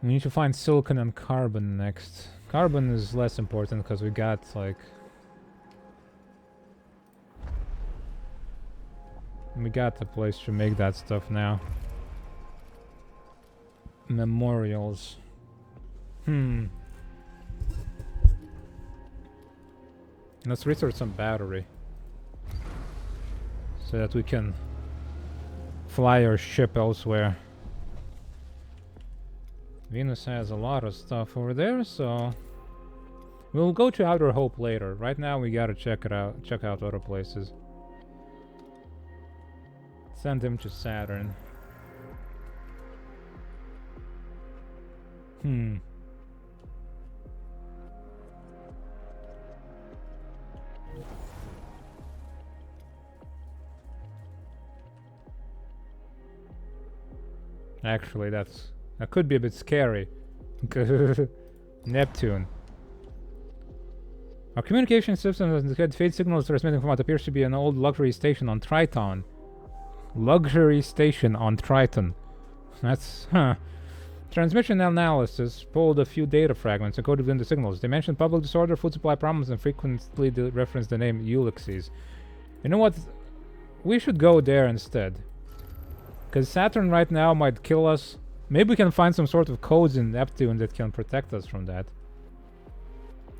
We need to find silicon and carbon next. Carbon is less important because we got like... We got the place to make that stuff now. Memorials. Let's research some battery. So that we can fly our ship elsewhere. Venus has a lot of stuff over there, so... We'll go to Outer Hope later. Right now we gotta check out other places. Send him to Saturn. Actually, that could be a bit scary. Neptune. Our communication system has detected fade signals transmitting from what appears to be an old luxury station on Triton. Luxury station on Triton. That's... Transmission analysis pulled a few data fragments encoded within the signals. They mentioned public disorder, food supply problems, and frequently referenced the name Ulysses. You know what? We should go there instead. Because Saturn right now might kill us. Maybe we can find some sort of codes in Neptune that can protect us from that.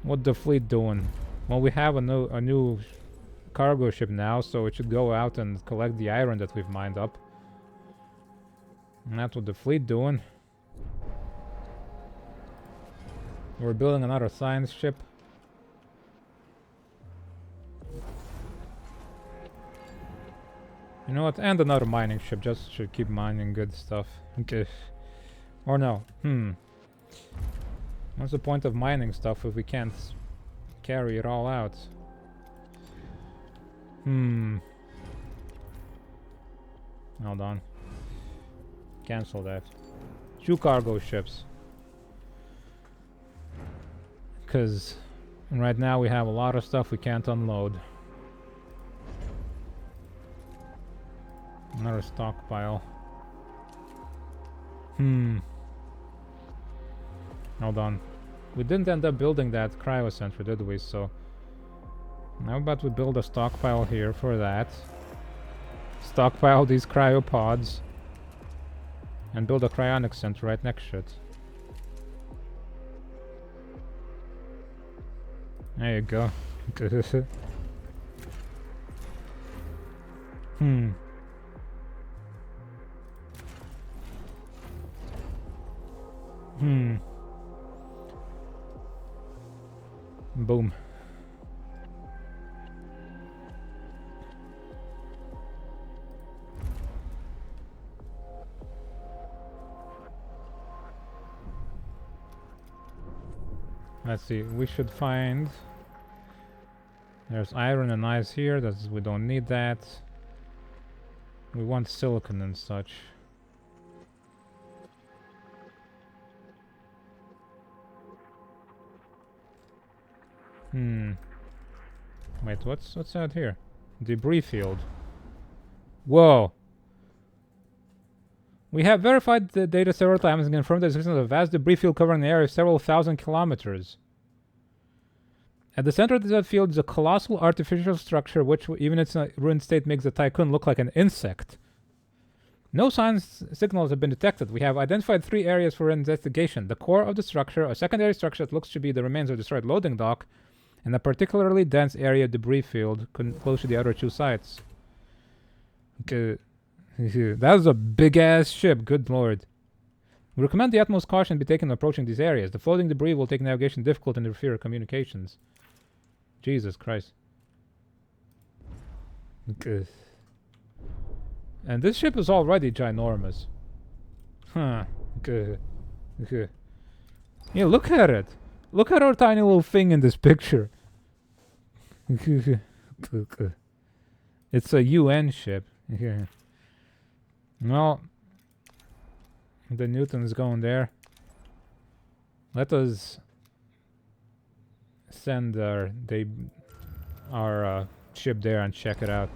What the fleet doing? Well, we have a new cargo ship now, so it should go out and collect the iron that we've mined up. And that's what the fleet doing. We're building another science ship. You know what? And another mining ship, just to keep mining good stuff. Okay. Or no. What's the point of mining stuff if we can't carry it all out? Hold on. Cancel that. 2 cargo ships. Because right now we have a lot of stuff we can't unload. Another stockpile. Hold on. We didn't end up building that cryo center, did we? So how about we build a stockpile here for that. Stockpile these cryopods. And build a cryonic center right next to it. There you go. Boom. Let's see, we should find... There's iron and ice here, we don't need that. We want silicon and such. Wait, what's out here? Debris field. Whoa! We have verified the data several times and confirmed the existence of a vast debris field covering an area of several thousand kilometers. At the center of that field is a colossal artificial structure which, even in its ruined state, makes the Tycoon look like an insect. No signals have been detected. We have identified 3 areas for investigation. The core of the structure, a secondary structure that looks to be the remains of a destroyed loading dock, and a particularly dense area of debris field close to the other 2 sites. Okay. That was a big-ass ship, good lord. We recommend the utmost caution be taken when approaching these areas. The floating debris will take navigation difficult and interfere with communications. Jesus Christ. Okay. And this ship is already ginormous. Okay. Yeah, look at it. Look at our tiny little thing in this picture. It's a UN ship. Yeah. Well, the Newton's going there. Let us send our ship there and check it out.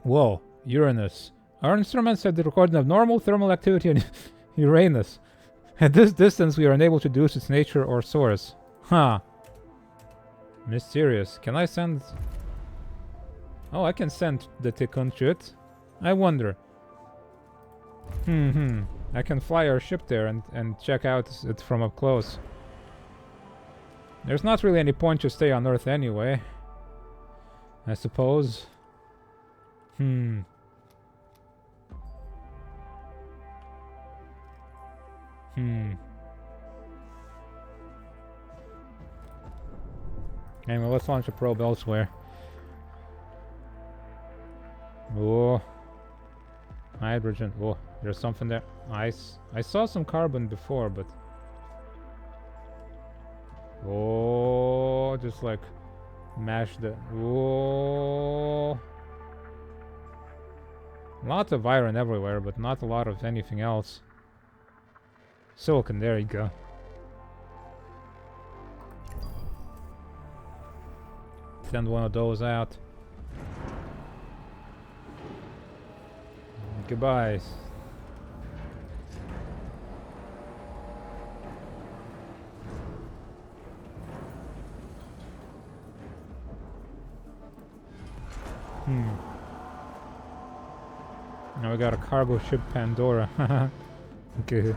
Whoa, Uranus. Our instruments have the recording of normal thermal activity on Uranus. At this distance, we are unable to deduce its nature or source. Huh. Mysterious. Can I send... Oh, I can send the Tikkun to it. I wonder. I can fly our ship there and check out it from up close. There's not really any point to stay on Earth anyway, I suppose. Anyway, let's launch a probe elsewhere. Oh. Hydrogen. Oh, there's something there. Ice. I saw some carbon before, but... Oh, just like... Mash the... Oh. Lots of iron everywhere, but not a lot of anything else. Silicon, there you go. Send one of those out. Goodbye. Now we got a cargo ship Pandora. Okay.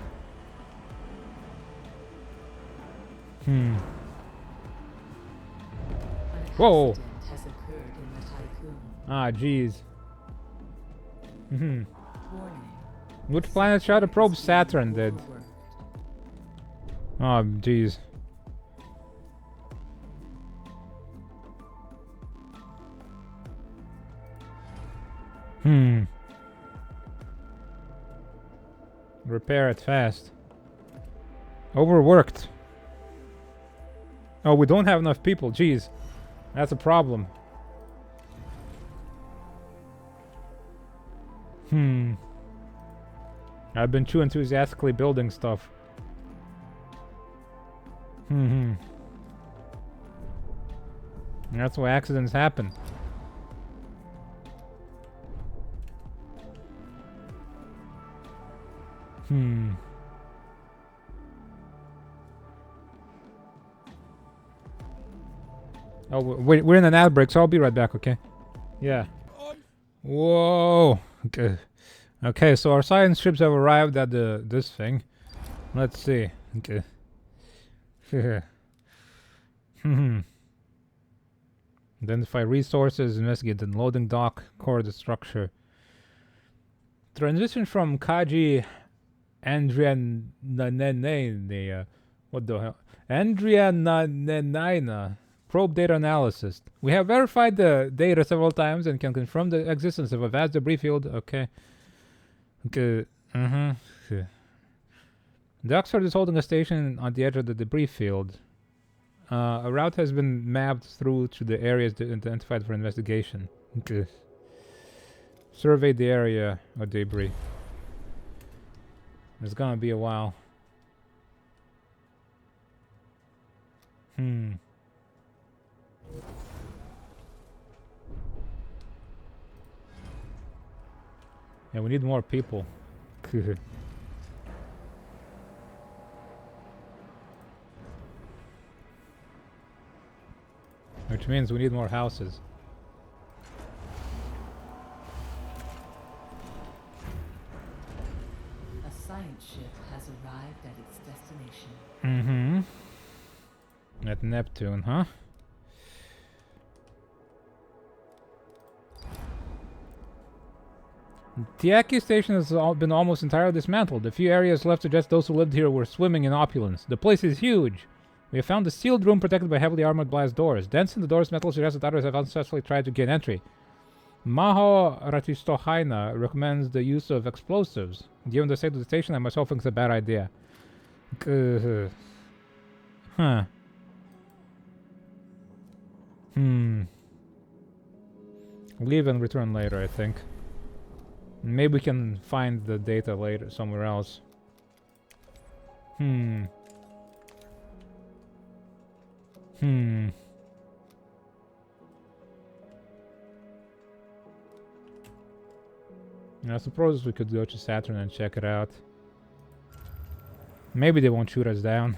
Whoa! Has occurred in the tycoon. Ah, jeez. Warning. Which planet shot a probe? Saturn did. Overworked. Oh, jeez. Repair it fast. Overworked. Oh, we don't have enough people. Jeez. That's a problem. I've been too enthusiastically building stuff. That's why accidents happen. Oh, we're in an ad break, so I'll be right back, okay? Yeah. Whoa! Okay. Okay, so our science ships have arrived at this thing. Let's see. Okay. Identify resources, investigate the loading dock, core the structure. Transition from Kaji Andriananene, what the hell? Andriananena. Probe data analysis. We have verified the data several times and can confirm the existence of a vast debris field. Okay. Okay. The Oxford is holding a station on the edge of the debris field. A route has been mapped through to the areas identified for investigation. Okay. Survey the area of debris. It's gonna be a while. Yeah, we need more people. Which means we need more houses. A science ship has arrived at its destination. At Neptune, huh? The Aki station has been almost entirely dismantled. The few areas left suggest those who lived here were swimming in opulence. The place is huge. We have found a sealed room protected by heavily armored glass doors. Dents in the doors metal suggests that others have unsuccessfully tried to gain entry. Maho Ratistohaina recommends the use of explosives. Given the state of the station, I myself think it's a bad idea. Huh. Leave and return later, I think. Maybe we can find the data later somewhere else. I suppose we could go to Saturn and check it out. Maybe they won't shoot us down.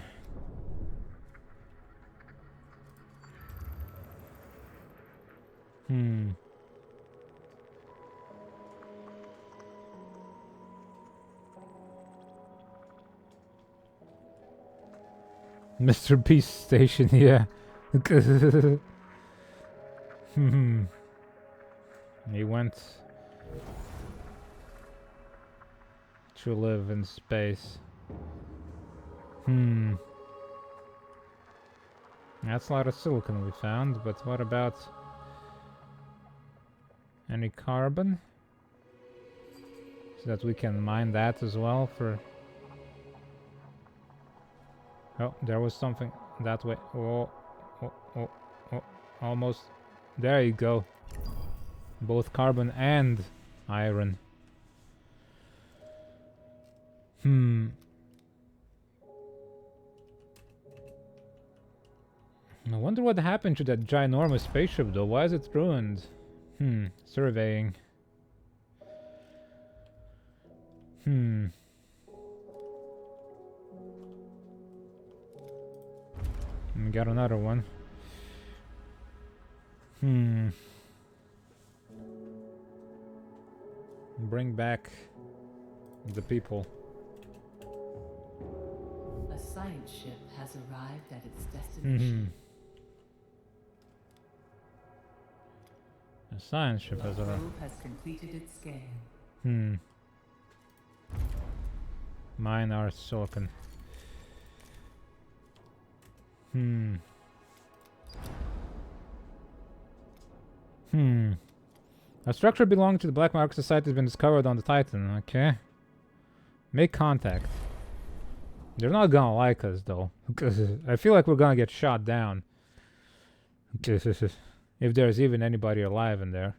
Mr. Beast Station, yeah. He went to live in space. That's a lot of silicon we found, but what about any carbon? So that we can mine that as well for... Oh, there was something that way. Oh, almost. There you go. Both carbon and iron. I wonder what happened to that ginormous spaceship though. Why is it ruined? Surveying. We got another one. Bring back the people. A science ship has arrived at its destination. A science ship has arrived. The probe has completed its scan. Mine are silicon. A structure belonging to the Black Market Society has been discovered on the Titan. Okay. Make contact. They're not gonna like us though. I feel like we're gonna get shot down. If there's even anybody alive in there.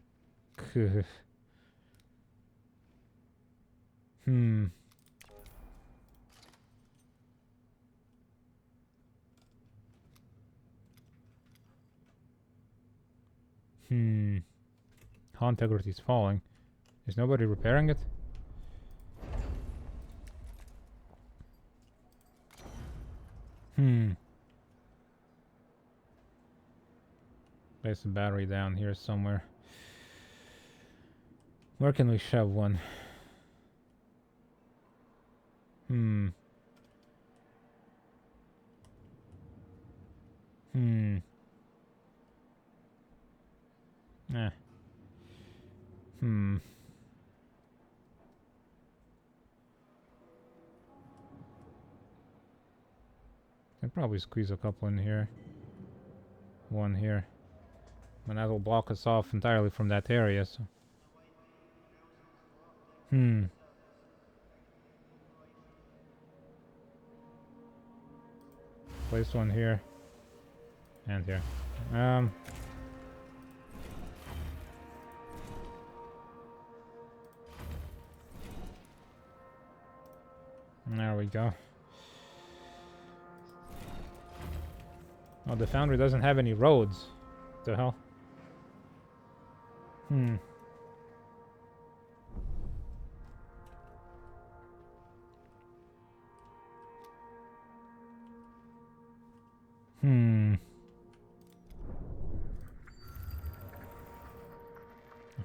How integrity is falling. Is nobody repairing it? Place the battery down here somewhere. Where can we shove one? I'd probably squeeze a couple in here. One here. And that will block us off entirely from that area, so... Place one here. And here. There we go. Oh, the foundry doesn't have any roads. What the hell?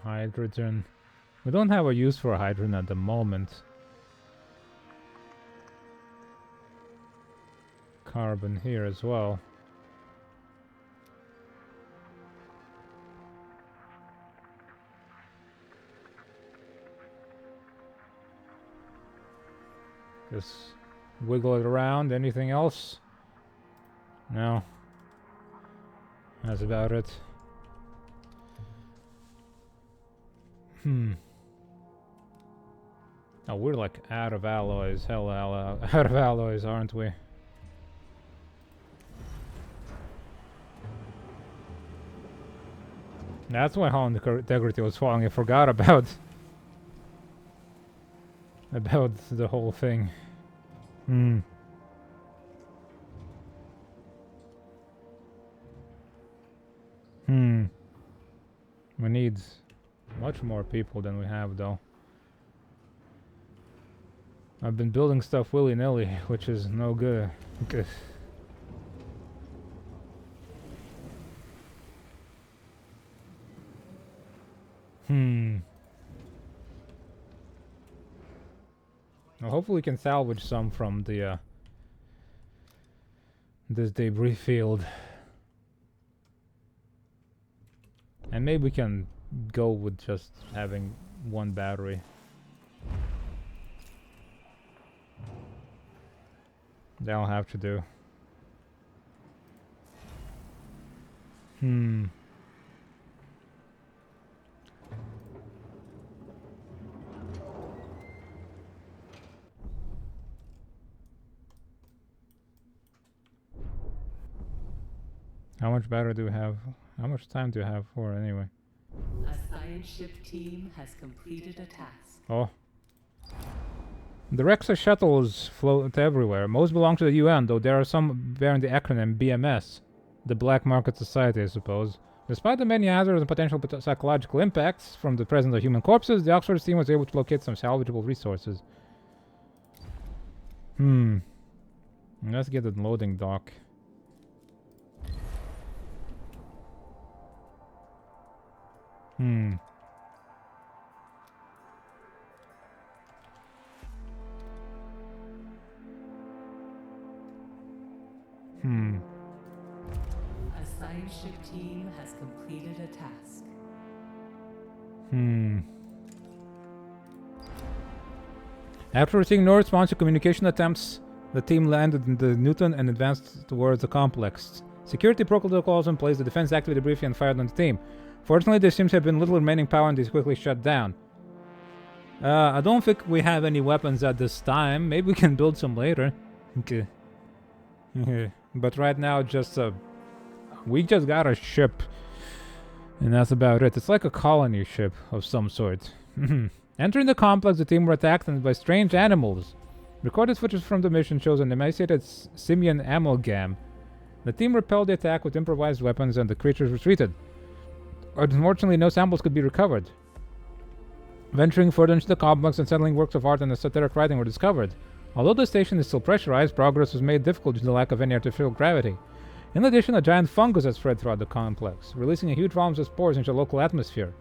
Hydrogen. We don't have a use for hydrogen at the moment. Carbon here as well. Just wiggle it around. Anything else? No. That's about it. Oh, we're like out of alloys. Hell, out of alloys, aren't we? That's why hull integrity was falling. I forgot about the whole thing. Hmm. Hmm. We need much more people than we have, though. I've been building stuff willy-nilly, which is no good. Hmm. Well, hopefully we can salvage some from the this debris field. And maybe we can go with just having one battery. That'll have to do. Hmm. How much battery do we have? How much time do you have for anyway? A science ship team has completed a task. Oh. The Rexa shuttles float everywhere. Most belong to the UN, though there are some bearing the acronym BMS, the Black Market Society, I suppose. Despite the many hazards and potential psychological impacts from the presence of human corpses, the Oxford team was able to locate some salvageable resources. Hmm. Let's get the loading dock. Hmm. Hmm. A science ship team has completed a task. Hmm. After receiving no response to communication attempts, the team landed in the Newton and advanced towards the complex. Security protocols in place, the defense activated briefly and fired on the team. Fortunately, there seems to have been little remaining power and these quickly shut down. I don't think we have any weapons at this time. Maybe we can build some later. Okay. But right now, just we just got a ship. And that's about it. It's like a colony ship of some sort. Entering the complex, the team were attacked by strange animals. Recorded footage from the mission shows an emaciated simian amalgam. The team repelled the attack with improvised weapons and the creatures retreated. Unfortunately, no samples could be recovered. Venturing further into the complex, unsettling works of art and esoteric writing were discovered. Although the station is still pressurized, progress was made difficult due to the lack of any artificial gravity. In addition, a giant fungus has spread throughout the complex, releasing a huge volume of spores into the local atmosphere.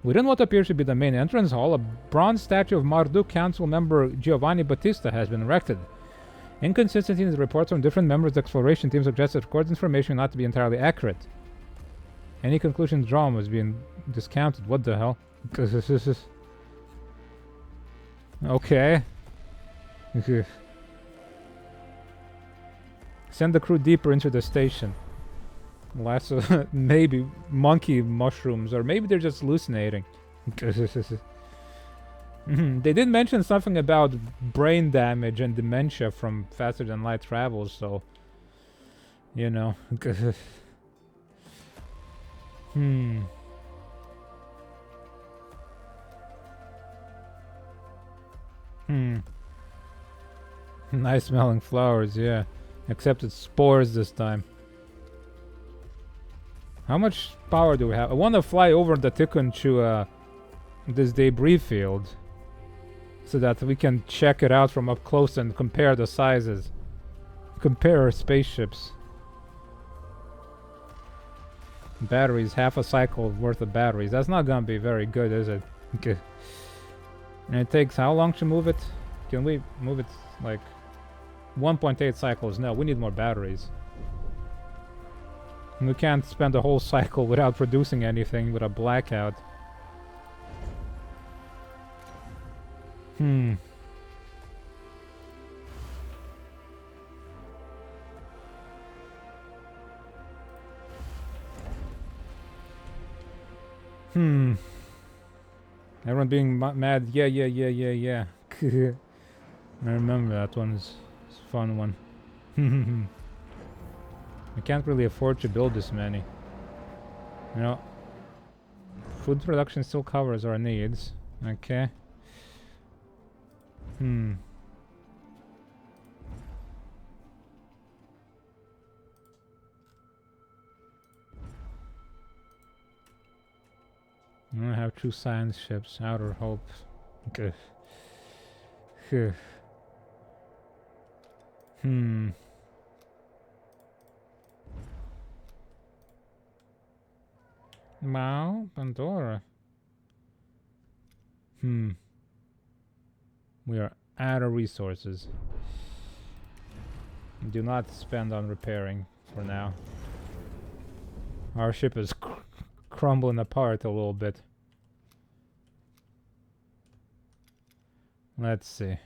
Within what appears to be the main entrance hall, a bronze statue of Marduk Council member Giovanni Battista has been erected. Inconsistencies in the reports from different members of the exploration team suggest that recorded information not to be entirely accurate. Any conclusions drawn was being discounted. What the hell? Okay. Send the crew deeper into the station. Lots of maybe monkey mushrooms, or maybe they're just hallucinating. They did mention something about brain damage and dementia from faster than light travel, so you know. Nice smelling flowers, yeah. Except it's spores this time. How much power do we have? I want to fly over the Tikkun to this debris field so that we can check it out from up close and compare the sizes. Compare our spaceships. Batteries, half a cycle worth of batteries. That's not gonna be very good, is it? Okay. And it takes how long to move it? Can we move it like 1.8 cycles? No, we need more batteries. And we can't spend a whole cycle without producing anything with a blackout. Everyone being mad. Yeah. I remember that one. It's a fun one. I can't really afford to build this many. You know, Food production still covers our needs. Okay. Hmm. I don't have 2 science ships. Outer Hope. Okay. Phew. Hmm. Wow, Pandora. Hmm. We are out of resources. Do not spend on repairing for now. Our ship is crumbling apart a little bit. Let's see.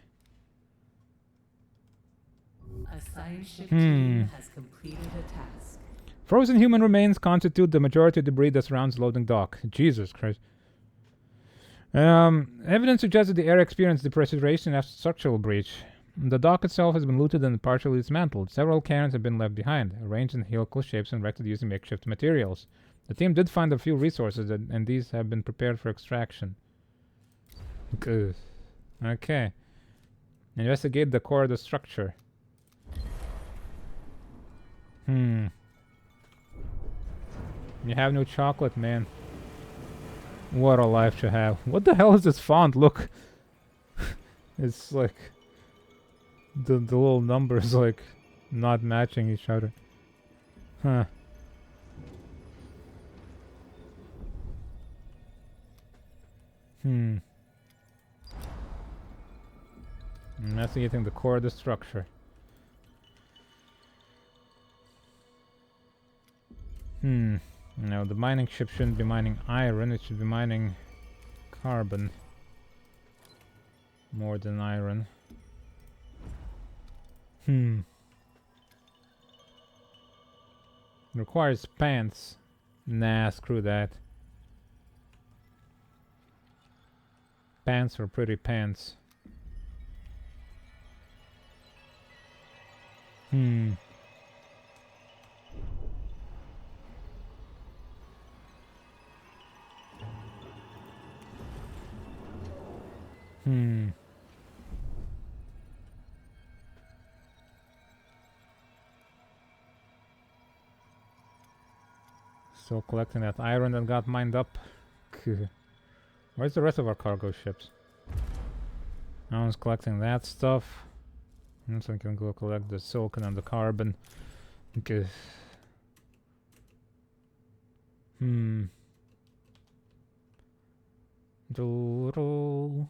A science ship team has completed a task. Frozen human remains constitute the majority of debris that surrounds loading dock. Jesus Christ. Evidence suggests that the area experienced depressurization after structural breach. The dock itself has been looted and partially dismantled. Several cairns have been left behind, arranged in helical shapes and erected using makeshift materials. The team did find a few resources, and these have been prepared for extraction. Good. Okay. Investigate the core of the structure. You have no chocolate, man. What a life to have. What the hell is this font? Look. It's like... The little numbers, like, not matching each other. Huh. Investigating the core of the structure. No, the mining ship shouldn't be mining iron, it should be mining carbon. More than iron. Requires pants. Nah, screw that. Pants are pretty pants. Still collecting that iron that got mined up. Where's the rest of our cargo ships? No one's collecting that stuff. So I can go collect the silicon and the carbon. Okay. Doodle.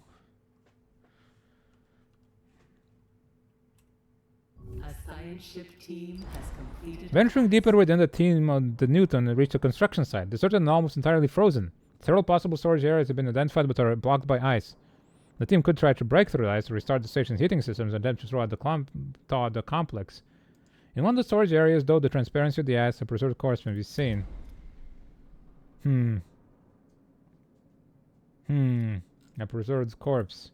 A science ship team has completed. Venturing deeper within the team of the Newton reached the construction site, deserted and almost entirely frozen. Several possible storage areas have been identified but are blocked by ice. The team could try to break through the ice to restart the station's heating systems and then to throw out the complex. In one of the storage areas, though, the transparency of the ice, a preserved corpse may be seen. A preserved corpse.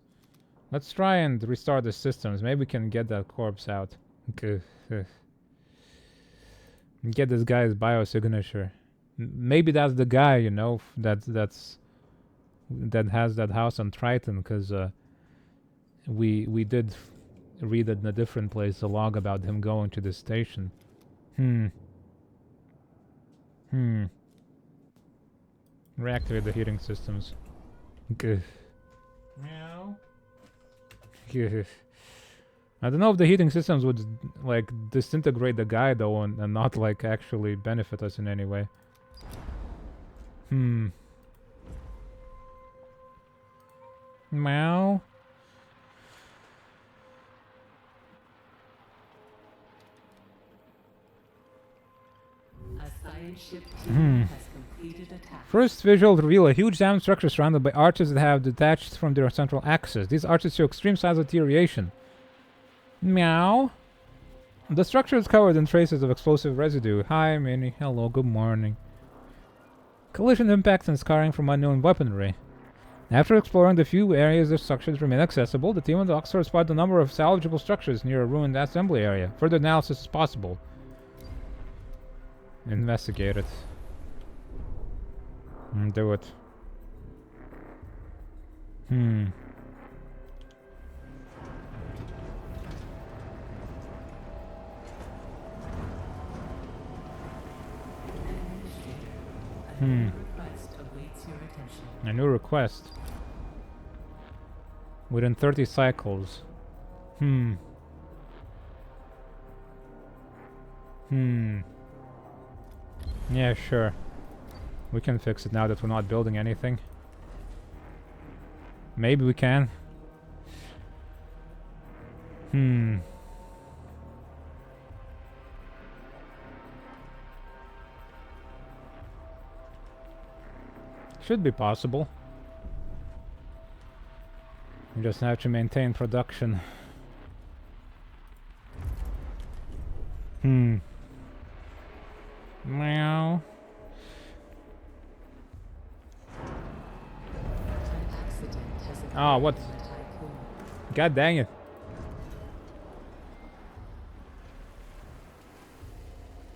Let's try and restart the systems. Maybe we can get that corpse out. Okay. Get this guy's biosignature. Maybe that's the guy, you know, that has that house on Triton, because we did read in a different place a log about him going to the station. Reactivate the heating systems. Good. Meow. I don't know if the heating systems would like disintegrate the guy though, and not like actually benefit us in any way. Meow. A science ship team has completed a task. First visual reveal a huge dam structure surrounded by arches that have detached from their central axis. These arches show extreme size of deterioration. Meow. The structure is covered in traces of explosive residue. Hi, Minnie. Hello, good morning. Collision impacts and scarring from unknown weaponry. After exploring the few areas the structures remain accessible, the team of the Oxford spotted a number of salvageable structures near a ruined assembly area. Further analysis is possible. Investigate it. Do it. Hmm. Hmm. Request awaits your attention. A new request. Within 30 cycles. Hmm. Hmm. Yeah, sure. We can fix it now that we're not building anything. Maybe we can. Hmm. Should be possible. We just have to maintain production. Hmm. Meow. Ah, what? God dang it.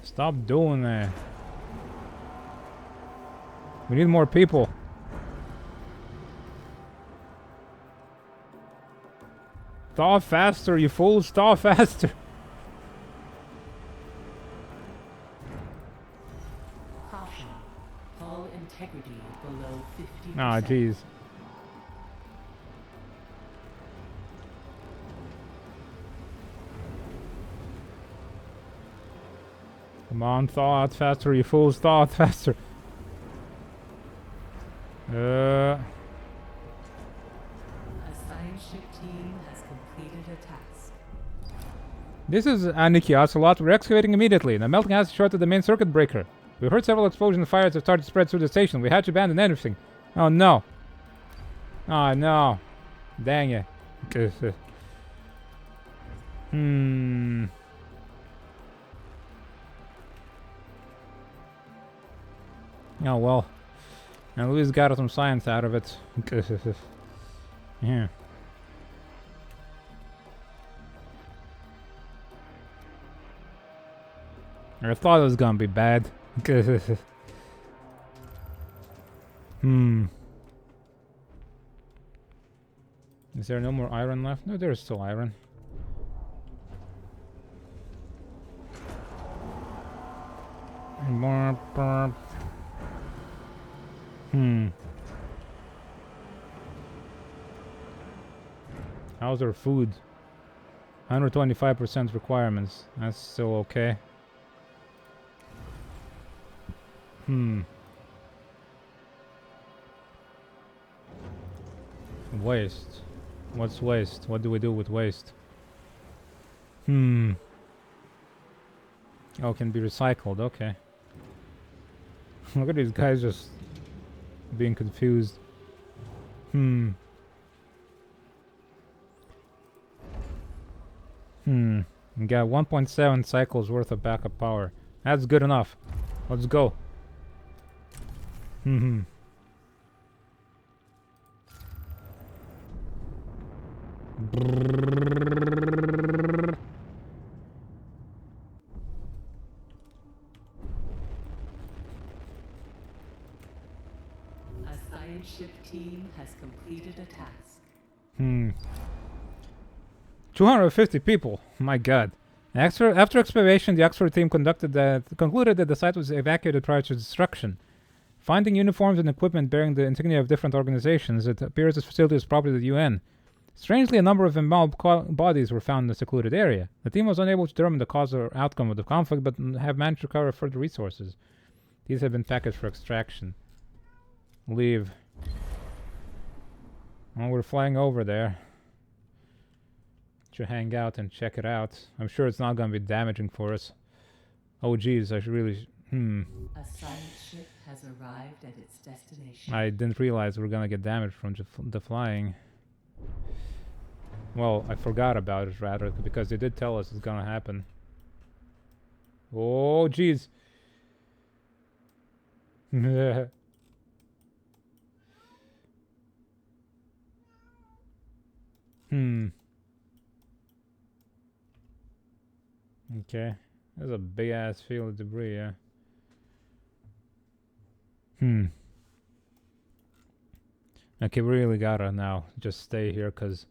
Stop doing that. We need more people. Thaw faster, you fools. Thaw faster. Caution. Hull integrity below 50%. Ah, jeez. Come on, thaw out faster, you fools. Thaw out faster. A science ship team has completed a task. This is Aniki Ocelot. We're excavating immediately. The melting has shorted the main circuit breaker. We heard several explosions and fires have started to spread through the station. We had to abandon everything. Oh no. Oh no. Dang it. Hmm. Oh well. Now Louis got some science out of it. Yeah. I thought it was gonna be bad. Hmm. Is there no more iron left? No, there's still iron. Hmm. How's our food? 125% requirements. That's still okay. Hmm. Waste. What's waste? What do we do with waste? Hmm. Oh, it can be recycled. Okay. Look at these guys just being confused. Hmm. Hmm. We got 1.7 cycles worth of backup power. That's good enough. Let's go. Hmm. A science ship team has completed a task. Hmm. 250 people. My God. After excavation, the Oxford team concluded that the site was evacuated prior to destruction. Finding uniforms and equipment bearing the insignia of different organizations, it appears this facility is property of the UN. Strangely, a number of embalmed bodies were found in the secluded area. The team was unable to determine the cause or outcome of the conflict, but have managed to recover further resources. These have been packaged for extraction. Leave. Well, we're flying over there. To hang out and check it out. I'm sure it's not going to be damaging for us. Oh, geez, I should really... A science ship has arrived at its destination. I didn't realize we were going to get damaged from the flying. Well, I forgot about it, rather, because they did tell us it's going to happen. Oh, geez. Okay. There's a big-ass field of debris, yeah. Okay, we really gotta now just stay here, because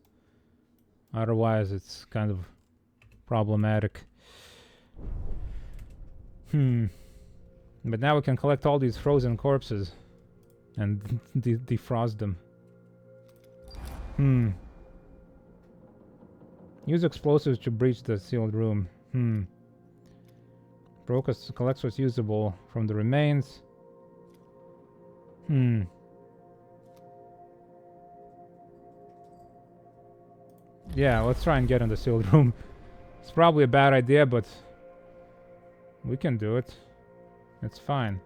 otherwise it's kind of problematic. But now we can collect all these frozen corpses and defrost them. Use explosives to breach the sealed room. Brocus collects what's usable from the remains. Yeah, let's try and get in the sealed room. It's probably a bad idea, but we can do it. It's fine.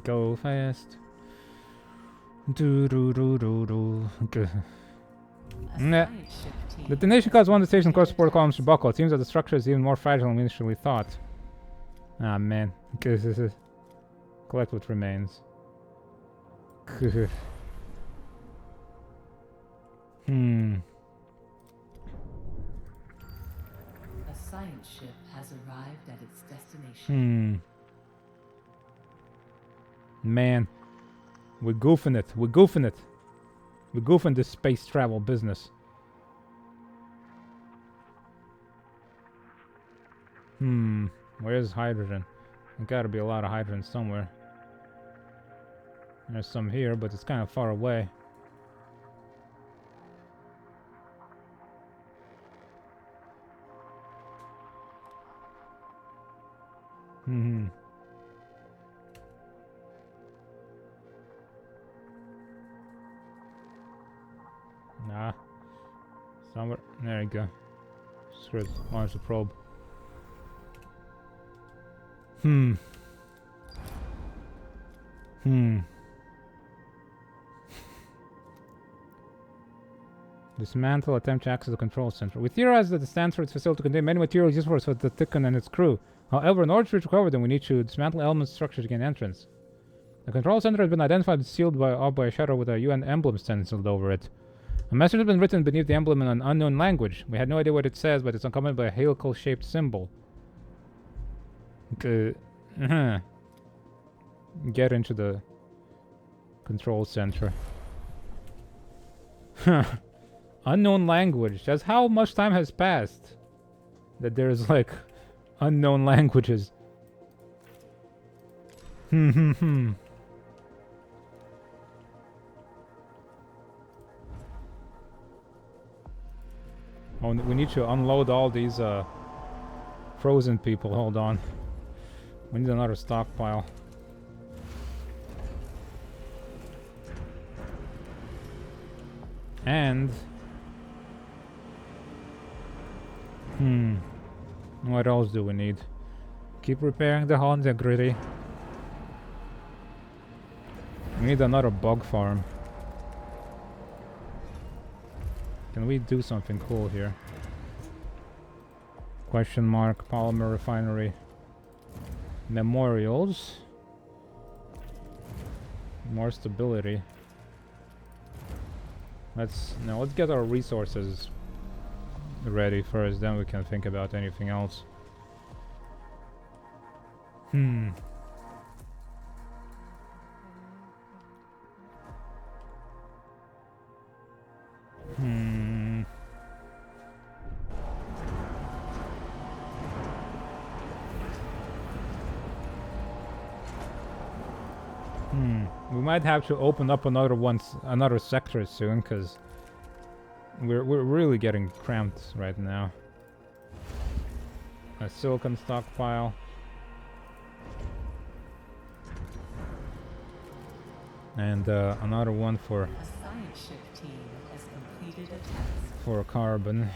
Go fast. Okay. The detonation caused one of the station's core support columns to buckle. It seems that the structure is even more fragile than we initially thought. Ah, man. Okay, collect what remains. A science ship has arrived at its destination. Man. We're goofing it. We're goofing it. We're goofing this space travel business. Where's hydrogen? There gotta be a lot of hydrogen somewhere. There's some here, but it's kind of far away. Nah. Somewhere. There you go. Screw it. Launch the probe. Dismantle, attempt to access the control center. We theorize that the Stanford facility contains many materials useful for the Tikkun and its crew. However, in order to recover them, we need to dismantle elements structure to gain entrance. The control center has been identified and sealed off by a shutter with a UN emblem stenciled over it. A message has been written beneath the emblem in an unknown language. We had no idea what it says, but it's accompanied by a helical-shaped symbol. Get into the control center. Unknown language. That's how much time has passed that there's like unknown languages. Oh, we need to unload all these frozen people. Hold on. We need another stockpile. And what else do we need? Keep repairing the hull integrity. We need another bug farm. Can we do something cool here? Question mark, polymer refinery. Memorials. More stability. Let's get our resources ready first, then we can think about anything else. We might have to open up another sector soon, because we're really getting cramped right now. A silicon stockpile. And another one for A science ship team has completed a task. For carbon.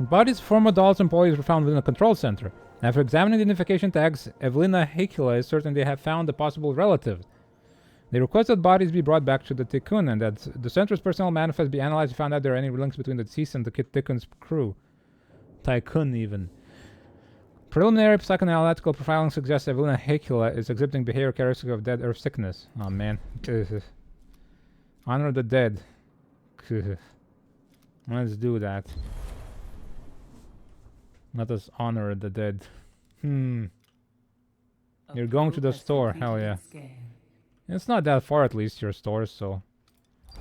Bodies of former Dallas employees were found within the control center. After examining the identification tags, Evelina Hakila is certain they have found a possible relative. They requested bodies be brought back to the Tikkun and that the Center's personal manifest be analyzed and found out there are any links between the deceased and the Tikkun's crew. Tycoon, even. Preliminary psychoanalytical profiling suggests Evelina Hecula is exhibiting behavior characteristic of dead Earth sickness. Oh man. Honor the dead. Let's do that. Let us honor the dead. You're going to the store. Hell yeah. It's not that far, at least, your store, so. A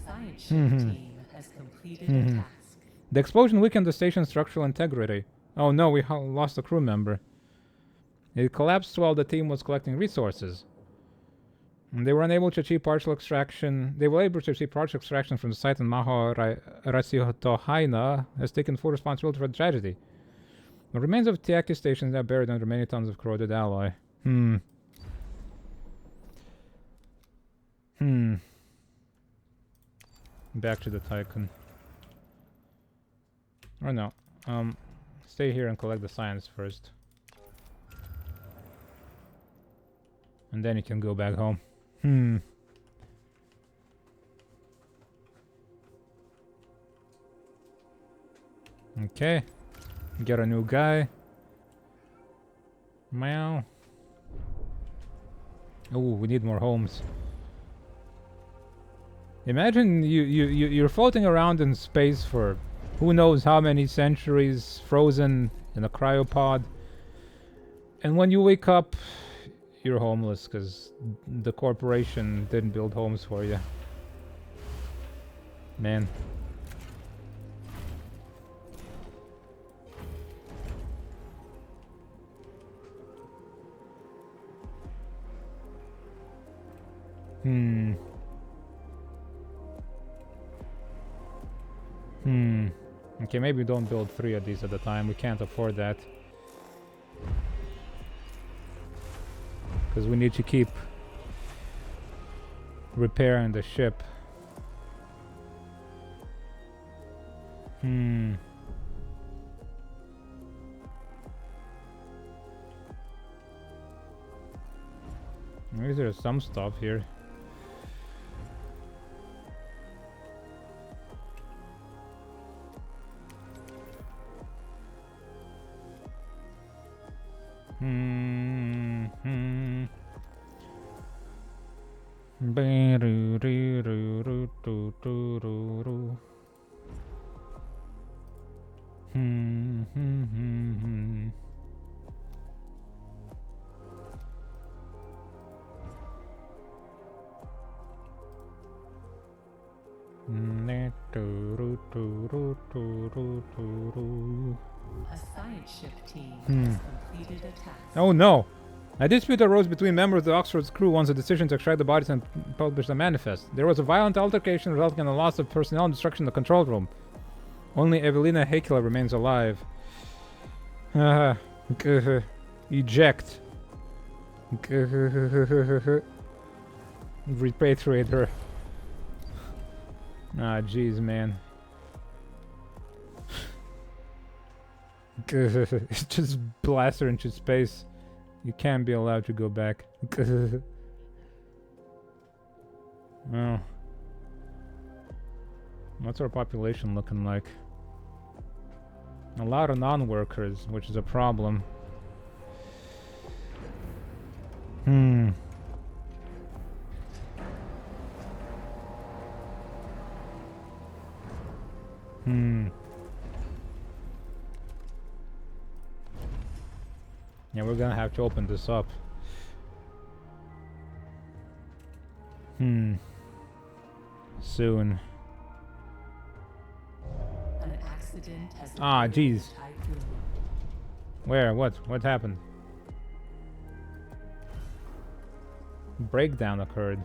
science ship team has completed a task. The explosion weakened the station's structural integrity. Oh no, we lost a crew member. It collapsed while the team was collecting resources. And they were unable to achieve partial extraction. They were able to achieve partial extraction from the site, and Maho Rasiotohaina has taken full responsibility for the tragedy. The remains of Tiaki station are buried under many tons of corroded alloy. Back to the Tycoon. Or no. Stay here and collect the science first. And then you can go back home. Okay. Get a new guy. Meow. Oh, we need more homes. Imagine you're floating around in space for who knows how many centuries, frozen in a cryopod, and when you wake up, you're homeless because the corporation didn't build homes for you. Man. Okay, maybe don't build 3 of these at a time. We can't afford that. Because we need to keep repairing the ship. Maybe there's some stuff here. A science ship team has completed a task. Oh no! A dispute arose between members of the Oxford's crew once a decision to extract the bodies and publish the manifest. There was a violent altercation resulting in the loss of personnel and destruction in the control room. Only Evelina Hecula remains alive. Eject. Repatriate her. Ah, jeez, man. Just blast her into space. You can't be allowed to go back. Oh. What's our population looking like? A lot of non-workers, which is a problem. Yeah, we're gonna have to open this up. Soon. An accident has Ah, occurred jeez. in Tycoon. Where? What happened? Breakdown occurred.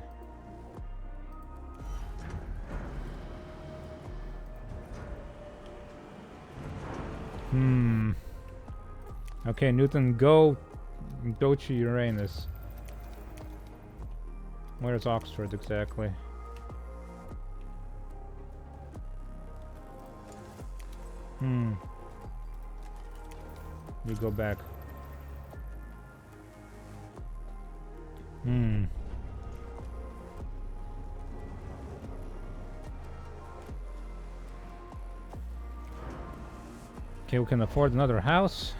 Okay, Newton, go to Uranus. Where's Oxford exactly? We go back. Okay, we can afford another house.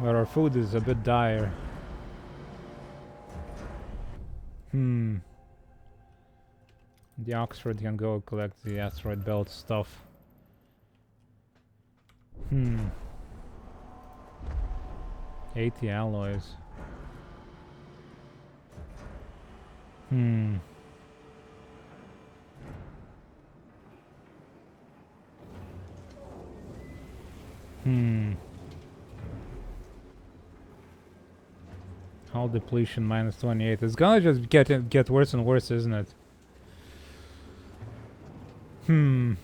But our food is a bit dire. The Oxford can go collect the asteroid belt stuff. 80 alloys. Hull depletion minus 28. It's gonna just get worse and worse, isn't it? A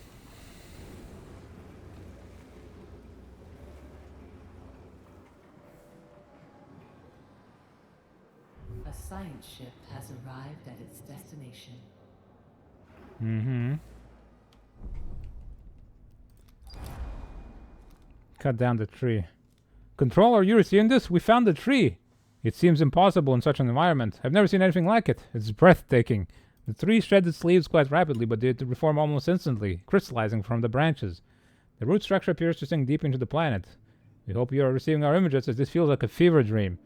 science ship has arrived at its destination. Cut down the tree. Control, are you receiving this? We found the tree! It seems impossible in such an environment. I've never seen anything like it. It's breathtaking. The tree shed its leaves quite rapidly, but they reform almost instantly, crystallizing from the branches. The root structure appears to sink deep into the planet. We hope you are receiving our images, as this feels like a fever dream.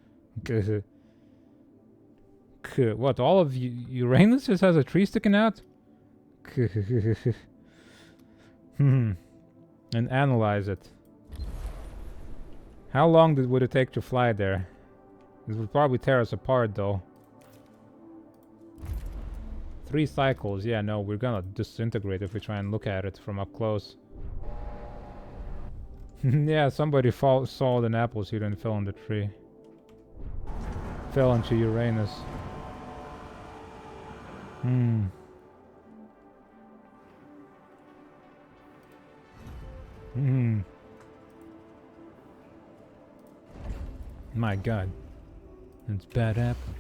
What, all of Uranus just has a tree sticking out? And analyze it. How long would it take to fly there? This would probably tear us apart, though. 3 cycles. Yeah, no, we're gonna disintegrate if we try and look at it from up close. Yeah, somebody saw an apple seed and fell on the tree. Fell into Uranus. My god. It's bad apple.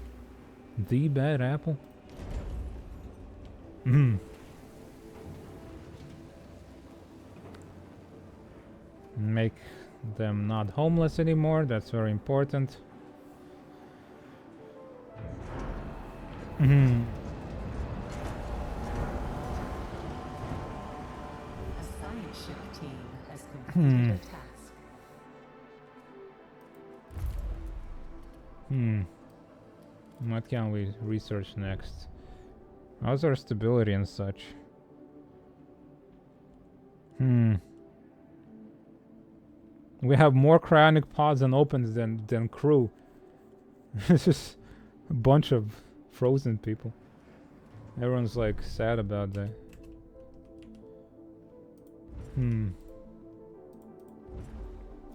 The bad apple? Make them not homeless anymore. That's very important. A science ship team has completed a task. What can we research next? How's our stability and such? We have more cryonic pods and opens than crew. It's just a bunch of frozen people. Everyone's like sad about that.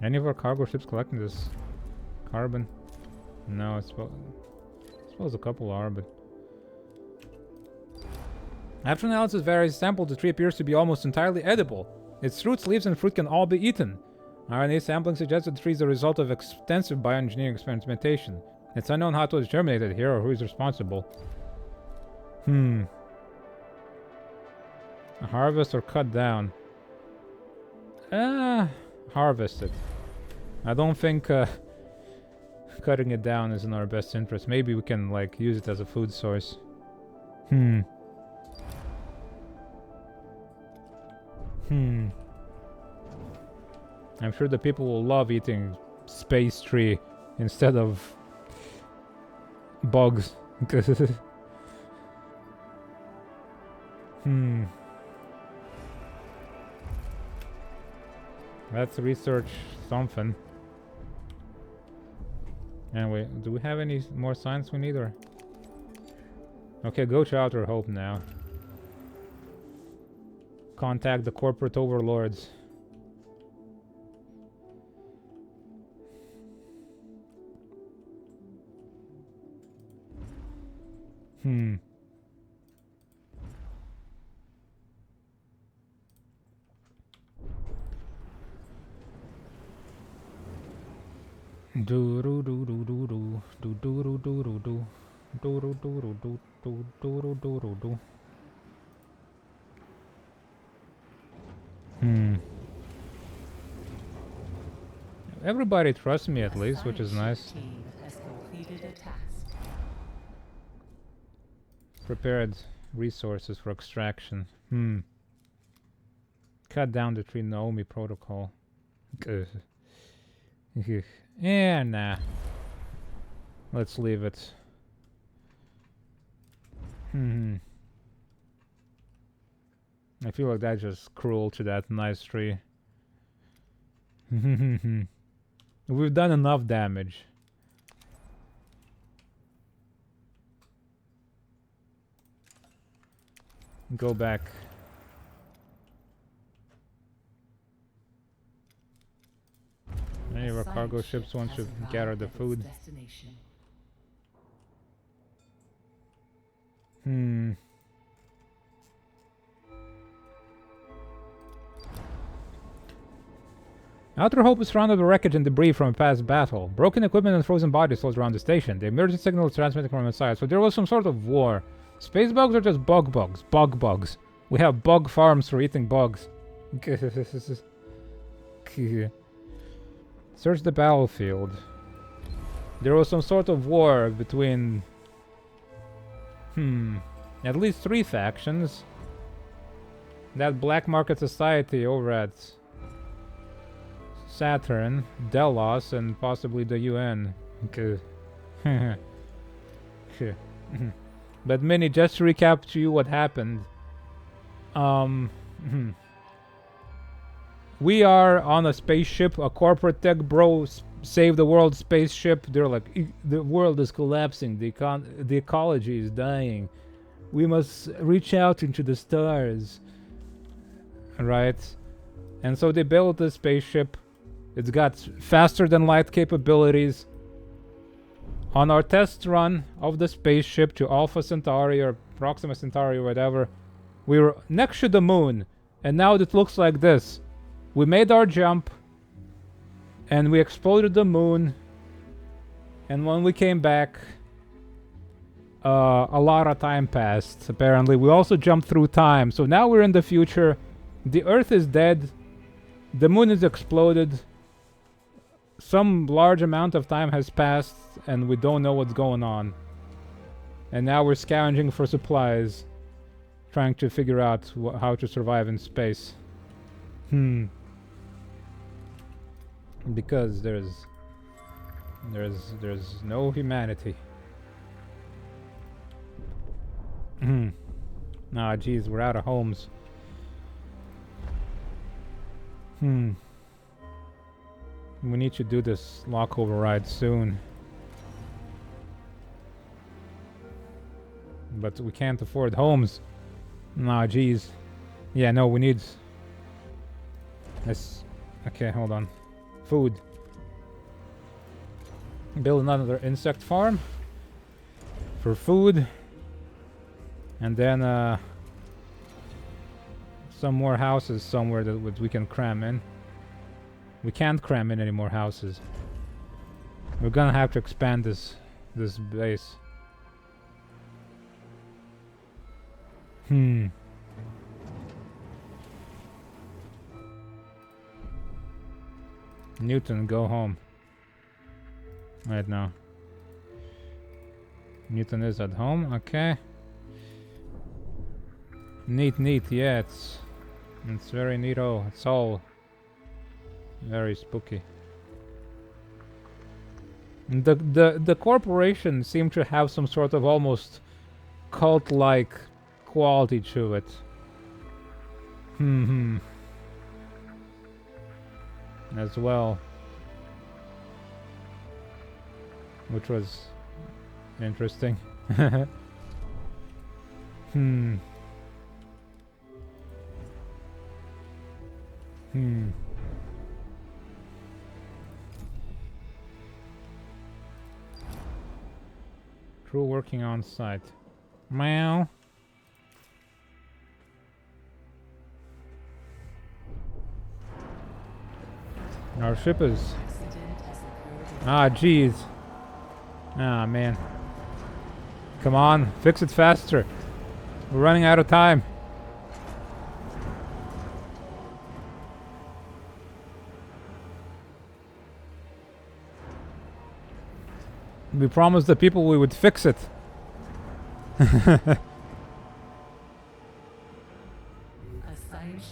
Any of our cargo ships collecting this carbon? No, I suppose a couple are, but... After analysis of various samples, the tree appears to be almost entirely edible. Its roots, leaves, and fruit can all be eaten. RNA sampling suggests that the tree is the result of extensive bioengineering experimentation. It's unknown how it was germinated here or who is responsible. Harvest or cut down? Harvest it. I don't think cutting it down is in our best interest. Maybe we can like use it as a food source. I'm sure the people will love eating space tree instead of bugs. Let's research something. Anyway, do we have any more science we need, or? Okay, go to Outer Hope now. Contact the corporate overlords. Do do do do do do do do do do do do do do do do do do do do. Everybody trusts me at least, which is nice. Team has completed a task. Prepared resources for extraction. Cut down the tree Naomi protocol. Yeah, nah. Let's leave it. I feel like that's just cruel to that nice tree. We've done enough damage. Go back. Many of our cargo ships want to gather the food. Outer Hope is surrounded by wreckage and debris from a past battle. Broken equipment and frozen bodies float around the station. The emergency signal is transmitted from inside. So there was some sort of war. Space bugs are just bug bugs. Bug bugs. We have bug farms for eating bugs. Search the battlefield. There was some sort of war between... at least 3 factions. That black market society over at Saturn, Delos, and possibly the UN. But Minnie, just to recap to you what happened. We are on a spaceship, a corporate tech bro save the world spaceship. They're like, the world is collapsing, the ecology is dying. We must reach out into the stars. Right? And so they built this spaceship. It's got faster than light capabilities. On our test run of the spaceship to Alpha Centauri or Proxima Centauri or whatever, we were next to the moon. And now it looks like this. We made our jump. And we exploded the moon. And when we came back, a lot of time passed, apparently. We also jumped through time. So now we're in the future. The Earth is dead. The moon is exploded. Some large amount of time has passed, and we don't know what's going on. And now we're scavenging for supplies, trying to figure out how to survive in space. Because there's no humanity. Nah, geez, we're out of homes. We need to do this lock override soon. But we can't afford homes. Nah, geez. Yeah, no, we need... This... Okay, hold on. Food. Build another insect farm. For food. And then, some more houses somewhere that we can cram in. We can't cram in any more houses. We're gonna have to expand this base. Newton, go home. Right now. Newton is at home, okay. Neat, yeah, it's very neato. It's all very spooky. The corporation seemed to have some sort of almost cult-like quality to it. As well. Which was interesting. Crew working on site. Meow. Our ship is... Ah, jeez. Ah, man. Come on, fix it faster. We're running out of time. We promised the people we would fix it.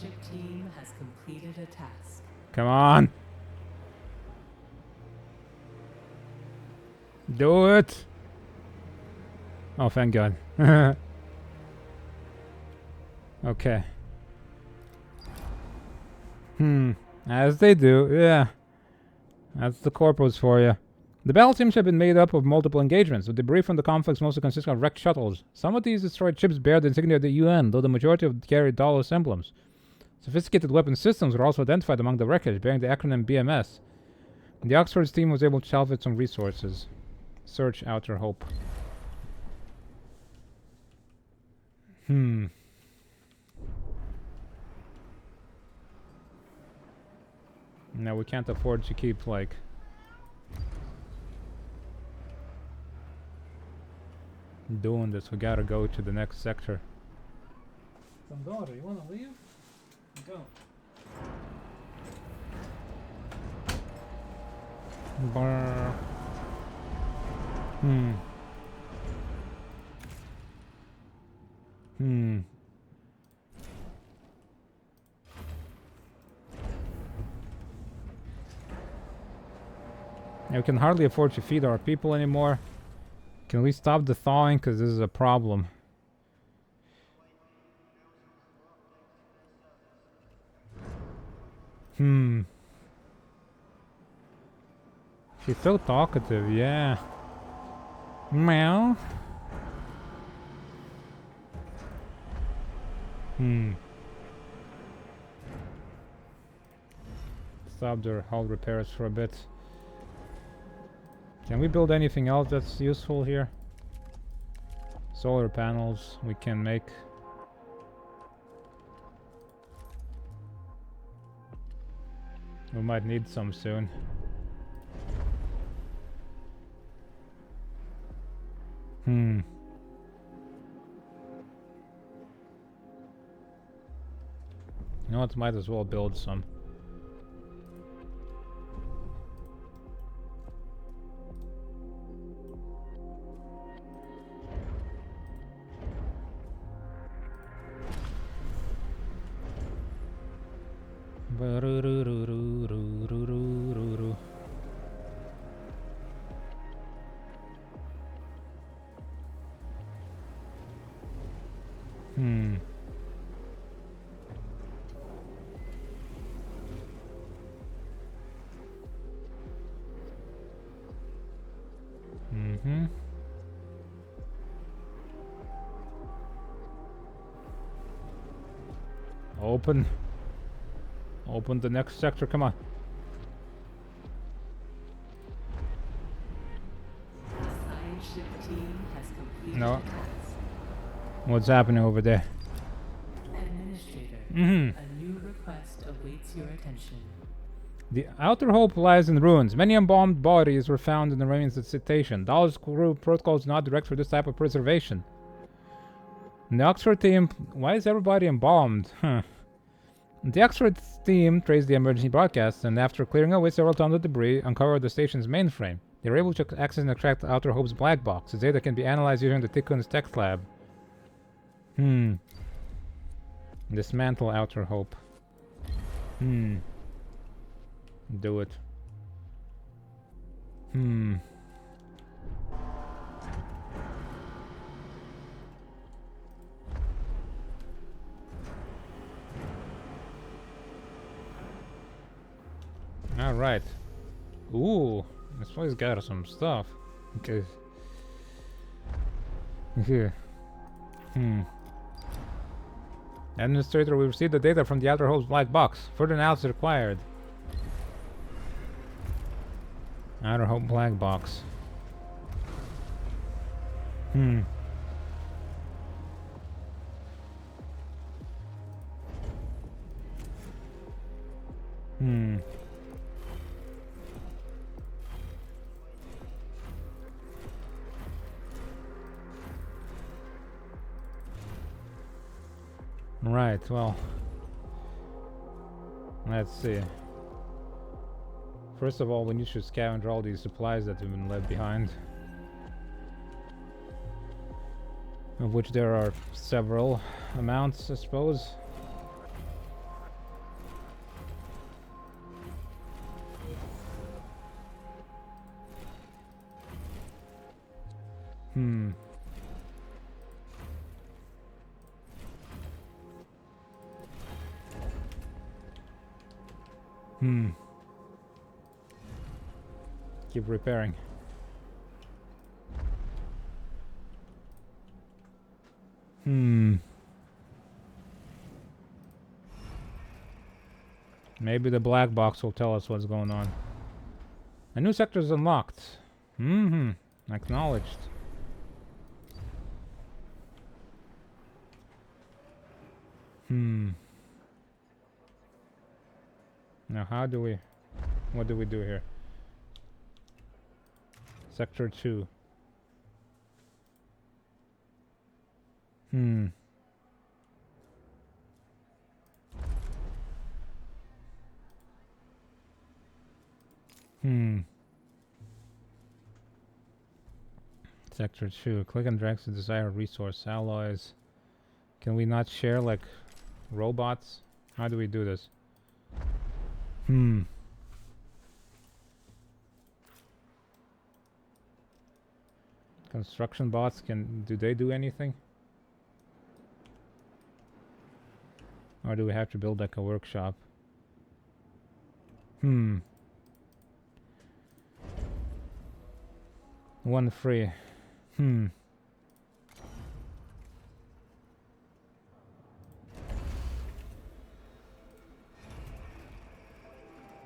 ship team has completed a task. Come on. Do it. Oh, thank God. Okay. As they do, yeah. That's the corpos for you. The battle teams have been made up of multiple engagements. The debris from the conflicts mostly consists of wrecked shuttles. Some of these destroyed ships bear the insignia of the UN, though the majority of carry Dalos emblems. Sophisticated weapon systems were also identified among the wreckage, bearing the acronym BMS. The Oxford's team was able to salvage some resources. Search Outer Hope. No, we can't afford to keep, like... doing this. We gotta go to the next sector. Daughter, you wanna leave? Go. Brr. We can hardly afford to feed our people anymore. Can we stop the thawing? Because this is a problem. She's so talkative, yeah. Meow. Stop their hull repairs for a bit. Can we build anything else that's useful here? Solar panels we can make. We might need some soon. You know what? Might as well build some. Open the next sector, come on. The science ship team has completed No. a task. What's happening over there? Administrator, a new request awaits your attention. The Outer Hope lies in ruins. Many embalmed bodies were found in the remains of the cetacean. Dallas crew protocols not direct for this type of preservation. The Oxford team... Why is everybody embalmed? The Oxford team traced the emergency broadcast and after clearing away several tons of debris, uncovered the station's mainframe. They were able to access and extract Outer Hope's black box. Its data can be analyzed using the Tikkun's tech lab. Dismantle Outer Hope. Do it. Alright. Ooh, this place got some stuff. Okay. Here. Administrator, we received the data from the Outer Hope's black box. Further analysis required. Outer Hope black box. Right, well, let's see. First of all, we need to scavenge all these supplies that have been left behind. Of which there are several amounts, I suppose. Hmm. Hmm. Keep repairing. Hmm. Maybe the black box will tell us what's going on. A new sector is unlocked. Mm-hmm. Acknowledged. Hmm. Now how do we... What do we do here? Sector 2. Hmm. Hmm. Sector 2. Click and drag to desired resource. Alloys. Can we not share like robots? How do we do this? Hmm. Construction bots, do they do anything? Or do we have to build like a workshop? Hmm. One free. Hmm.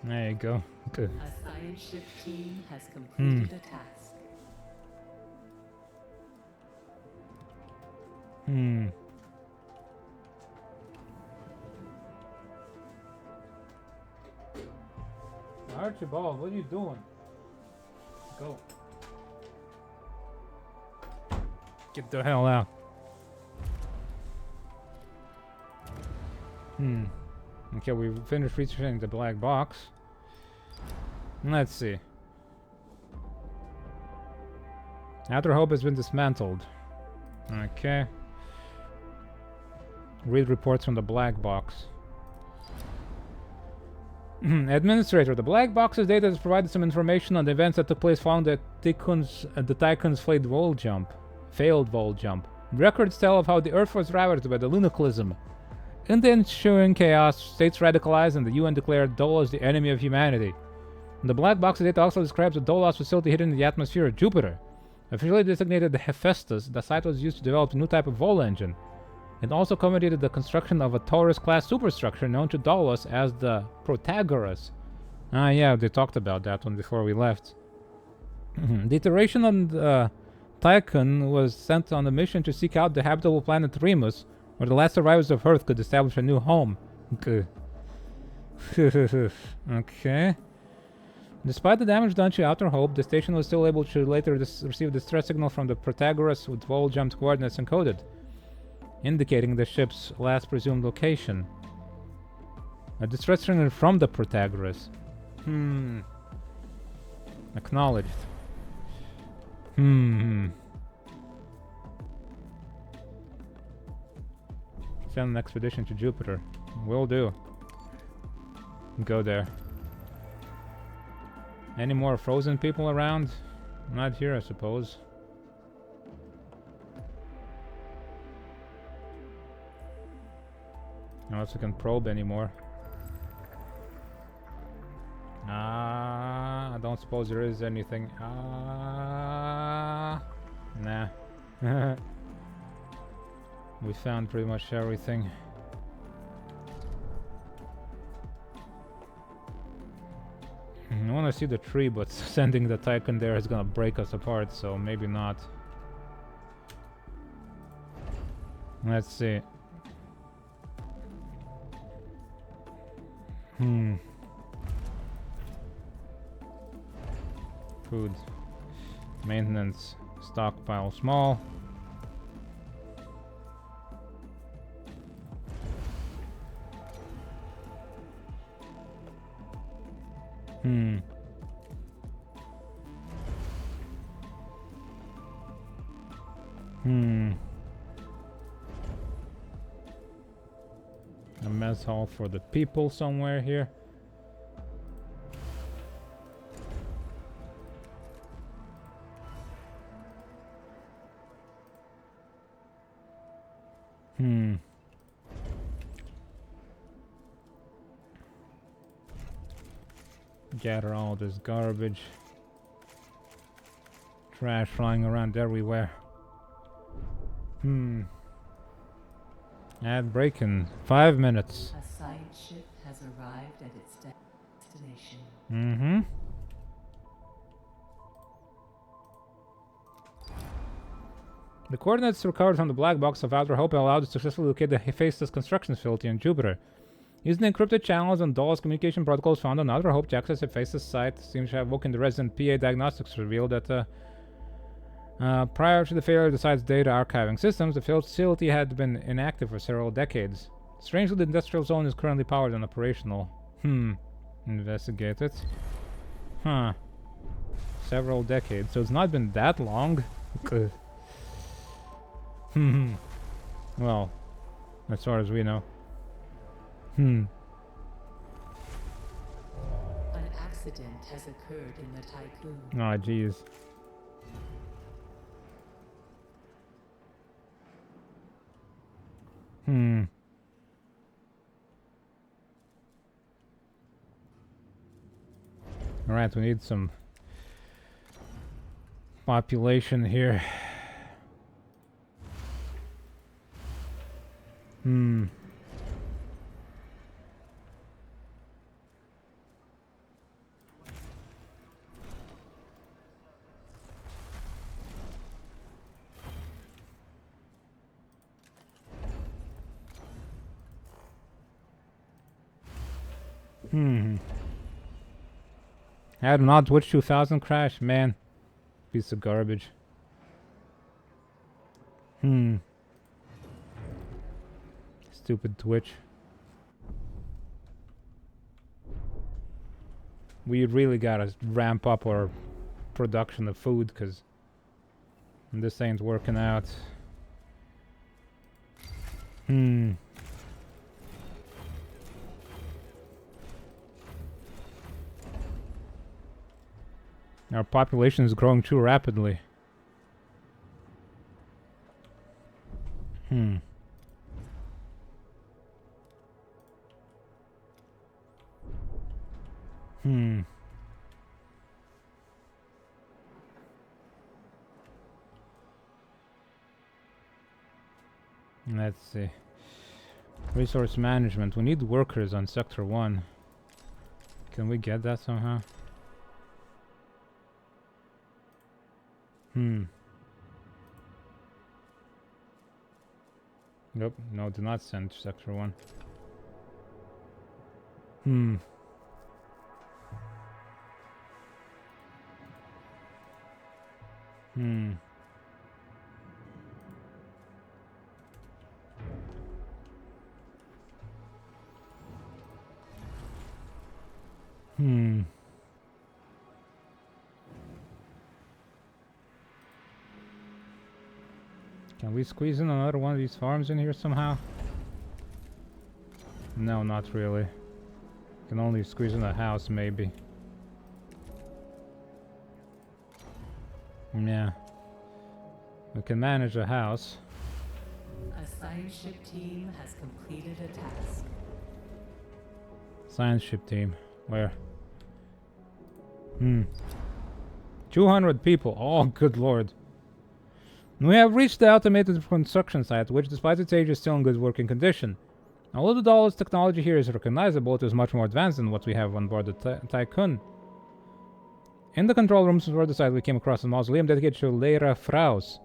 There you go. Good. A science ship team has completed a task. Hmm. Archibald, what are you doing? Go. Get the hell out. Hmm. Okay, we finished researching the black box. Let's see. Outer Hope has been dismantled. Okay. Read reports from the black box. Administrator, the black box's data has provided some information on the events that took place following the Tycoon's failed vol jump. Records tell of how the Earth was ravaged by the Lunaclism. In the ensuing chaos, states radicalized and the UN declared Dolos the enemy of humanity. The black box's data also describes a Dolos facility hidden in the atmosphere of Jupiter. Officially designated the Hephaestus, the site was used to develop a new type of vol engine. It also accommodated the construction of a Taurus-class superstructure known to Dolos as the Protagoras. Ah, yeah, they talked about that one before we left. The iteration on the Tycoon was sent on a mission to seek out the habitable planet Remus, where the last survivors of Earth could establish a new home. Okay. Okay. Despite the damage done to Outer Hope, the station was still able to later receive a distress signal from the Protagoras with vol jumped coordinates encoded, indicating the ship's last presumed location. A distress signal from the Protagoras. Acknowledged. Send an expedition to Jupiter. Will do. Go there. Any more frozen people around? Not here, I suppose. Unless we can probe anymore. I don't suppose there is anything. Nah. We found pretty much everything. I want to see the tree, but sending the Tycoon there is gonna break us apart, so maybe not. Let's see. Food. Maintenance. Stockpile small. A mess hall for the people somewhere here. Gather all this garbage. Trash flying around everywhere. Ad break in 5 minutes. A side ship has arrived at its destination. The coordinates recovered from the black box of Outer Hope allowed us to successfully locate the Hephaestus construction facility on Jupiter. Using the encrypted channels and Dulles communication protocols found on Outer Hope to access Hephaestus site seems to have woken the resident PA diagnostics revealed that prior to the failure of the site's data archiving systems, the facility had been inactive for several decades. Strangely, the industrial zone is currently powered and operational. Investigate it. Several decades, so it's not been that long. Well, as far as we know. An accident has occurred in the Tycoon. Oh, jeez. Alright, we need some population here. Had not Twitch 2000 crash, man. Piece of garbage. Stupid Twitch. We really gotta ramp up our production of food, because this ain't working out. Our population is growing too rapidly. Let's see. Resource management. We need workers on Sector 1. Can we get that somehow? Nope, no, do not send Sector 1. Can we squeeze in another one of these farms in here somehow? No, not really. Can only squeeze in a house, maybe. Yeah. We can manage a house. A science ship team has completed a task. Science ship team. Where? 200 people. Oh, good lord. We have reached the automated construction site, which despite its age is still in good working condition. Although the Dollars technology here is recognizable, it is much more advanced than what we have on board the Tycoon. In the control rooms before the site, we came across a mausoleum dedicated to Leira Fraus.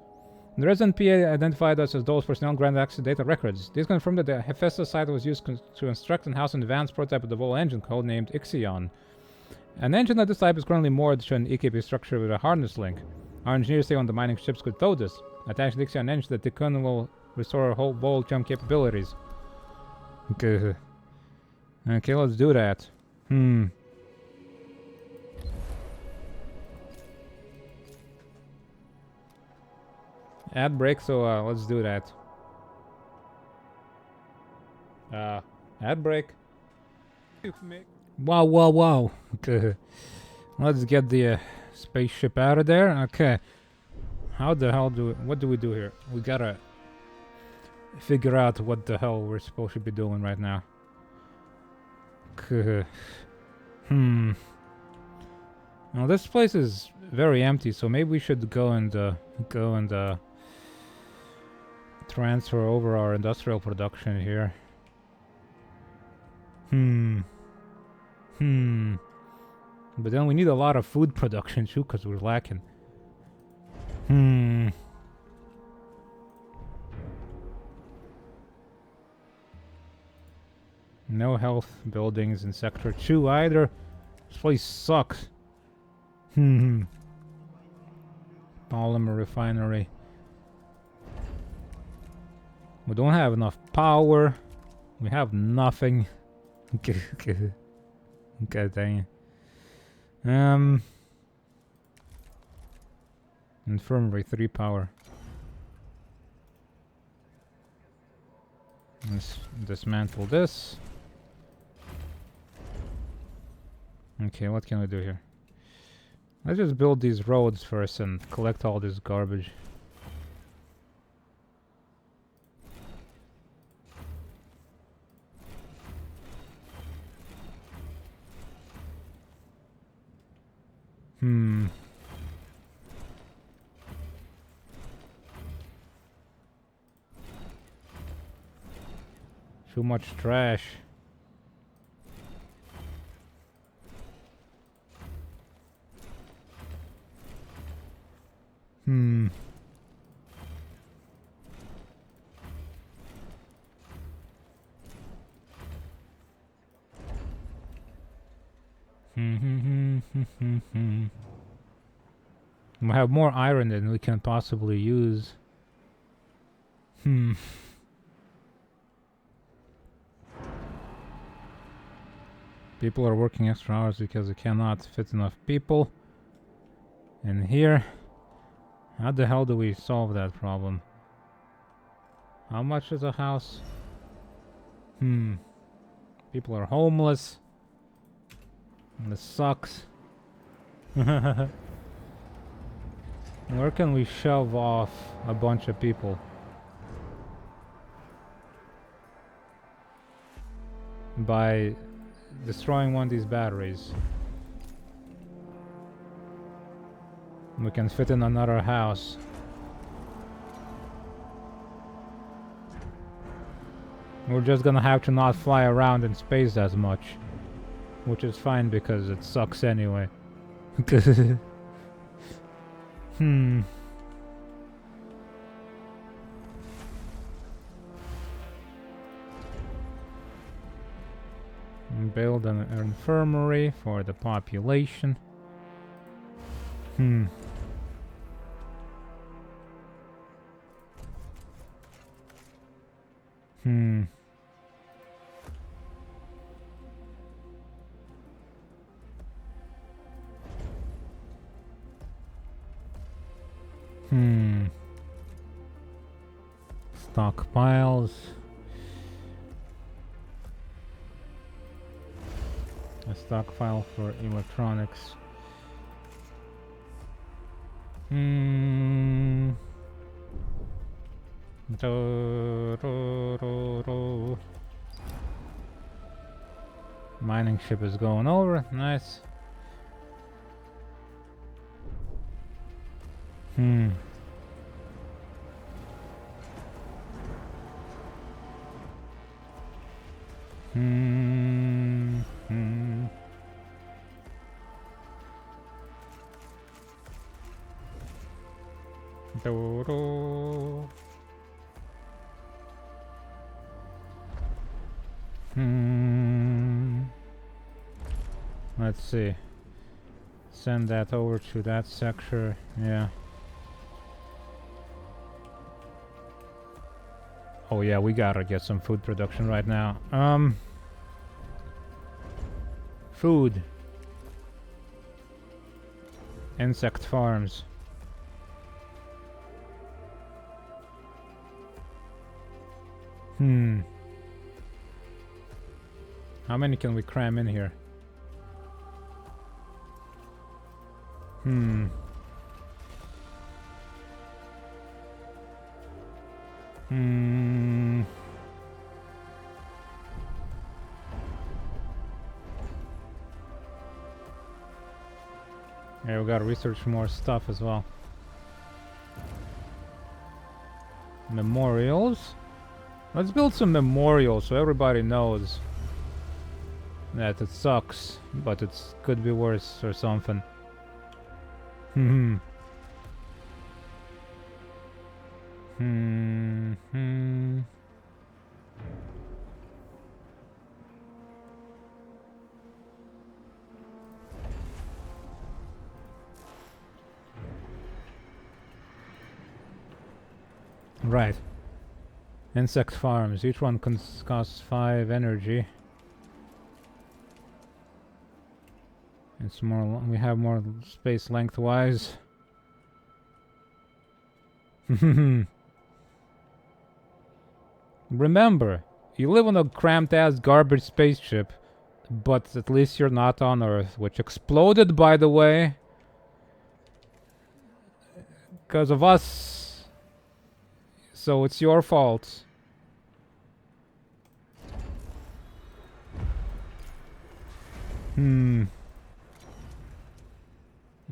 The resident PA identified us as Dollars personnel and granted access to data records. These confirmed that the Hephaestus site was used to construct and house an advanced prototype of the Vol engine codenamed IXION. An engine of this type is currently moored to an EKP structure with a harness link. Our engineers say on the mining ships could tow this. Attach the IXION engine, the Tycoon will restore whole Vol jump capabilities. Okay. Okay, let's do that. Ad break, so let's do that. Ad break. Wow, wow, wow. Okay. Let's get the spaceship out of there. Okay. How the hell what do we do here? We gotta figure out what the hell we're supposed to be doing right now. Now this place is very empty, so maybe we should go and transfer over our industrial production here. But then we need a lot of food production too, because we're lacking. No health buildings in Sector 2 either. This place sucks. Polymer refinery. We don't have enough power. We have nothing. God dang it. Infirmary 3 power. Let's dismantle this. Okay, what can we do here? Let's just build these roads first and collect all this garbage. Too much trash. We have more iron than we can possibly use. People are working extra hours because they cannot fit enough people in here. How the hell do we solve that problem? How much is a house? People are homeless. This sucks. Where can we shove off a bunch of people? By destroying one of these batteries. We can fit in another house. We're just gonna have to not fly around in space as much. Which is fine because it sucks anyway. Build an infirmary for the population. Stockpiles. A stockpile for electronics. Mining ship is going over. Nice. Let's see. Send that over to that sector. Yeah. Oh yeah, we gotta get some food production right now. Food. Insect farms. How many can we cram in here? Yeah, we gotta research more stuff as well. Memorials? Let's build some memorials so everybody knows that it sucks, but it could be worse or something. Right. Insect farms. Each one costs 5 energy. It's more. We have more space lengthwise. Remember, you live on a cramped-ass garbage spaceship, but at least you're not on Earth, which exploded, by the way, because of us. So it's your fault.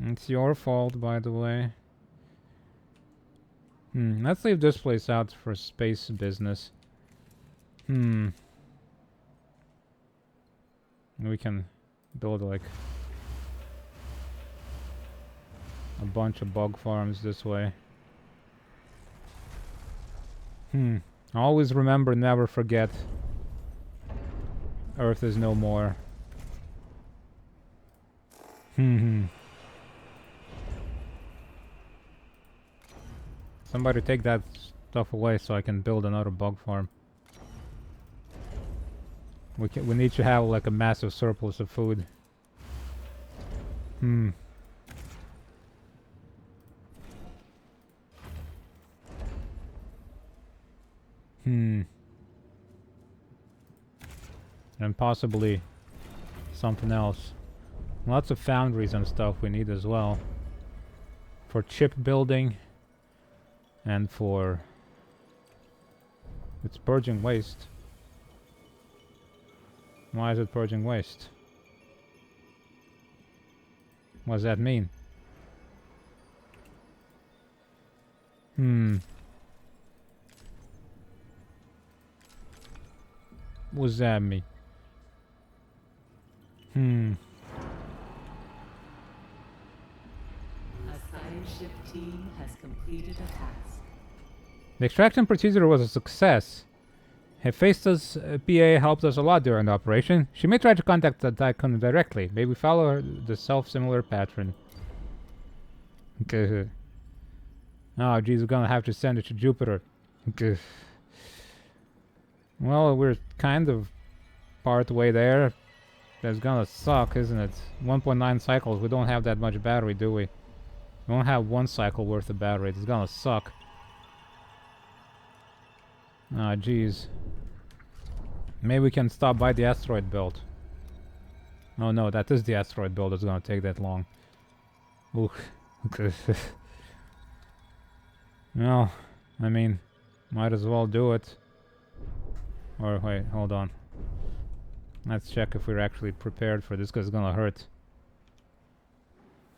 It's your fault, by the way. Let's leave this place out for space business. We can build like a bunch of bug farms this way. Always remember, never forget. Earth is no more. Somebody take that stuff away so I can build another bug farm. We need to have like a massive surplus of food. And possibly something else. Lots of foundries and stuff we need as well. For chip building. And for... It's purging waste. Why is it purging waste? What does that mean? What does that mean? A science ship team has completed a task. The extraction procedure was a success. Hephaestus PA helped us a lot during the operation. She may try to contact the Tycoon directly. Maybe follow the self-similar pattern. Okay. Oh, geez, we're gonna have to send it to Jupiter. Okay. Well, we're kind of part way there. That's gonna suck, isn't it? 1.9 cycles. We don't have that much battery, do we? We don't have 1 cycle worth of battery. It's gonna suck. Ah, jeez. Maybe we can stop by the asteroid belt. Oh no, that is the asteroid belt. It's gonna take that long. Ooh. Well, I mean, might as well do it. Or wait, hold on. Let's check if we're actually prepared for this, because it's gonna hurt.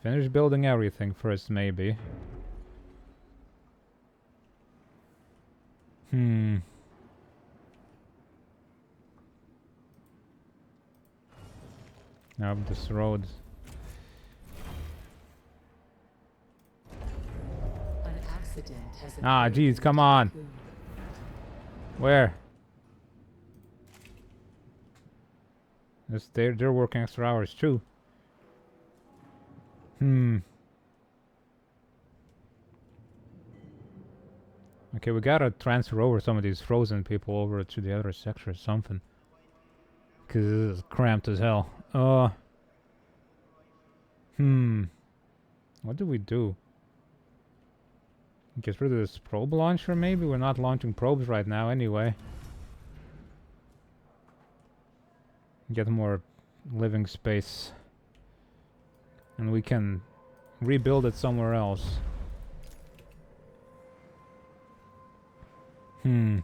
Finish building everything first, maybe. Now this road. An accident has Ah, geez, come on. Where? This, they're working extra hours too. Okay, we gotta transfer over some of these frozen people over to the other sector or something. Cause this is cramped as hell. What do we do? Get rid of this probe launcher maybe? We're not launching probes right now anyway. Get more living space. And we can rebuild it somewhere else. Warning.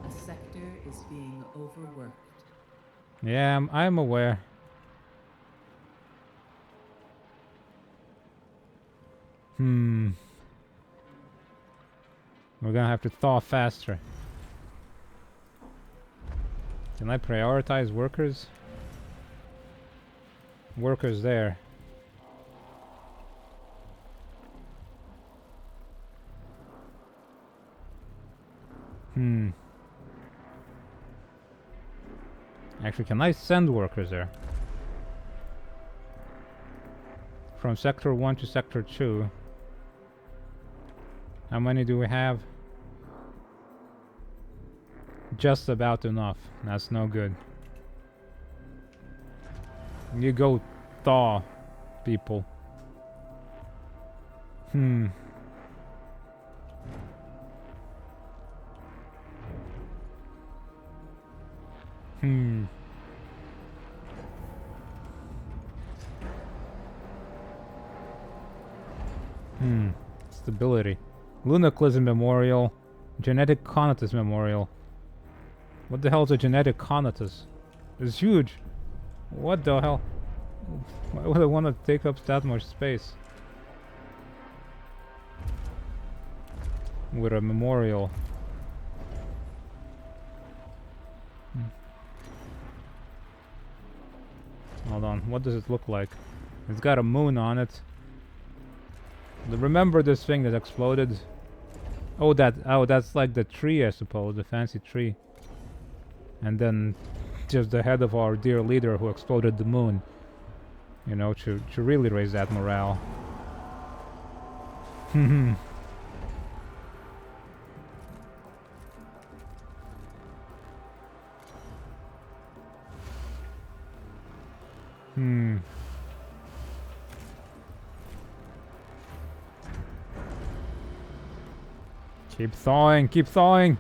A sector is being overworked. Yeah, I'm aware. We're gonna have to thaw faster. Can I prioritize workers? Workers there. Actually, can I send workers there? From Sector 1 to Sector 2. How many do we have? Just about enough. That's no good. You go thaw, people. Stability. Lunaclism Memorial. Genetic Conatus Memorial. What the hell is a genetic conatus? It's huge. What the hell? Why would I want to take up that much space? With a memorial. Hold on, what does it look like? It's got a moon on it. Remember this thing that exploded? Oh, that's like the tree, I suppose, the fancy tree. And then just the head of our dear leader who exploded the moon. You know, to really raise that morale. Keep thawing, keep thawing!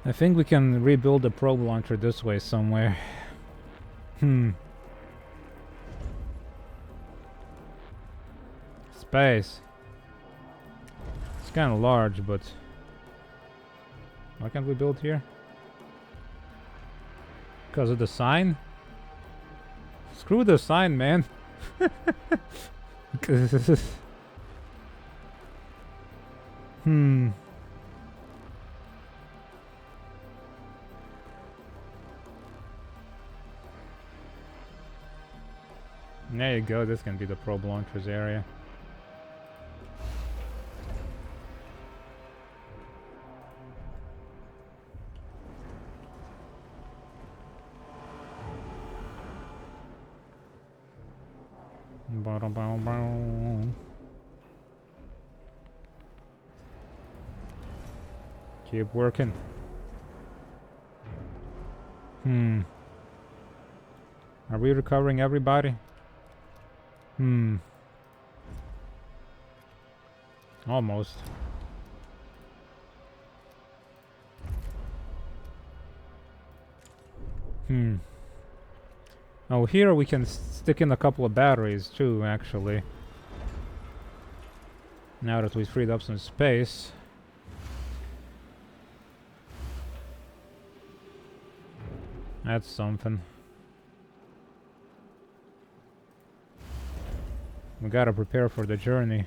I think we can rebuild the probe launcher this way somewhere. Space. It's kind of large, but why can't we build here? Because of the sign? Screw the sign, man. There you go, this can be the probe launchers area. Keep working. Are we recovering everybody? Almost. Oh, here we can stick in a couple of batteries too, actually. Now that we've freed up some space. That's something. We gotta prepare for the journey.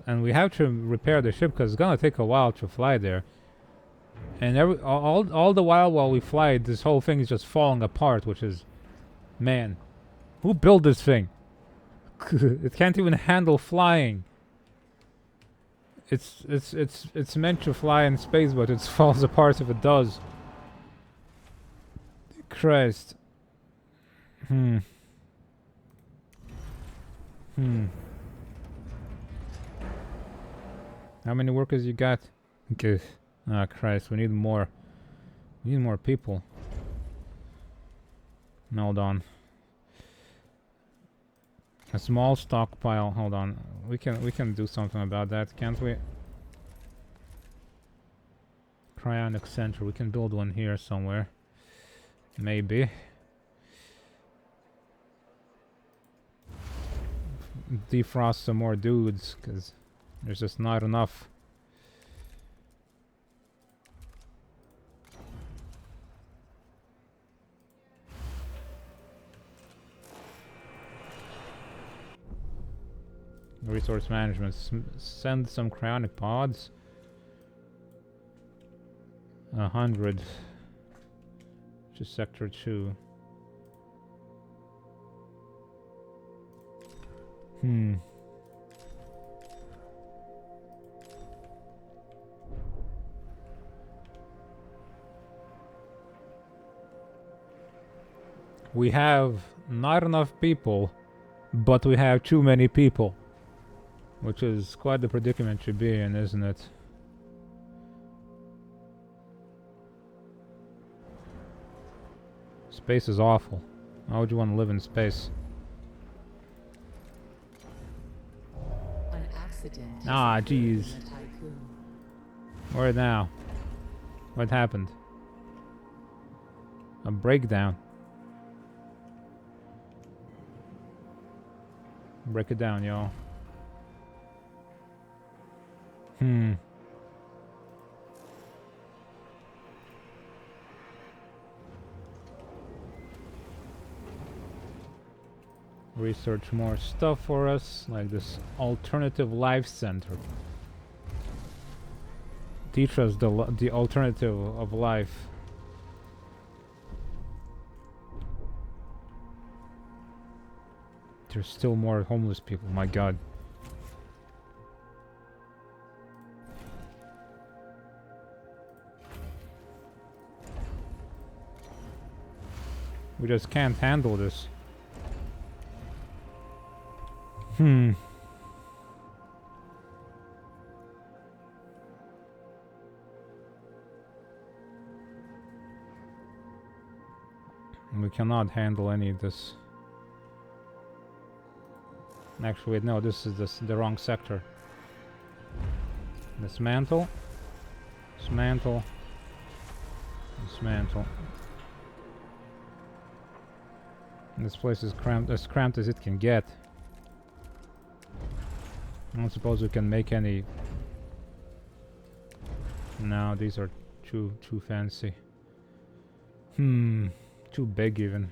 And we have to repair the ship because it's gonna take a while to fly there. And all the while we fly, this whole thing is just falling apart, which is, man, who built this thing? It can't even handle flying. it's meant to fly in space, but it falls apart if it does. Christ. How many workers you got? Okay. Ah, Christ, we need more. We need more people. Hold on. A small stockpile. Hold on. We can do something about that, can't we? Cryonic center. We can build one here somewhere. Maybe. Defrost some more dudes, because there's just not enough. Resource management. Send some cryonic pods. 100 to sector 2. We have not enough people, but we have too many people. Which is quite the predicament to be in, isn't it? Space is awful. Why would you want to live in space? An accident. Ah, jeez. Where now? What happened? A breakdown. Break it down, y'all. Research more stuff for us, like this alternative life center. Teach us the alternative of life. There's still more homeless people, my god. We just can't handle this. We cannot handle any of this. Actually, no, this is the wrong sector. Dismantle. Dismantle. Dismantle. This place is as cramped as it can get. I don't suppose we can make any. No, these are too fancy. Too big even.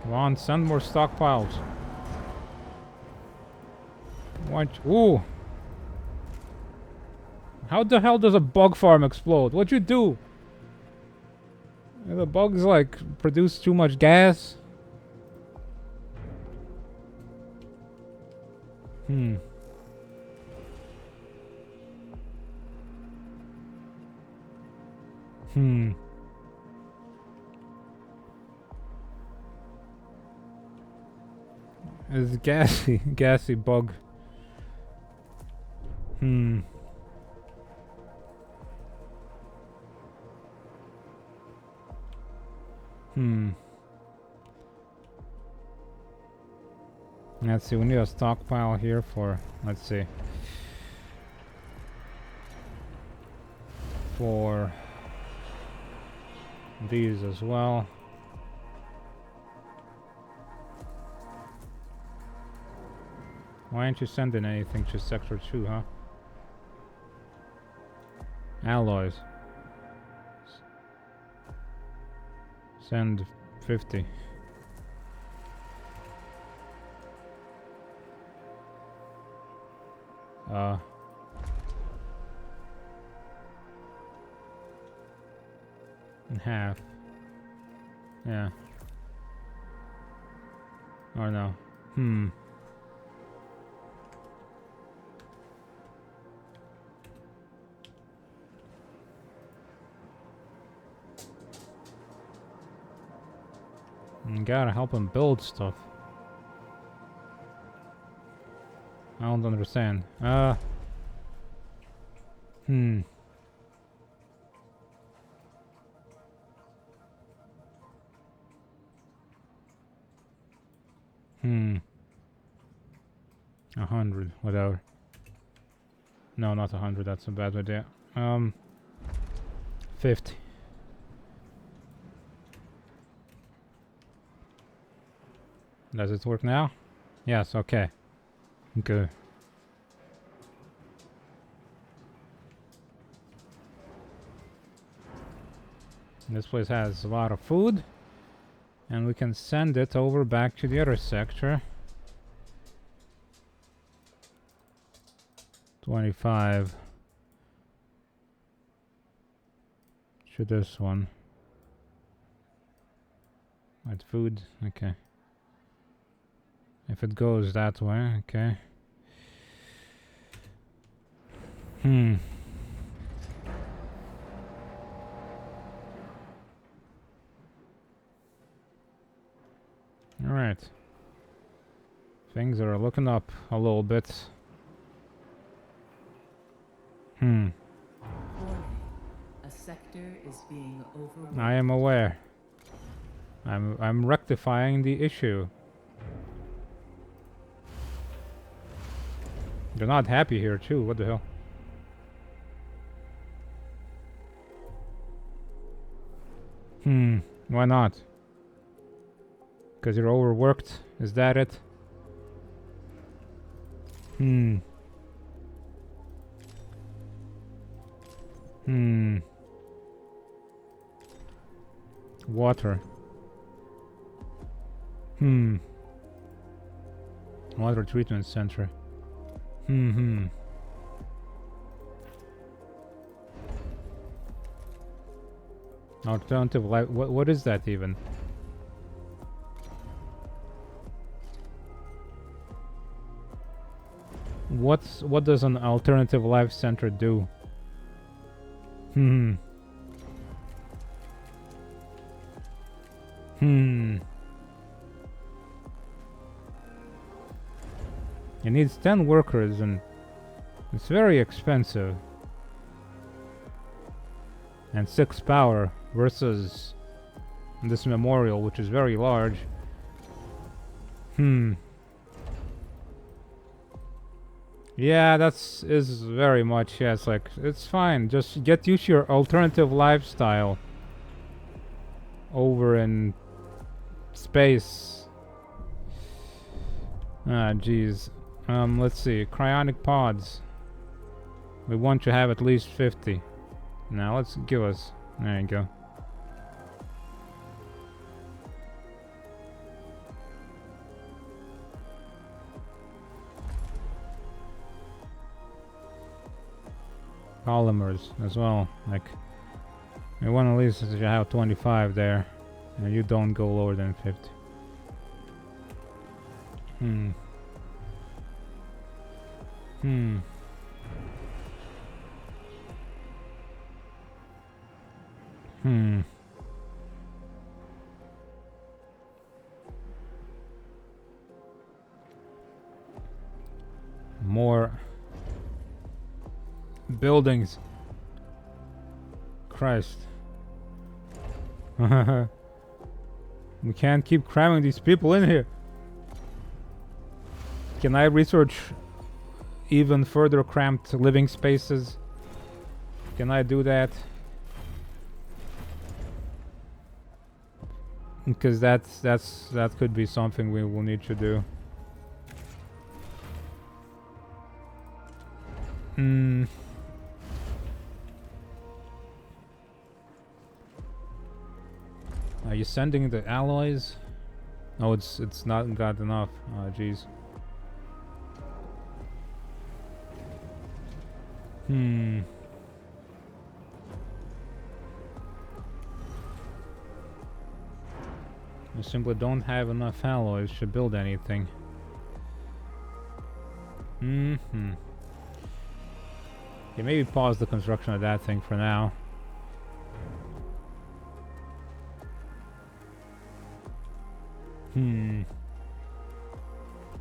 Come on, send more stockpiles. What? Ooh! How the hell does a bug farm explode? What'd you do? The bugs like produce too much gas? It's gassy bug. Let's see, we need a stockpile here for, let's see. For these as well. Why aren't you sending anything to Sector 2, huh? Alloys. Send 50. In half. Yeah. Or no. You gotta help him build stuff. I don't understand. Hmm. 100, whatever. No, not 100, that's a bad idea. 50. Does it work now? Yes, okay. Good. This place has a lot of food, and we can send it over back to the other sector. 25 to this one. With food, okay. If it goes that way, okay. Alright. Things are looking up a little bit. Warning. A sector is being overrun. I am aware. I'm rectifying the issue. They're not happy here too, what the hell? Why not? Because you're overworked? Is that it? Water. Water treatment center. Alternative life. What is that even? What does an alternative life center do? It needs 10 workers and it's very expensive. And 6 power versus this memorial, which is very large. Yeah, is very much, yes, like, it's fine. Just get used to your alternative lifestyle over in space. Ah, jeez. Let's see. Cryonic pods. We want to have at least 50. Now, let's give us... There you go. Polymers as well. Like, we want at least to have 25 there. And you don't go lower than 50. More buildings. Christ. We can't keep cramming these people in here. Can I research even further cramped living spaces? Can I do that? Because that could be something we will need to do. Are you sending the alloys? No, it's not got enough. Oh, jeez. We simply don't have enough alloys to build anything. Okay, maybe pause the construction of that thing for now.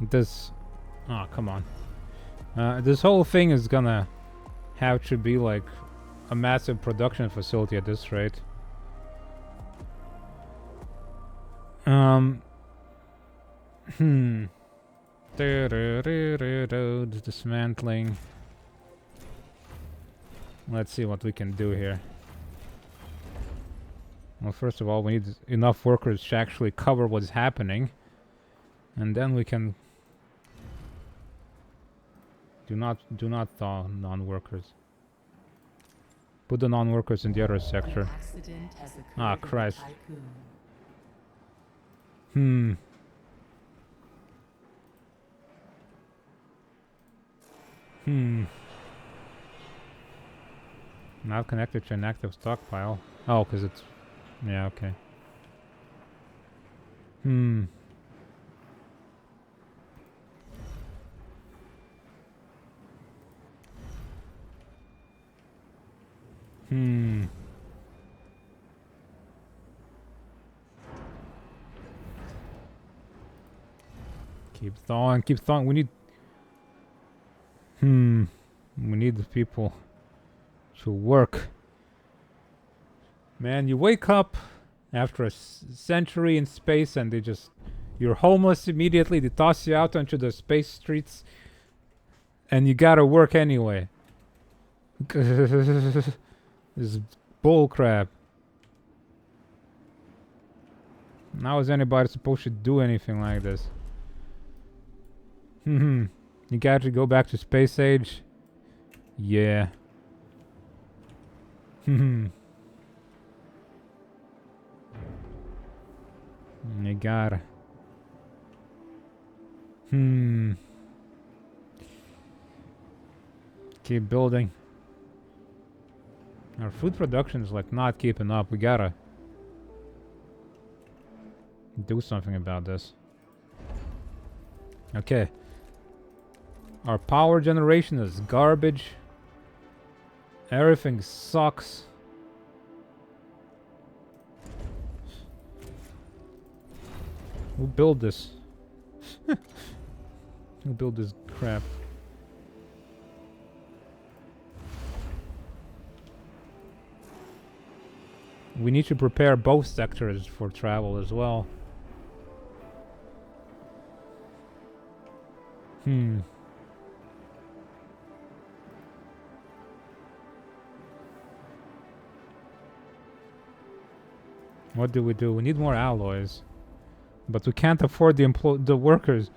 This... Oh, come on. This whole thing is gonna have to be like a massive production facility at this rate. Dismantling. Let's see what we can do here. Well, first of all, we need enough workers to actually cover what's happening. And then we can... Do not thaw non-workers. Put the non-workers in the other sector. Ah, Christ. Not connected to an active stockpile. Oh, because it's... Yeah, okay. Keep thawing, keep thawing. We need... We need the people to work. Man, you wake up after a century in space and they just... You're homeless immediately. They toss you out onto the space streets. And you gotta work anyway. This is bullcrap. How is anybody supposed to do anything like this? You got to go back to space age? Yeah. You gotta. Keep building. Our food production is like not keeping up. We gotta do something about this. Okay. Our power generation is garbage. Everything sucks. Who built this? Who built this crap? We need to prepare both sectors for travel as well. What do? We need more alloys. But we can't afford the workers.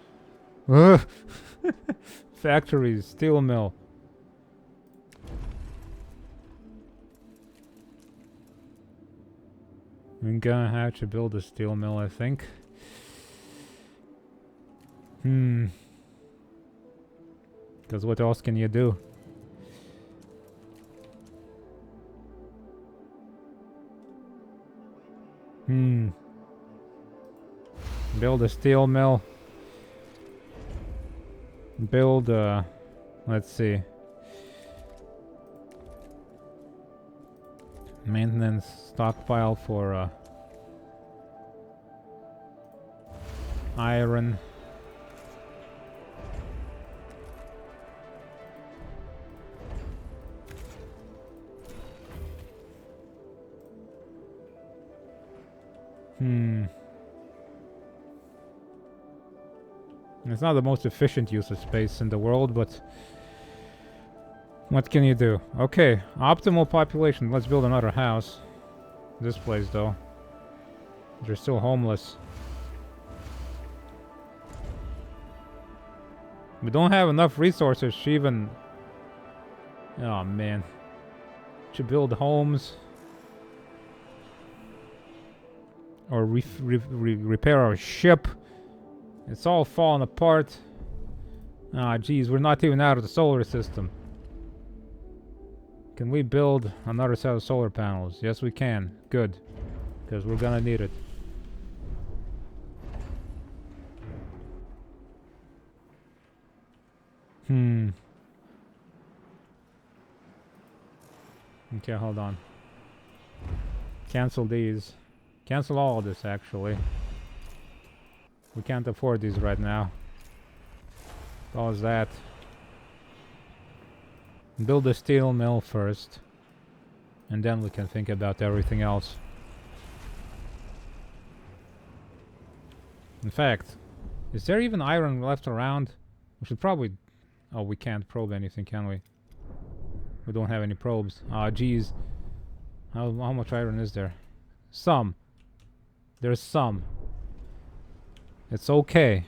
Factories, steel mill. We're gonna have to build a steel mill, I think. Because what else can you do? Build a steel mill. Build a... Let's see. Maintenance stockpile for iron. It's not the most efficient use of space in the world, but what can you do? Okay, optimal population. Let's build another house. This place, though. They're still homeless. We don't have enough resources to even... Oh, man. To build homes. Or repair our ship. It's all falling apart. Ah, geez, we're not even out of the solar system. Can we build another set of solar panels? Yes, we can. Good. Because we're gonna need it. Okay, hold on. Cancel these. Cancel all of this, actually. We can't afford these right now. Pause that. Build a steel mill first. And then we can think about everything else. In fact, is there even iron left around? We should probably... Oh, we can't probe anything, can we? We don't have any probes. Ah, geez. How much iron is there? Some. There's some. It's okay.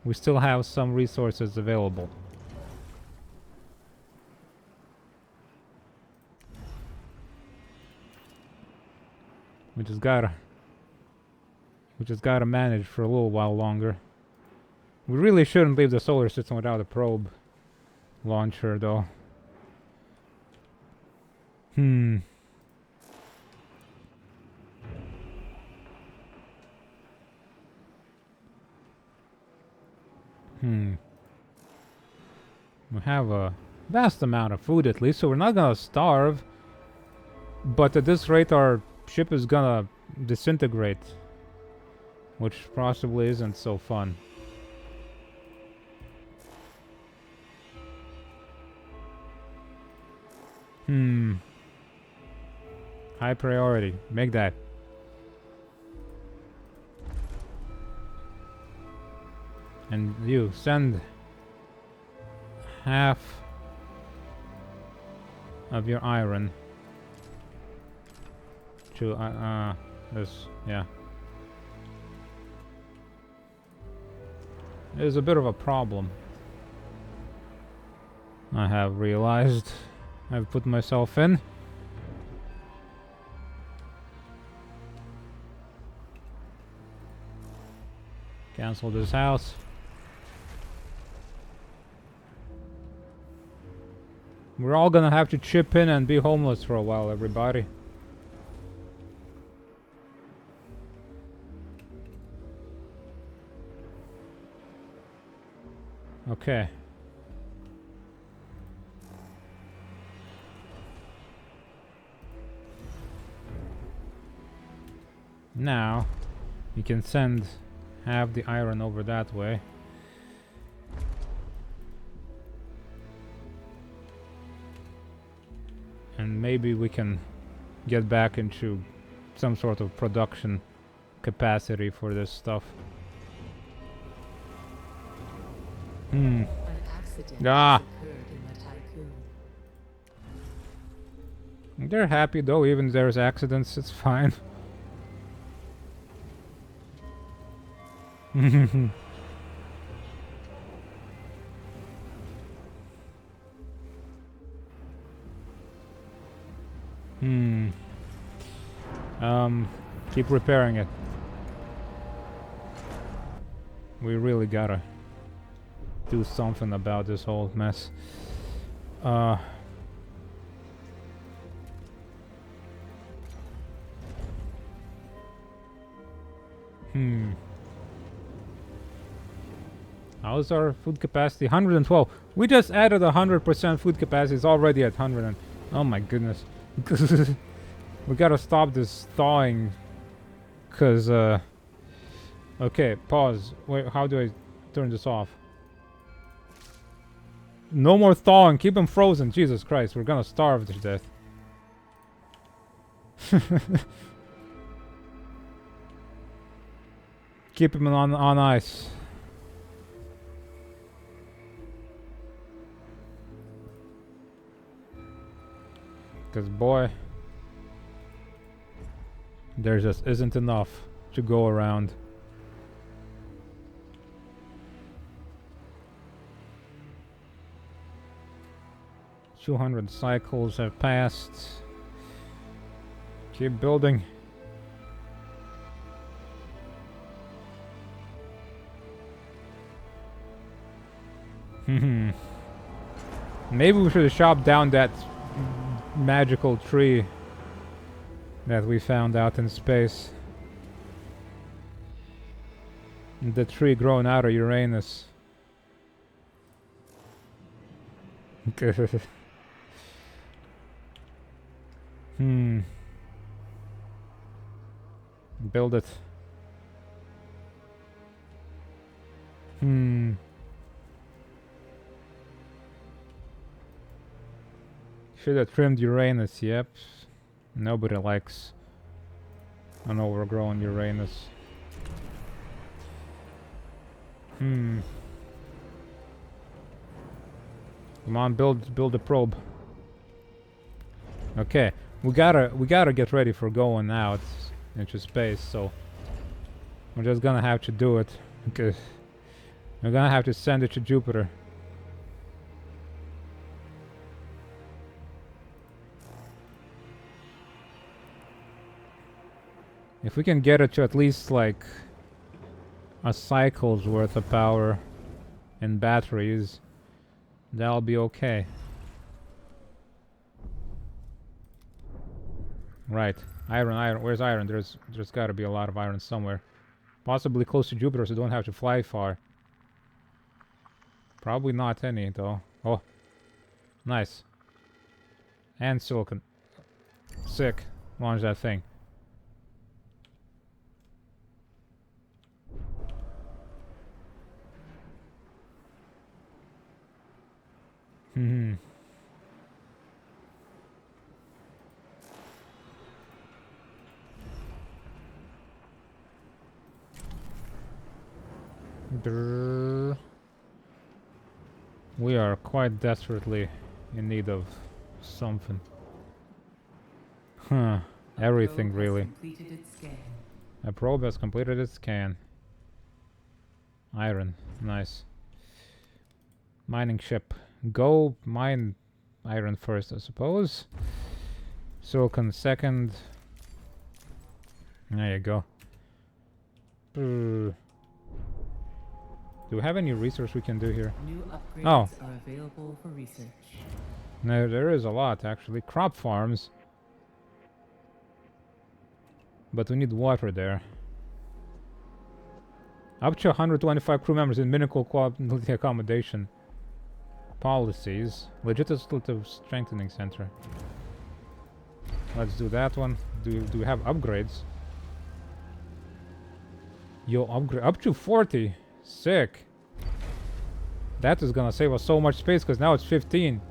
We still have some resources available. We just gotta manage for a little while longer. We really shouldn't leave the solar system without a probe launcher, though. We have a vast amount of food at least, so we're not gonna starve. But at this rate, our ship is gonna disintegrate, which possibly isn't so fun. High priority. Make that. And you send half of your iron to this, yeah. There's a bit of a problem. I have realized. I've put myself in. Cancel this house. We're all gonna have to chip in and be homeless for a while, everybody. Okay. Now, you can send half the iron over that way. And maybe we can get back into some sort of production capacity for this stuff. An accident Ah! occurred in the tycoon. They're happy though, even if there's accidents, it's fine. Keep repairing it. We really gotta do something about this whole mess. How's our food capacity? 112. We just added 100% food capacity. It's already at 100. And oh my goodness. We gotta stop this thawing. Cause, okay, pause. Wait, how do I turn this off? No more thawing. Keep them frozen. Jesus Christ, we're gonna starve to death. Keep them on ice. Cause boy, there just isn't enough to go around. "200 cycles have passed. Keep building." Maybe we should have chopped down that magical tree that we found out in space. The tree growing out of Uranus. Build it. Should have trimmed Uranus, yep. Nobody likes an overgrown Uranus. Come on, build a probe. Okay, we gotta get ready for going out into space, so we're just gonna have to do it. Okay. We're gonna have to send it to Jupiter. If we can get it to at least like a cycle's worth of power in batteries, that'll be okay. Right. Iron. Where's iron? There's gotta be a lot of iron somewhere. Possibly close to Jupiter, so don't have to fly far. Probably not any, though. Oh. Nice. And silicon. Sick. Launch that thing. We are quite desperately in need of something. Everything really. A probe has completed its scan. Iron, nice. Mining ship. Go mine iron first, I suppose. Silicon second. There you go. Do we have any research we can do here? New upgrades are available for research. No, there is a lot actually. Crop farms. But we need water there. Up to 125 crew members in minimal quality accommodation. Policies. Legislative strengthening center. Let's do that one. Do we have upgrades? Yo, upgrade up to 40. Sick. That is gonna save us so much space because now it's 15.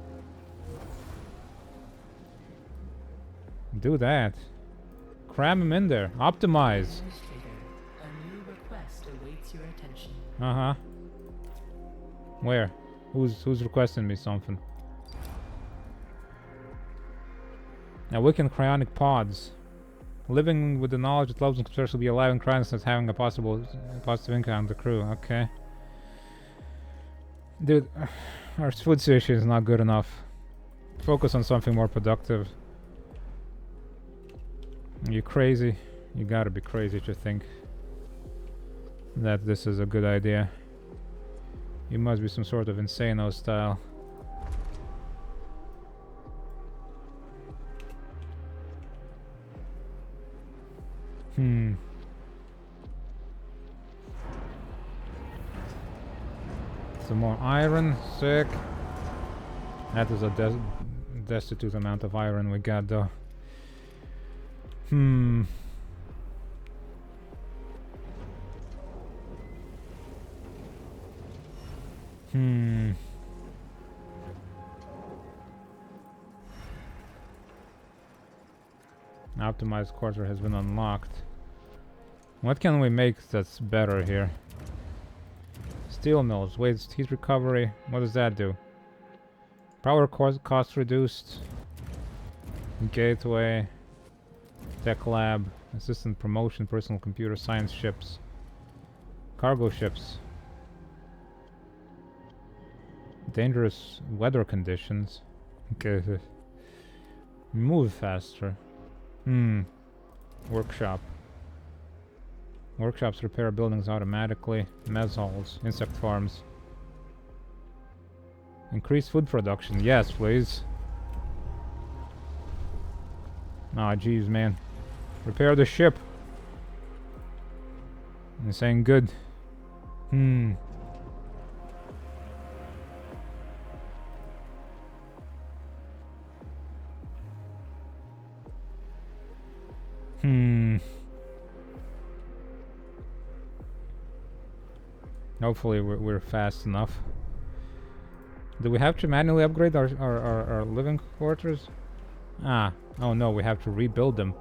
Do that. Cram him in there. Optimize. A new request awaits your attention. Uh-huh. Where? Who's requesting me something? Awaken cryonic pods. Living with the knowledge that loves and considers will be alive in cryonics as having a positive impact on the crew. Okay. Dude, our food situation is not good enough. Focus on something more productive. Are you crazy? You gotta be crazy to think that this is a good idea. You must be some sort of insano style. Some more iron, sick. That is a destitute amount of iron we got though. Optimized quarter has been unlocked. What can we make that's better here? Steel mills, waste heat recovery. What does that do? Power cost reduced. Gateway. Tech lab. Assistant promotion. Personal computer science ships. Cargo ships. Dangerous weather conditions. Okay. Move faster. Workshop. Workshops repair buildings automatically. Mess halls. Insect farms. Increase food production. Yes, please. Aw, jeez, man. Repair the ship. This ain't good. Hmm. Hopefully we're fast enough. Do we have to manually upgrade our living quarters? Ah. Oh no, we have to rebuild them.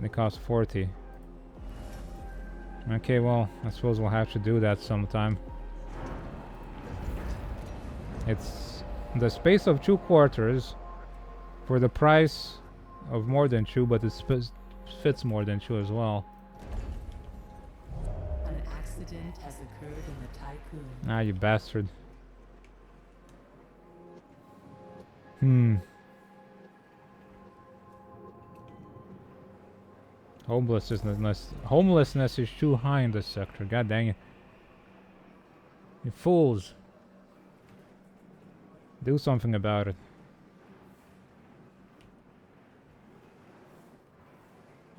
They cost 40. Okay, well, I suppose we'll have to do that sometime. It's the space of 2 quarters for the price of more than 2, but it fits more than 2 as well. An accident has occurred in the Tycoon. Ah, you bastard. Homelessness is too high in this sector. God dang it. You fools. Do something about it.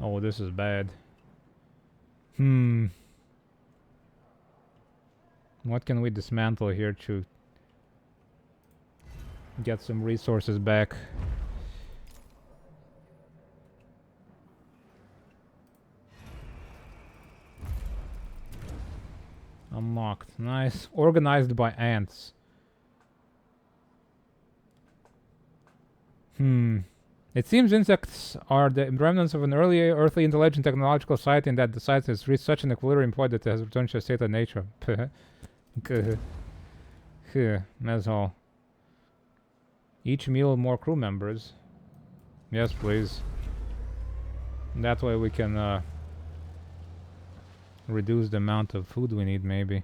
Oh, this is bad. What can we dismantle here to get some resources back? Unlocked. Nice. Organized by ants. It seems insects are the remnants of an early earthly intelligent technological society, and that the site has reached such an equilibrium point that it has returned to a state of nature. That's all. Each meal more crew members. Yes, please. That way we can reduce the amount of food we need, maybe.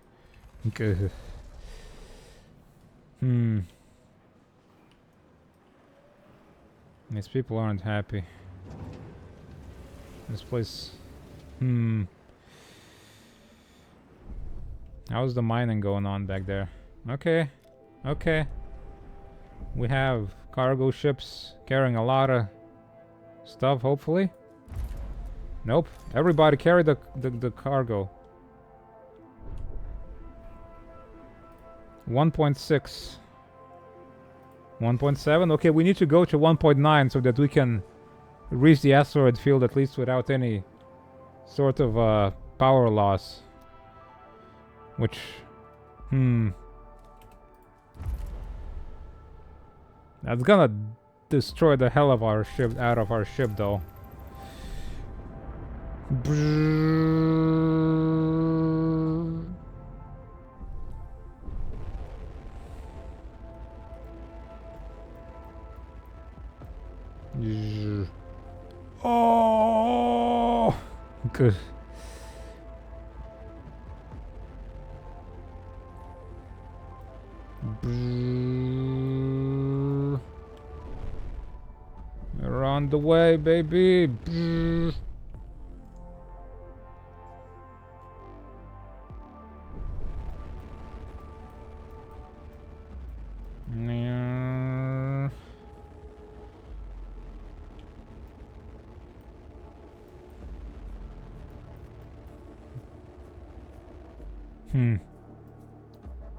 These people aren't happy. This place... How's the mining going on back there? Okay. Okay. We have cargo ships carrying a lot of stuff, hopefully. Nope. Everybody carry the cargo. 1.6. 1.7? Okay, we need to go to 1.9 so that we can reach the asteroid field at least without any sort of power loss. Which... That's gonna destroy the hell of our ship, out of our ship, though. Oh, good. We're on the way, baby.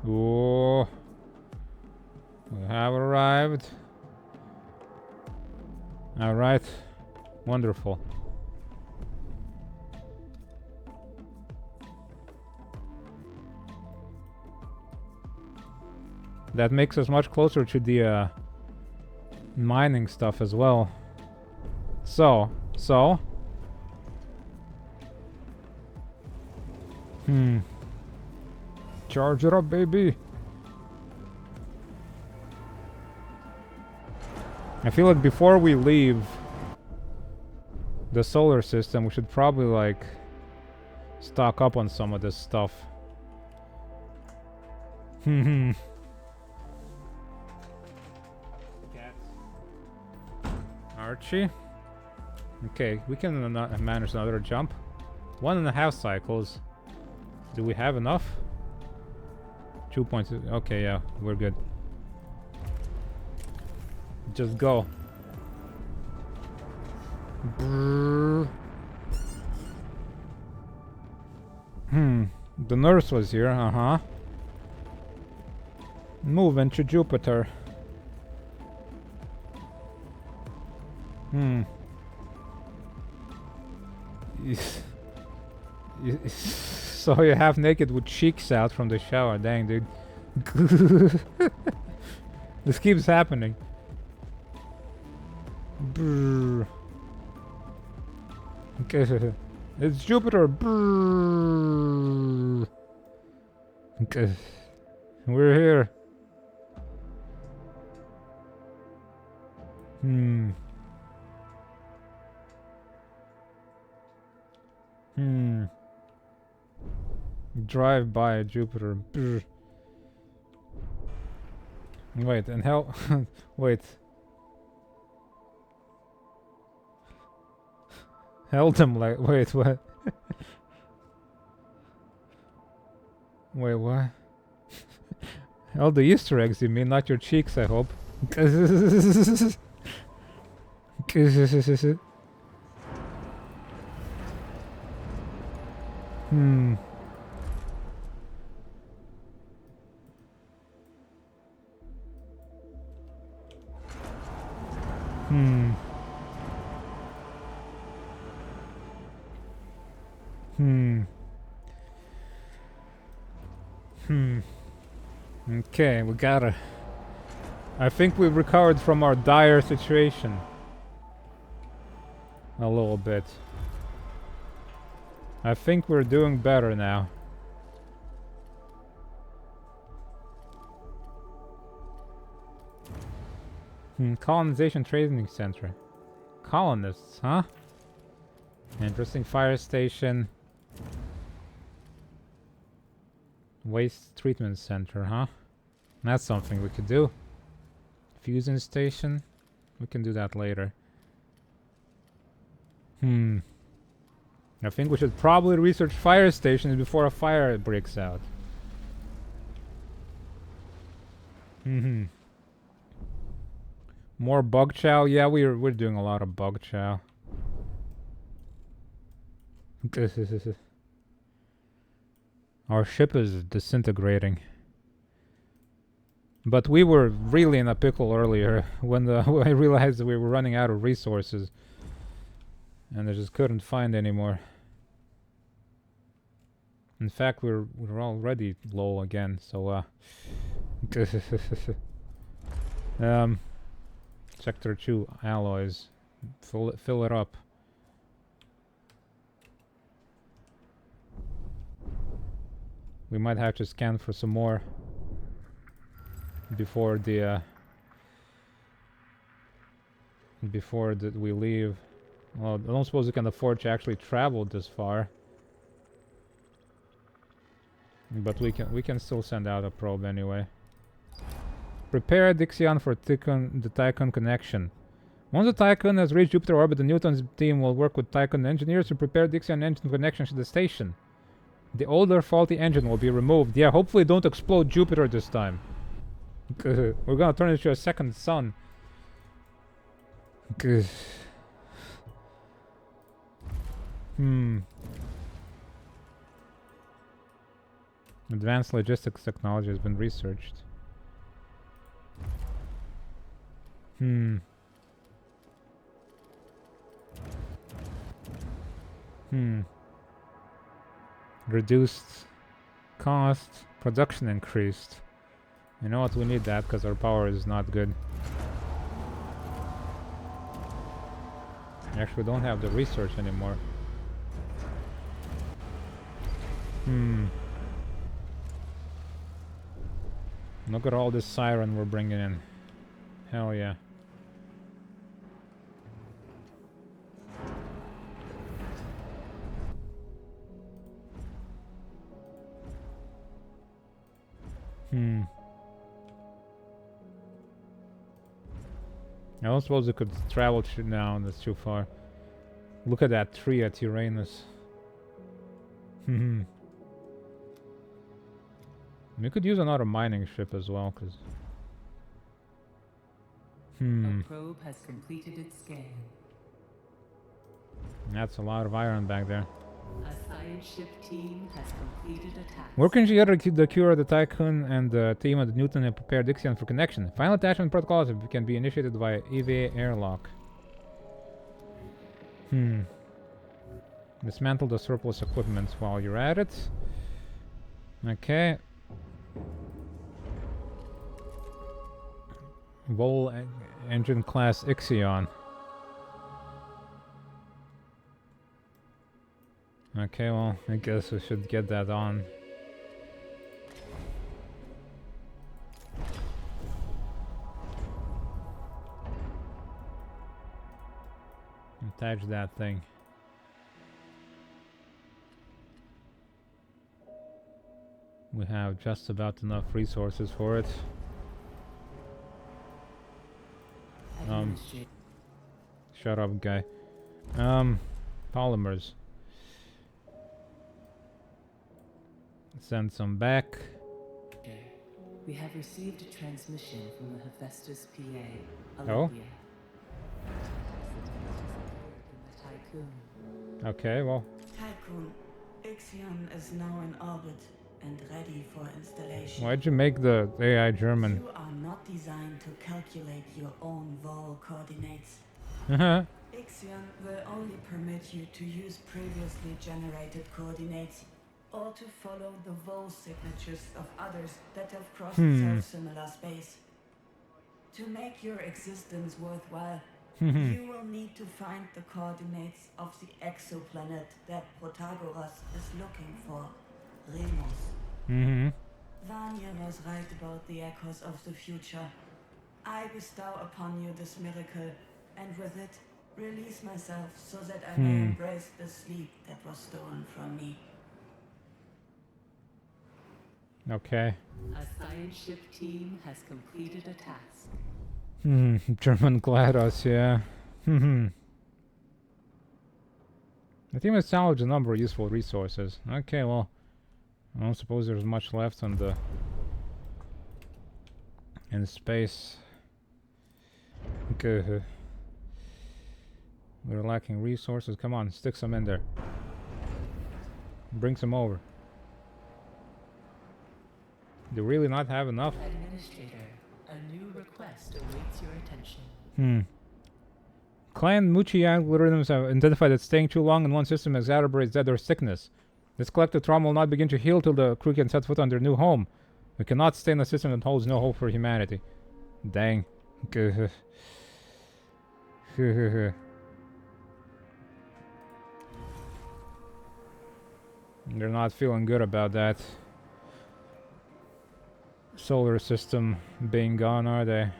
Oh, we have arrived. All right, wonderful. That makes us much closer to the mining stuff as well. So. Charge it up, baby. I feel like before we leave the solar system, we should probably like stock up on some of this stuff. Archie. Okay, we can manage another jump. 1.5 cycles. Do we have enough? 2.2. Okay, yeah, we're good. Just go. Brrr. The nurse was here, Move into Jupiter. So you're half naked with cheeks out from the shower. Dang, dude. This keeps happening. Brrr. Okay. It's Jupiter. Brrr. Okay. We're here. Drive by Jupiter. Brr. Wait, and hell... Wait. Held him like... Wait, what? Wait, what? All the Easter eggs, you mean? Not your cheeks, I hope. Okay, we gotta... I think we've recovered from our dire situation. A little bit. I think we're doing better now. Colonization Training Center. Colonists, huh? Interesting fire station. Waste treatment center, huh? That's something we could do. Fusion station. We can do that later. I think we should probably research fire stations before a fire breaks out. More bug chow? Yeah, we're doing a lot of bug chow. Our ship is disintegrating. But we were really in a pickle earlier when I realized we were running out of resources. And I just couldn't find any more. In fact, we're already low again, so Sector 2 alloys. Fill it up. We might have to scan for some more before we leave. Well, I don't suppose we can afford to actually travel this far. But we can still send out a probe anyway. Prepare IXION for the Tycoon connection. Once the Tycoon has reached Jupiter orbit, the Newton's team will work with Tycoon engineers to prepare the IXION engine connection to the station. The older faulty engine will be removed. Yeah, hopefully don't explode Jupiter this time. We're gonna turn it into a second sun. Advanced logistics technology has been researched. Reduced cost, production increased. You know what, we need that because our power is not good. Actually, we don't have the research anymore. Look at all this siren we're bringing in. Hell yeah. I don't suppose we could travel now, that's too far. Look at that tree at Uranus. We could use another mining ship as well, cause A probe has completed its scan. That's a lot of iron back there. A science ship team has completed a task. Working together, the Cure, the Tycoon, and the team at Newton have prepared IXION for connection. Final attachment protocols can be initiated via EVA airlock. Dismantle the surplus equipment while you're at it. Okay. Vol engine class IXION. Okay, well, I guess we should get that on. Attach that thing. We have just about enough resources for it. Shut up, guy. Polymers. Send some back. We have received a transmission from the Hephaestus PA. Oh? Olivia. The Tycoon. Okay, well. Tycoon, IXION is now in orbit and ready for installation. Why'd you make the AI German? You are not designed to calculate your own vol coordinates. IXION will only permit you to use previously generated coordinates or to follow the vol signatures of others that have crossed self-similar space. To make your existence worthwhile, you will need to find the coordinates of the exoplanet that Protagoras is looking for, Remus. Vanya was right about the echoes of the future. I bestow upon you this miracle, and with it, release myself so that I may embrace the sleep that was stolen from me. Okay. A science ship team has completed a task. German GLaDOS, yeah. The team has salvaged a number of useful resources. Okay, well, I don't suppose there's much left on the in space. Okay. We're lacking resources. Come on, stick some in there. Bring some over. Do we really not have enough? Administrator, a new request awaits your attention. Clan Muchi algorithms have identified that staying too long in one system exacerbates death or sickness. This collective trauma will not begin to heal till the crew can set foot on their new home. We cannot stay in a system that holds no hope for humanity. Dang. They're not feeling good about that solar system being gone, are they?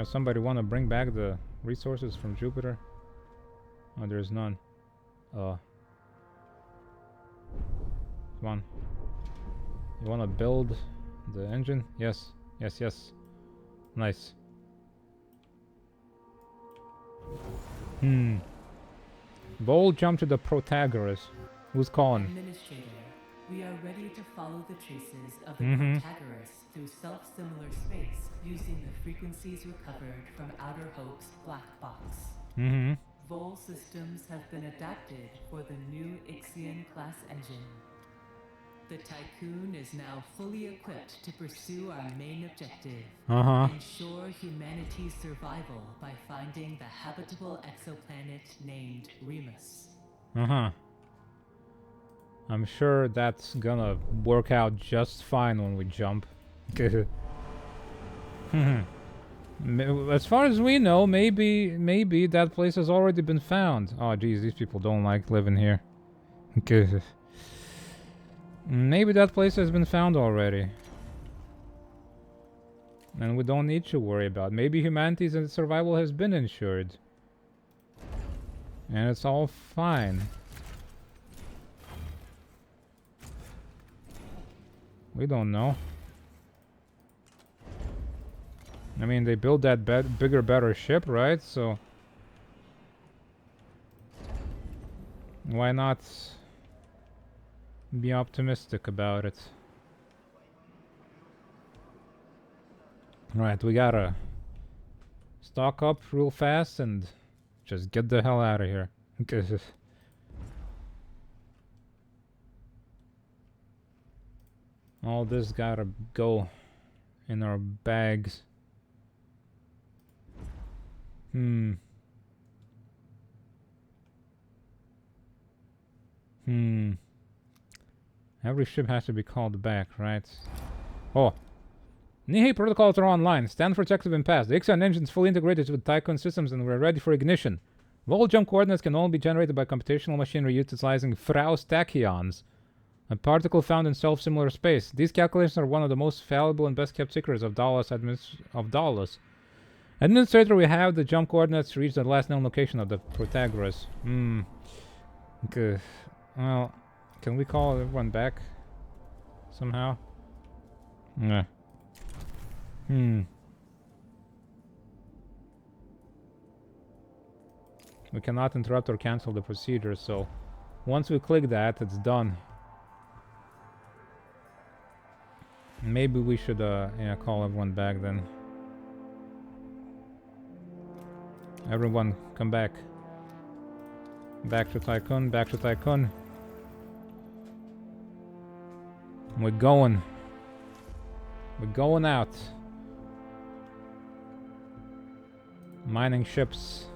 Somebody want to bring back the resources from Jupiter? Oh, there's none. Come on. You want to build the engine? Yes. Yes, yes. Nice. Bold jump to the Protagoras. Who's calling? Administrator, we are ready to follow the traces of the Protagoras through self-similar space using the frequencies recovered from Outer Hope's black box. Vol systems have been adapted for the new IXION class engine. The Tycoon is now fully equipped to pursue our main objective. Ensure humanity's survival by finding the habitable exoplanet named Remus. I'm sure that's gonna work out just fine when we jump. As far as we know, maybe that place has already been found. Oh geez, these people don't like living here. Maybe that place has been found already. And we don't need to worry about it. Maybe humanity's survival has been ensured. And it's all fine. We don't know. I mean, they built that bigger, better ship, right? So why not be optimistic about it? Right, we gotta stock up real fast and just get the hell out of here. All this gotta go in our bags. Every ship has to be called back, right? Oh. Nihei protocols are online. Stanford's active and passed. The IXION engine is fully integrated with Tycoon systems and we're ready for ignition. Vol jump coordinates can only be generated by computational machinery utilizing Frau's tachyons, a particle found in self-similar space. These calculations are one of the most valuable and best-kept secrets of Dallas. Administrator, we have the jump coordinates to reach the last known location of the Protagoras. Good. Well, can we call everyone back somehow? Yeah. We cannot interrupt or cancel the procedure, so once we click that, it's done. Maybe we should yeah, call everyone back then. Everyone, come back. Back to Tycoon, back to Tycoon. We're going. We're going out. Mining ships.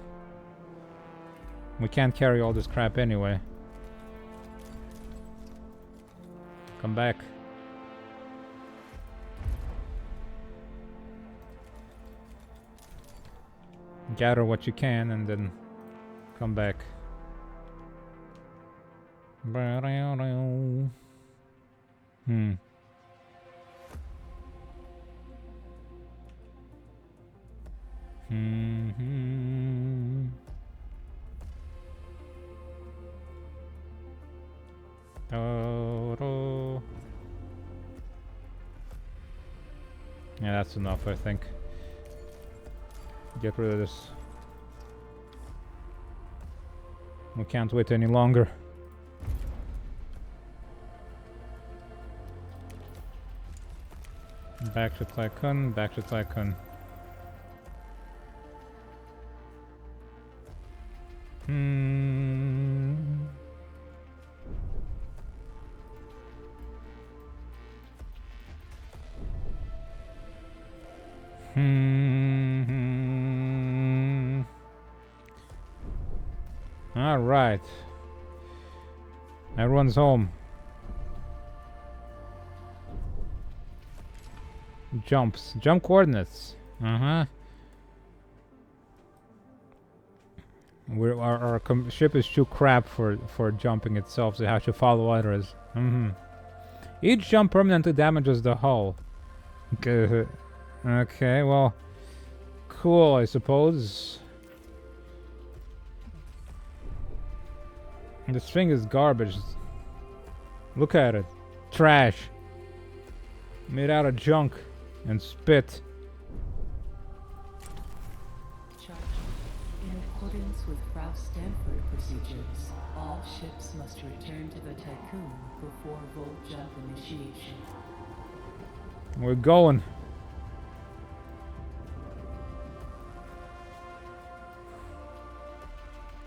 We can't carry all this crap anyway. Come back. Gather what you can and then come back. Yeah, that's enough, I think. Get rid of this. We can't wait any longer. Back to Tycoon, back to Tycoon. All right. Everyone's home. Jumps. Jump coordinates. Our ship is too crap for jumping itself, so it has to follow others. Each jump permanently damages the hull. Okay, well, cool, I suppose. This thing is garbage. Look at it. Trash. Made out of junk and spit. In accordance with Ralph Stanford procedures, all ships must return to the Tycoon before Volt jump initiation. We're going.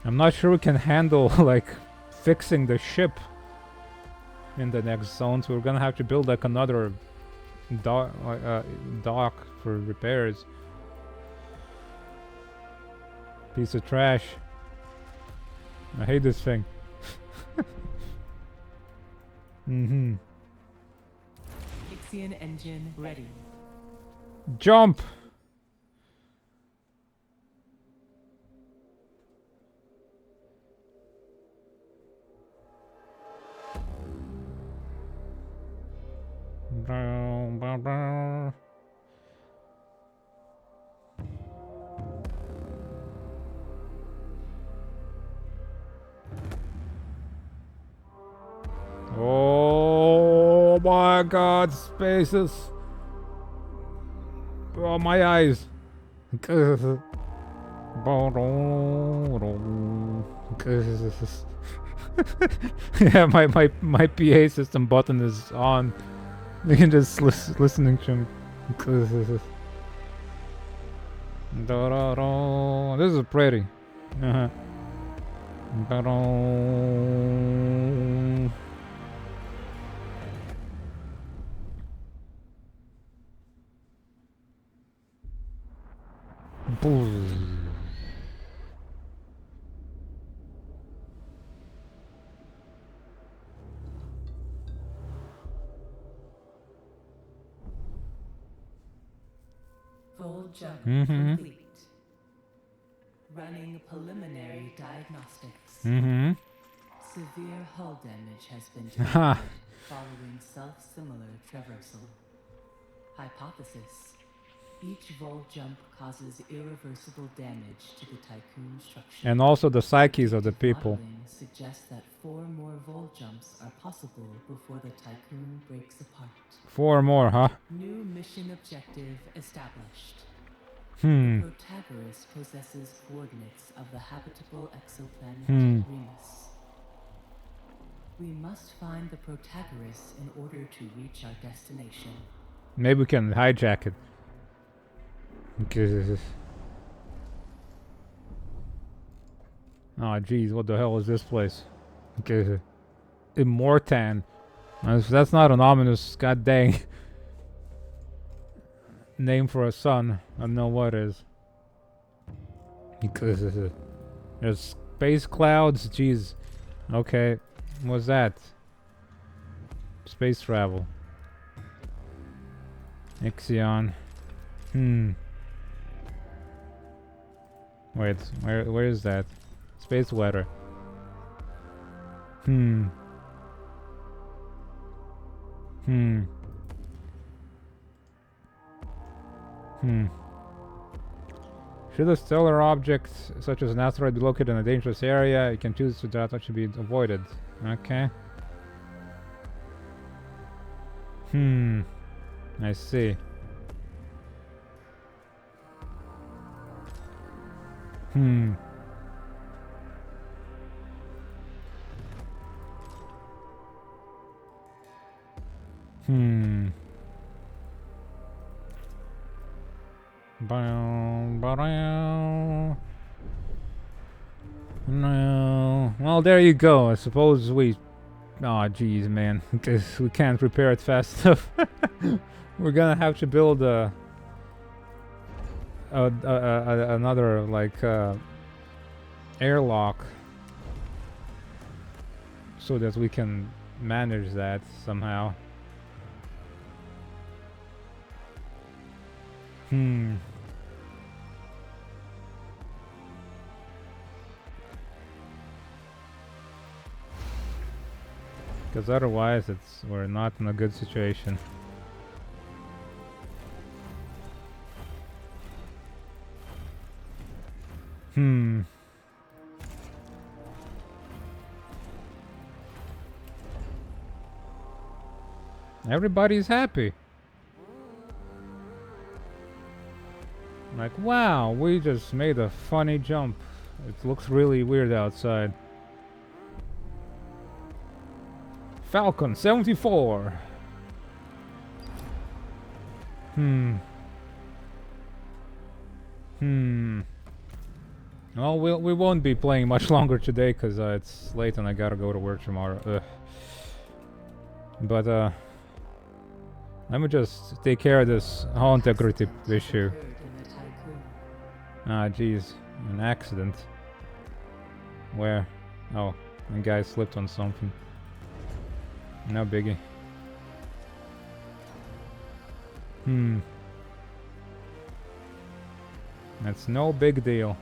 I'm not sure we can handle, like, fixing the ship in the next zone, so we're gonna have to build, like, another dock for repairs. Piece of trash. I hate this thing. IXION engine ready. Jump! Oh my god, spaces. Oh, my eyes. Yeah, my PA system button is on. We can just listening to him. This is pretty. Uh-huh. Full jump complete. Running preliminary diagnostics. Severe hull damage has been detected following self-similar traversal. Hypothesis. Each vol jump causes irreversible damage to the Tycoon structure. And also the psyches of the people. Modeling suggests that 4 more vol jumps are possible before the Tycoon breaks apart. 4 more, huh? New mission objective established. Hmm. The Protagoras possesses coordinates of the habitable exoplanet Remus. We must find the Protagoras in order to reach our destination. Maybe we can hijack it. Okay. Oh, jeez, what the hell is this place? Okay. Immortan. That's not an ominous, god dang, name for a sun. I don't know what is. There's space clouds. Jeez. Okay. What's that? Space travel. IXION. Wait, where is that? Space weather. Should a stellar object, such as an asteroid, be located in a dangerous area, you can choose to that should be avoided. Okay. I see. No. Well, there you go. I suppose we... Oh, jeez, man. Because we can't prepare it fast enough. We're gonna have to build another, like, airlock. So that we can manage that somehow. Because otherwise we're not in a good situation. Everybody's happy. Like, wow, we just made a funny jump. It looks really weird outside. Falcon 74. Well, we won't be playing much longer today because it's late and I gotta go to work tomorrow. Ugh. But let me just take care of this hull integrity issue. Ah, jeez, an accident. Where? Oh, a guy slipped on something. No biggie. That's no big deal.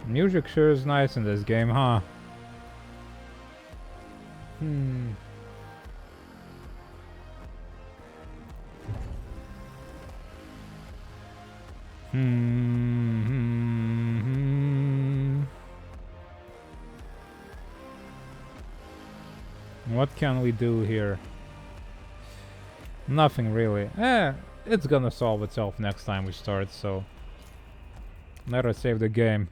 Music sure is nice in this game, huh? What can we do here? Nothing really. It's gonna solve itself next time we start, so Let us save the game.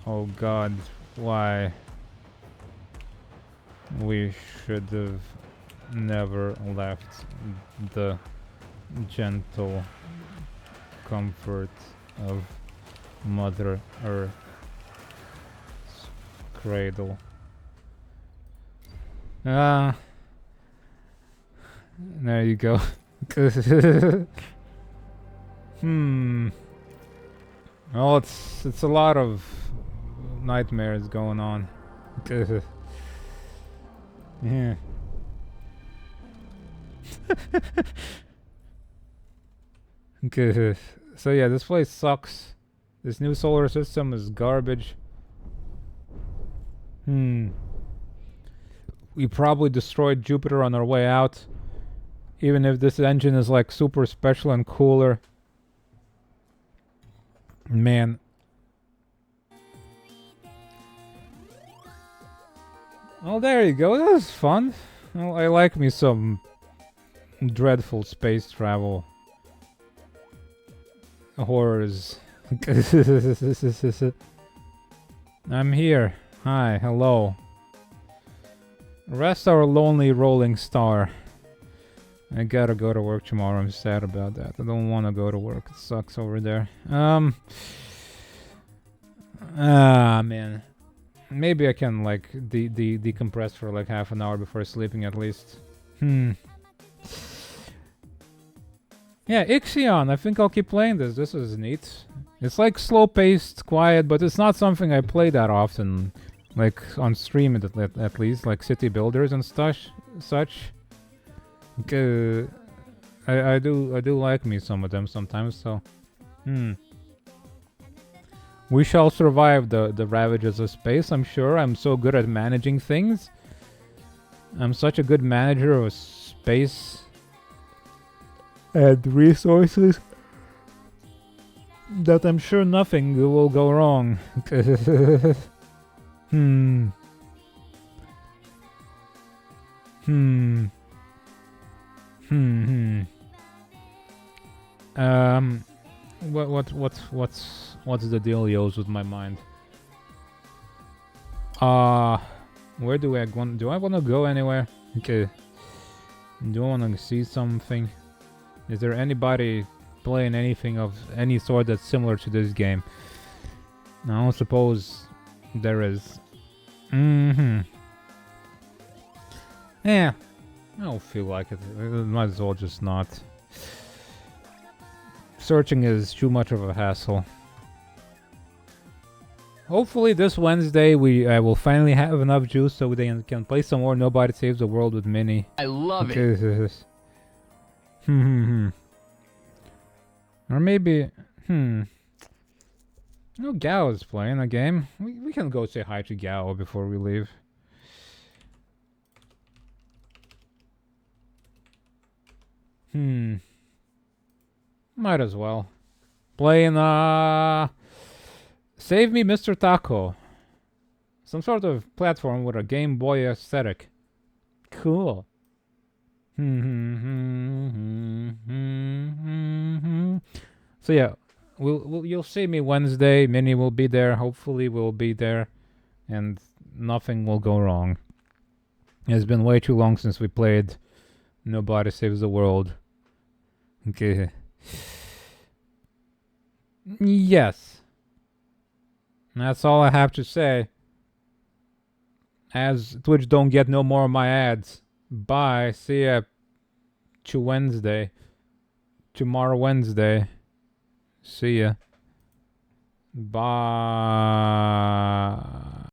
Oh god, why? We should have never left the gentle comfort of Mother Earth's cradle. There you go. Well, it's a lot of nightmares going on. Yeah. So yeah, this place sucks. This new solar system is garbage. We probably destroyed Jupiter on our way out. Even if this engine is like super special and cooler. Man. Oh, there you go. That was fun. Well, I like me some dreadful space travel horrors. I'm here. Hi, hello. Rest our lonely rolling star. I gotta go to work tomorrow. I'm sad about that. I don't want to go to work. It sucks over there. Man. Maybe I can like decompress for like half an hour before sleeping at least. Yeah, IXION. I think I'll keep playing this. This is neat. It's like slow-paced, quiet, but it's not something I play that often. Like on stream at least, like city builders and such. I do like me some of them sometimes. So, we shall survive the ravages of space. I'm sure. I'm so good at managing things. I'm such a good manager of space and resources that I'm sure nothing will go wrong. What's the dealios with my mind? Where do I want? Do I want to go anywhere? Okay. Do I want to see something? Is there anybody playing anything of any sort that's similar to this game? I don't suppose there is. Yeah. I don't feel like it. Might as well just not. Searching is too much of a hassle. Hopefully this Wednesday I will finally have enough juice so they can play some more Nobody Saves the World with Minnie. I love it. Or maybe, no, Gao is playing a game. We can go say hi to Gao before we leave. Might as well. Playing, Save Me Mr. Taco. Some sort of platform with a Game Boy aesthetic. Cool. So yeah, you'll see me Wednesday. Minnie will be there. Hopefully we'll be there. And nothing will go wrong. It's been way too long since we played Nobody Saves the World. Okay. Yes. That's all I have to say. As Twitch don't get no more of my ads. Bye. See ya to Wednesday. Tomorrow Wednesday. See ya. Bye.